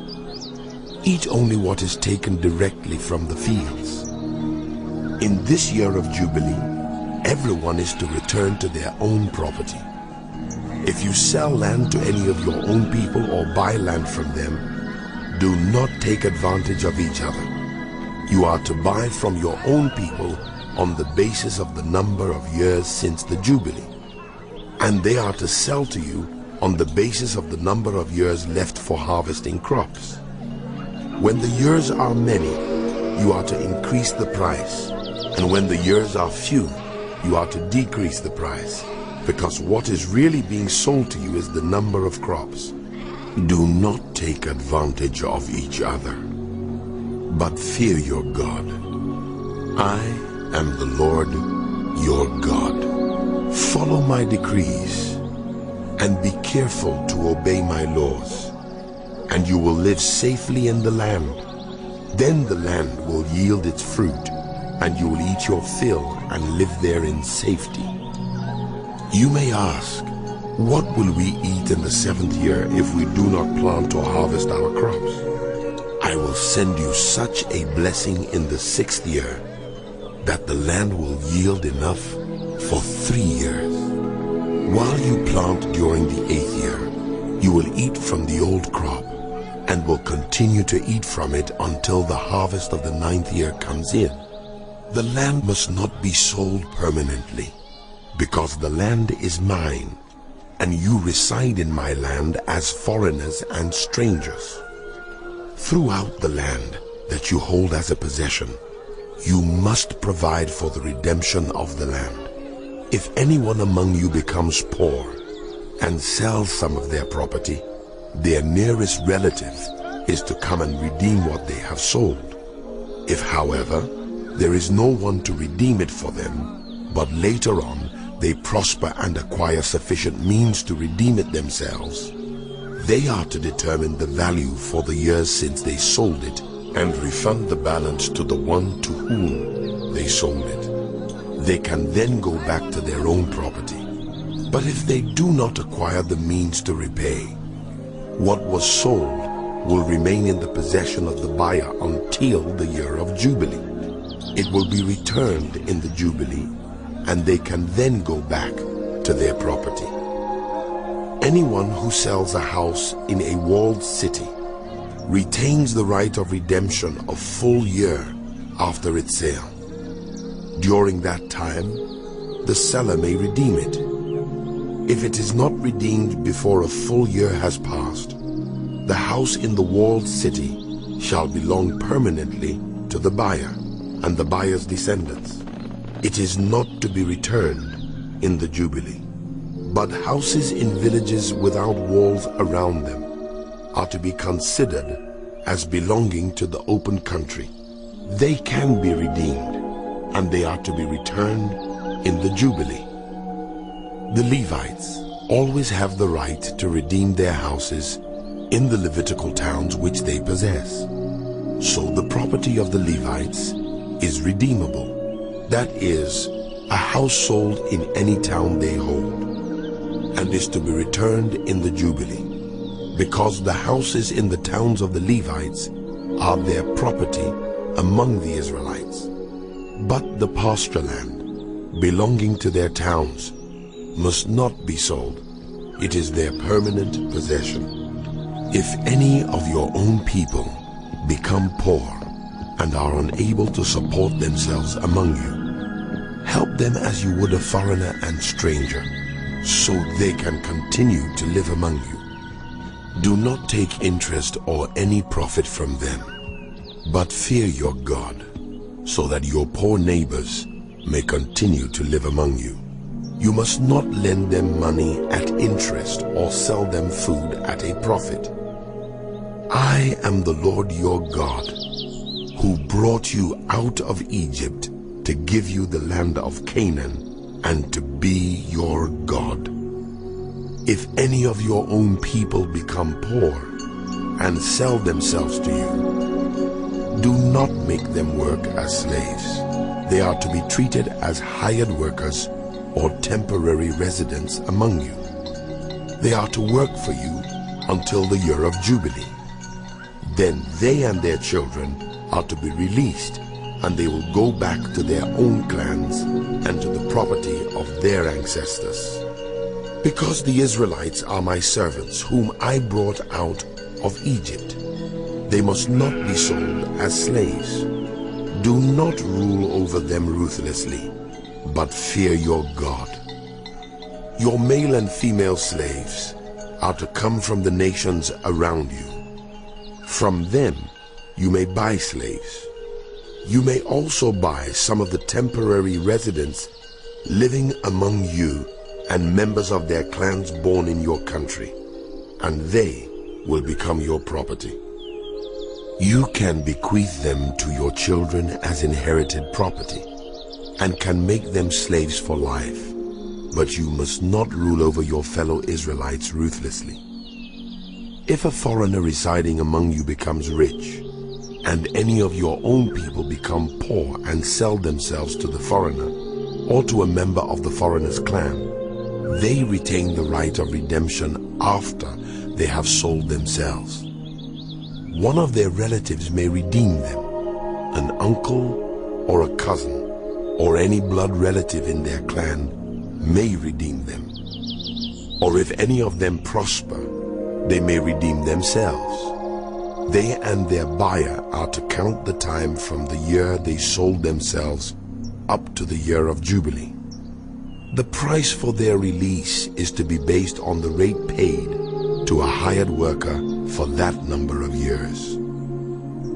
Eat only what is taken directly from the fields. In this year of Jubilee, everyone is to return to their own property. If you sell land to any of your own people or buy land from them, do not take advantage of each other. You are to buy from your own people on the basis of the number of years since the Jubilee, and they are to sell to you on the basis of the number of years left for harvesting crops. When the years are many, you are to increase the price, and when the years are few, you are to decrease the price, because what is really being sold to you is the number of crops. Do not take advantage of each other, but fear your God. I am the Lord your God. Follow my decrees and be careful to obey my laws, and you will live safely in the land. Then the land will yield its fruit, and you will eat your fill and live there in safety. You may ask, what will we eat in the 7th year if we do not plant or harvest our crops? I will send you such a blessing in the 6th year that the land will yield enough for 3 years. While you plant during the 8th year, you will eat from the old crop and will continue to eat from it until the harvest of the 9th year comes in. The land must not be sold permanently, because the land is mine, and you reside in my land as foreigners and strangers. Throughout the land that you hold as a possession, you must provide for the redemption of the land. If anyone among you becomes poor and sells some of their property, their nearest relative is to come and redeem what they have sold. If, however, there is no one to redeem it for them, but later on they prosper and acquire sufficient means to redeem it themselves, they are to determine the value for the years since they sold it and refund the balance to the one to whom they sold it. They can then go back to their own property. But if they do not acquire the means to repay, what was sold will remain in the possession of the buyer until the year of Jubilee. It will be returned in the Jubilee, and they can then go back to their property. Anyone who sells a house in a walled city retains the right of redemption a full year after its sale. During that time, the seller may redeem it. If it is not redeemed before a full year has passed, the house in the walled city shall belong permanently to the buyer and the buyer's descendants. It is not to be returned in the Jubilee. But houses in villages without walls around them are to be considered as belonging to the open country. They can be redeemed, and they are to be returned in the Jubilee. The Levites always have the right to redeem their houses in the Levitical towns which they possess. So the property of the Levites is redeemable, that is, a household in any town they hold, and is to be returned in the Jubilee, because the houses in the towns of the Levites are their property among the Israelites. But the pasture land belonging to their towns must not be sold. It is their permanent possession. If any of your own people become poor and are unable to support themselves among you, help them as you would a foreigner and stranger, so they can continue to live among you. Do not take interest or any profit from them, but fear your God, so that your poor neighbors may continue to live among you. You must not lend them money at interest or sell them food at a profit. I am the Lord your God, who brought you out of Egypt to give you the land of Canaan and to be your God. If any of your own people become poor and sell themselves to you, do not make them work as slaves. They are to be treated as hired workers or temporary residents among you. They are to work for you until the year of Jubilee. Then they and their children are to be released, and they will go back to their own clans and to the property of their ancestors. Because the Israelites are my servants, whom I brought out of Egypt, they must not be sold as slaves. Do not rule over them ruthlessly, but fear your God. Your male and female slaves are to come from the nations around you. From them you may buy slaves. You may also buy some of the temporary residents living among you and members of their clans born in your country, and they will become your property. You can bequeath them to your children as inherited property, and can make them slaves for life, but you must not rule over your fellow Israelites ruthlessly. If a foreigner residing among you becomes rich, and any of your own people become poor and sell themselves to the foreigner, or to a member of the foreigner's clan, they retain the right of redemption after they have sold themselves. One of their relatives may redeem them, an uncle or a cousin, or any blood relative in their clan may redeem them. Or if any of them prosper, they may redeem themselves. They and their buyer are to count the time from the year they sold themselves up to the year of Jubilee. The price for their release is to be based on the rate paid to a hired worker for that number of years.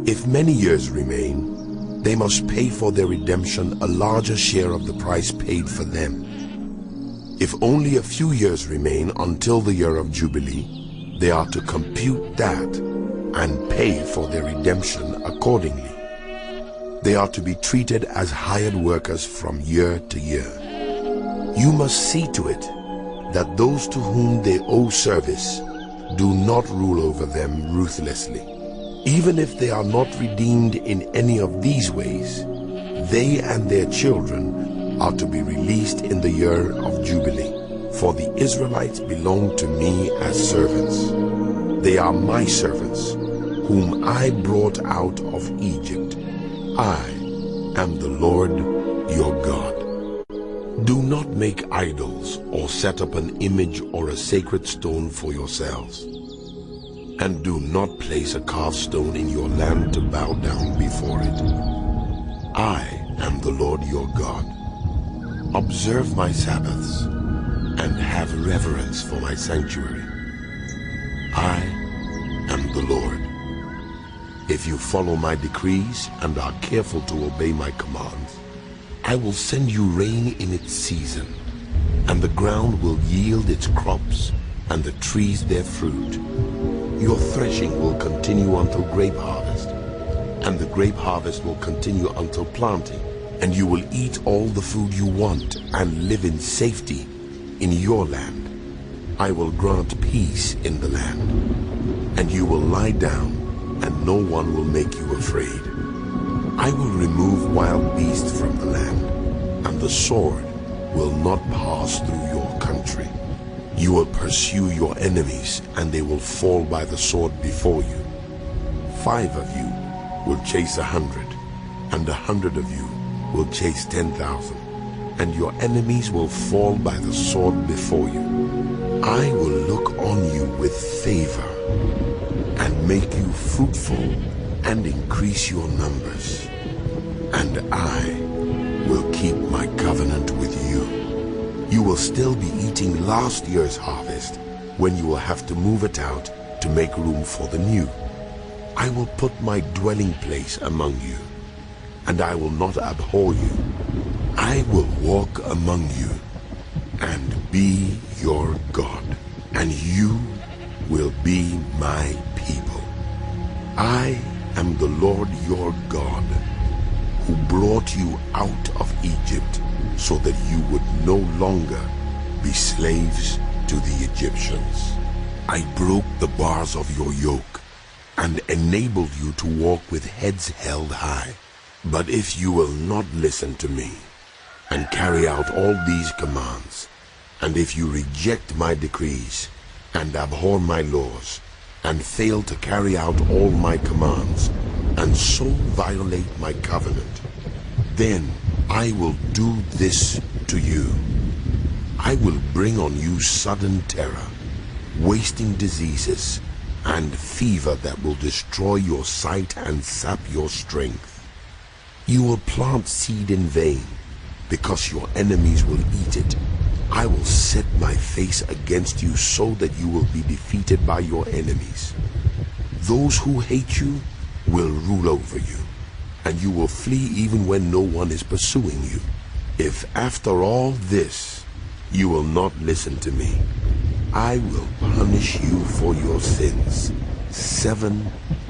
If many years remain, they must pay for their redemption a larger share of the price paid for them. If only a few years remain until the year of Jubilee, they are to compute that and pay for their redemption accordingly. They are to be treated as hired workers from year to year. You must see to it that those to whom they owe service do not rule over them ruthlessly. Even if they are not redeemed in any of these ways, they and their children are to be released in the year of Jubilee. For the Israelites belong to me as servants. They are my servants, whom I brought out of Egypt. I am the Lord your God. Do not make idols or set up an image or a sacred stone for yourselves. And do not place a carved stone in your land to bow down before it. I am the Lord your God. Observe my Sabbaths and have reverence for my sanctuary. I am the Lord. If you follow my decrees and are careful to obey my commands, I will send you rain in its season, and the ground will yield its crops and the trees their fruit. Your threshing will continue until grape harvest, and the grape harvest will continue until planting, and you will eat all the food you want and live in safety in your land. I will grant peace in the land, and you will lie down, and no one will make you afraid. I will remove wild beasts from the land, and the sword will not pass through your country. You will pursue your enemies, and they will fall by the sword before you. 5 of you will chase 100, and 100 of you will chase 10,000, and your enemies will fall by the sword before you. I will look on you with favor, and make you fruitful, and increase your numbers. And I will keep my covenant with you. You will still be eating last year's harvest, when you will have to move it out to make room for the new. I will put my dwelling place among you, and I will not abhor you. I will walk among you, and be your God, and you will be my people. I am the Lord your God, who brought you out of Egypt, so that you would no longer be slaves to the Egyptians. I broke the bars of your yoke, and enabled you to walk with heads held high. But if you will not listen to me, and carry out all these commands, and if you reject my decrees, and abhor my laws, and fail to carry out all my commands, and so violate my covenant, then I will do this to you. I will bring on you sudden terror, wasting diseases, and fever that will destroy your sight and sap your strength. You will plant seed in vain, because your enemies will eat it. I will set my face against you so that you will be defeated by your enemies. Those who hate you will rule over you, and you will flee even when no one is pursuing you. If after all this you will not listen to me, I will punish you for your sins 7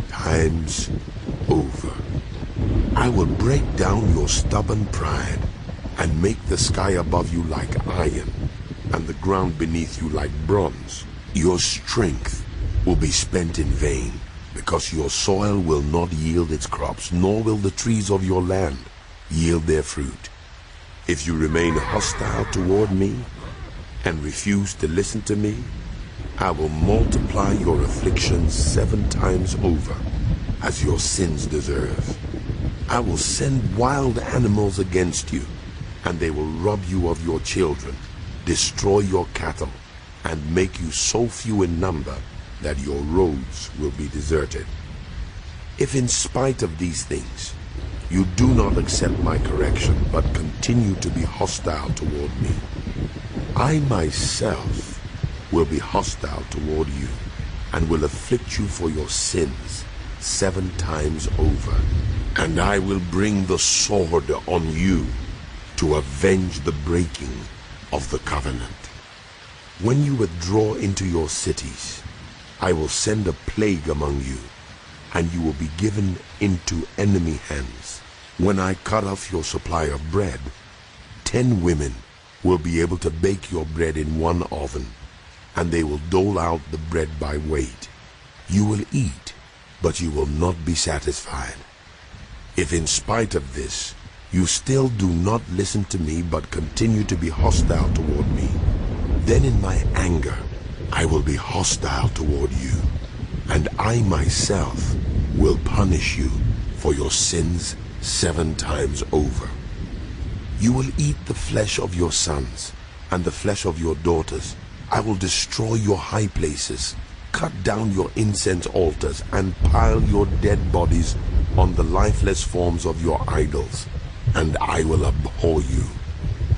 times over. I will break down your stubborn pride, and make the sky above you like iron, and the ground beneath you like bronze. Your strength will be spent in vain, because your soil will not yield its crops, nor will the trees of your land yield their fruit. If you remain hostile toward me, and refuse to listen to me, I will multiply your afflictions 7 times over, as your sins deserve. I will send wild animals against you, and they will rob you of your children, destroy your cattle, and make you so few in number that your roads will be deserted. If in spite of these things you do not accept my correction, but continue to be hostile toward me, I myself will be hostile toward you, and will afflict you for your sins 7 times over. And I will bring the sword on you to avenge the breaking of the covenant. When you withdraw into your cities, I will send a plague among you, and you will be given into enemy hands. When I cut off your supply of bread, 10 women will be able to bake your bread in one oven, and they will dole out the bread by weight. You will eat, but you will not be satisfied. If in spite of this you still do not listen to me, but continue to be hostile toward me, then in my anger I will be hostile toward you, and I myself will punish you for your sins 7 times over. You will eat the flesh of your sons and the flesh of your daughters. I will destroy your high places, cut down your incense altars, and pile your dead bodies on the lifeless forms of your idols, and I will abhor you.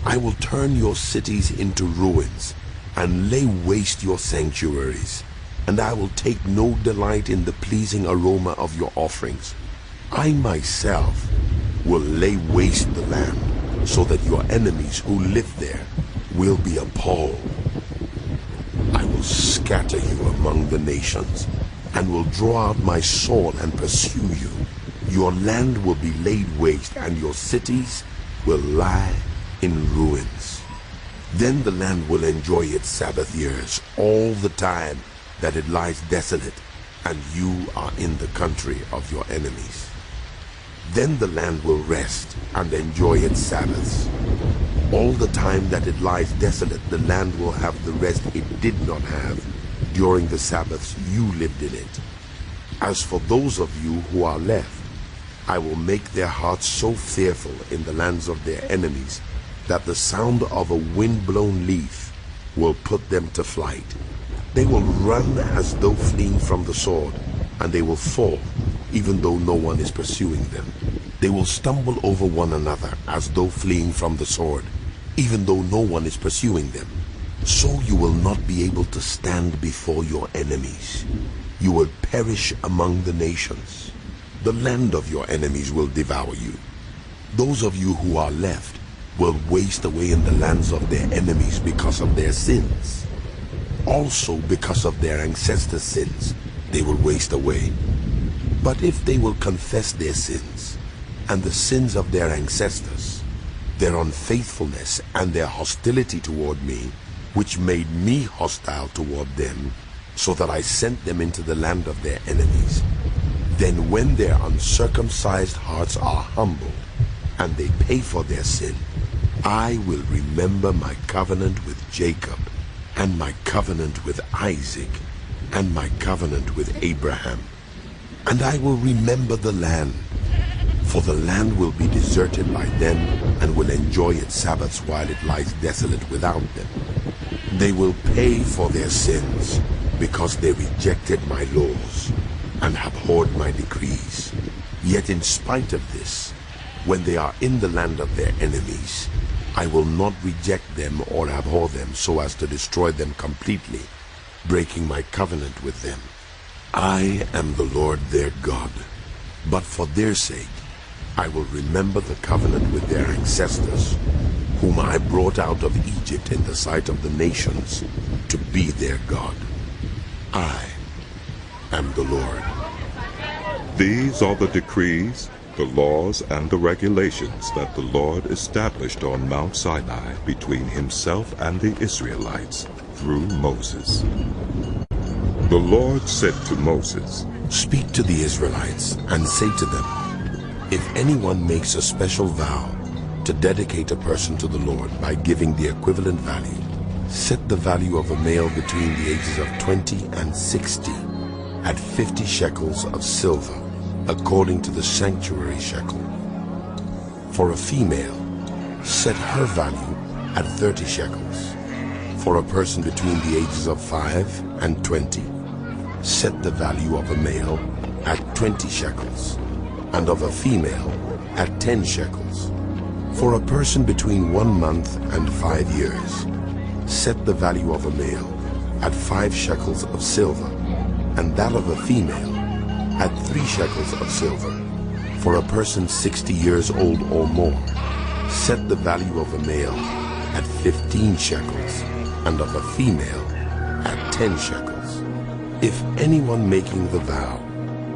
I will turn your cities into ruins, and lay waste your sanctuaries, and I will take no delight in the pleasing aroma of your offerings. I myself will lay waste the land, so that your enemies who live there will be appalled. I will scatter you among the nations, and will draw out my sword and pursue you. Your land will be laid waste, and your cities will lie in ruins. Then the land will enjoy its Sabbath years all the time that it lies desolate, and you are in the country of your enemies. Then the land will rest and enjoy its Sabbaths. All the time that it lies desolate, the land will have the rest it did not have during the Sabbaths you lived in it. As for those of you who are left, I will make their hearts so fearful in the lands of their enemies that the sound of a wind-blown leaf will put them to flight. They will run as though fleeing from the sword, and they will fall, even though no one is pursuing them. They will stumble over one another as though fleeing from the sword, even though no one is pursuing them. So you will not be able to stand before your enemies. You will perish among the nations. The land of your enemies will devour you. Those of you who are left will waste away in the lands of their enemies because of their sins. Also because of their ancestors' sins, they will waste away. But if they will confess their sins and the sins of their ancestors, their unfaithfulness and their hostility toward me, which made me hostile toward them, so that I sent them into the land of their enemies, then when their uncircumcised hearts are humble and they pay for their sin, I will remember my covenant with Jacob, and my covenant with Isaac, and my covenant with Abraham. And I will remember the land, for the land will be deserted by them and will enjoy its Sabbaths while it lies desolate without them. They will pay for their sins because they rejected my laws and abhorred my decrees. Yet in spite of this, when they are in the land of their enemies, I will not reject them or abhor them so as to destroy them completely, breaking my covenant with them. I am the Lord their God, but for their sake I will remember the covenant with their ancestors, whom I brought out of Egypt in the sight of the nations, to be their God. I am the Lord. These are the decrees, the laws, and the regulations that the Lord established on Mount Sinai between himself and the Israelites through Moses. The Lord said to Moses, "Speak to the Israelites and say to them, if anyone makes a special vow to dedicate a person to the Lord by giving the equivalent value, set the value of a male between the ages of 20 and 60 at 50 shekels of silver, according to the sanctuary shekel. For a female, set her value at 30 shekels. For a person between the ages of 5 and 20, set the value of a male at 20 shekels, and of a female at 10 shekels. For a person between 1 month and 5 years, set the value of a male at 5 shekels of silver, and that of a female at 3 shekels of silver. For a person 60 years old or more, set the value of a male at 15 shekels, and of a female at 10 shekels. If anyone making the vow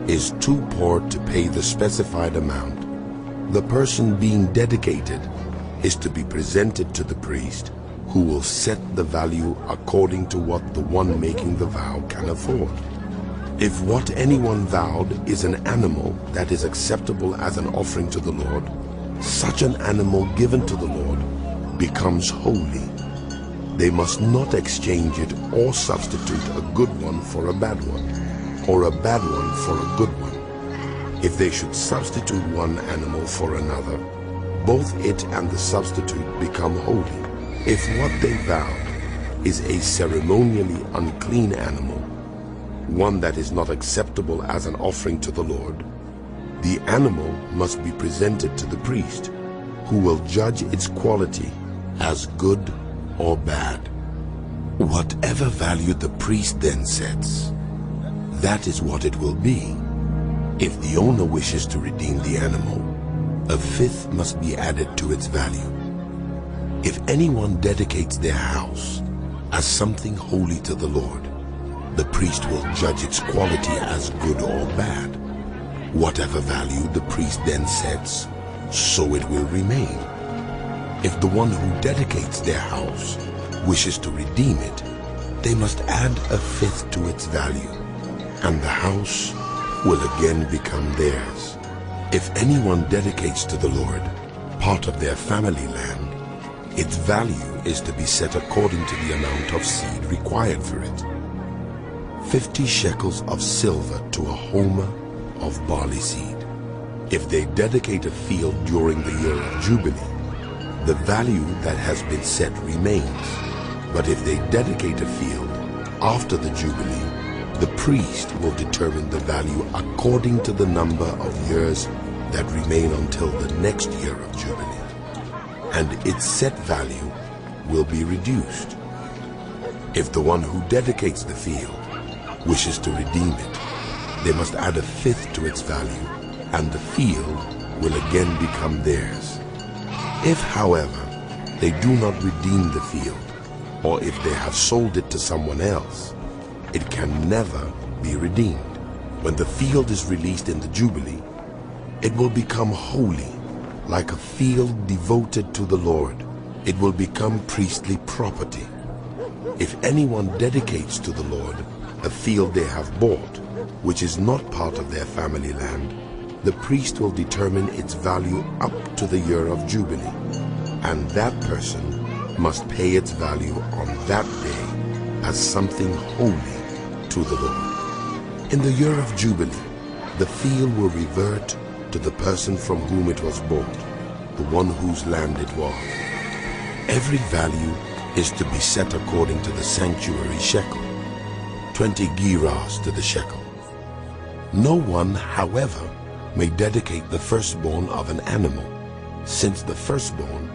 is too poor to pay the specified amount, the person being dedicated is to be presented to the priest, who will set the value according to what the one making the vow can afford. If what anyone vowed is an animal that is acceptable as an offering to the Lord, such an animal given to the Lord becomes holy. They must not exchange it or substitute a good one for a bad one, or a bad one for a good one. If they should substitute one animal for another, both it and the substitute become holy. If what they vowed is a ceremonially unclean animal, one that is not acceptable as an offering to the Lord, the animal must be presented to the priest, who will judge its quality as good or bad. Whatever value the priest then sets, that is what it will be. If the owner wishes to redeem the animal, a fifth must be added to its value. If anyone dedicates their house as something holy to the Lord, The priest will judge its quality as good or bad. Whatever value the priest then sets, so it will remain. If the one who dedicates their house wishes to redeem it, they must add a fifth to its value, and the house will again become theirs. If anyone dedicates to the Lord part of their family land, its value is to be set according to the amount of seed required for it. 50 shekels of silver to a homer of barley seed. If they dedicate a field during the year of Jubilee, the value that has been set remains. But if they dedicate a field after the Jubilee, the priest will determine the value according to the number of years that remain until the next year of Jubilee, and its set value will be reduced. If the one who dedicates the field wishes to redeem it, they must add a fifth to its value, and the field will again become theirs. If, however, they do not redeem the field, or if they have sold it to someone else, it can never be redeemed. When the field is released in the Jubilee, it will become holy, like a field devoted to the Lord. It will become priestly property. If anyone dedicates to the Lord a field they have bought, which is not part of their family land, the priest will determine its value up to the year of Jubilee, and that person must pay its value on that day as something holy to the Lord. In the year of Jubilee, the field will revert to the person from whom it was bought, the one whose land it was. Every value is to be set according to the sanctuary shekel, 20 gerahs to the shekel. No one, however, may dedicate the firstborn of an animal, since the firstborn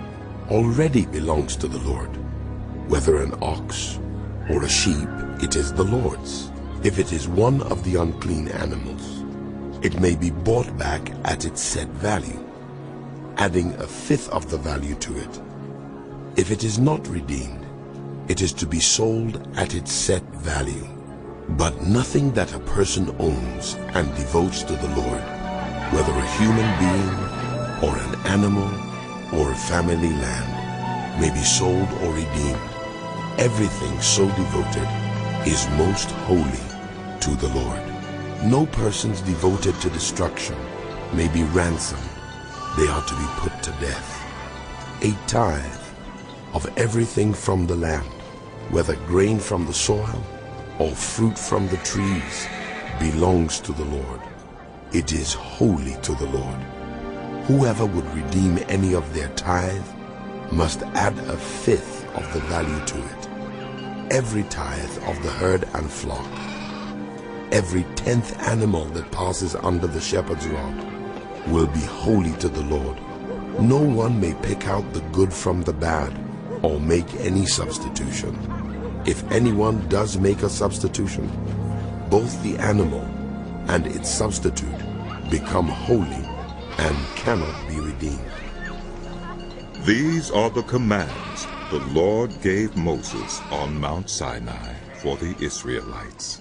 already belongs to the Lord. Whether an ox or a sheep, it is the Lord's. If it is one of the unclean animals, it may be bought back at its set value, adding a fifth of the value to it. If it is not redeemed, it is to be sold at its set value. But nothing that a person owns and devotes to the Lord, whether a human being or an animal or a family land, may be sold or redeemed. Everything so devoted is most holy to the Lord. No persons devoted to destruction may be ransomed. They are to be put to death. A tithe of everything from the land, whether grain from the soil or fruit from the trees, belongs to the Lord. It is holy to the Lord. Whoever would redeem any of their tithe must add a fifth of the value to it. Every tithe of the herd and flock, every 10th animal that passes under the shepherd's rod, will be holy to the Lord. No one may pick out the good from the bad or make any substitution. If anyone does make a substitution, both the animal and its substitute become holy and cannot be redeemed. These are the commands the Lord gave Moses on Mount Sinai for the Israelites.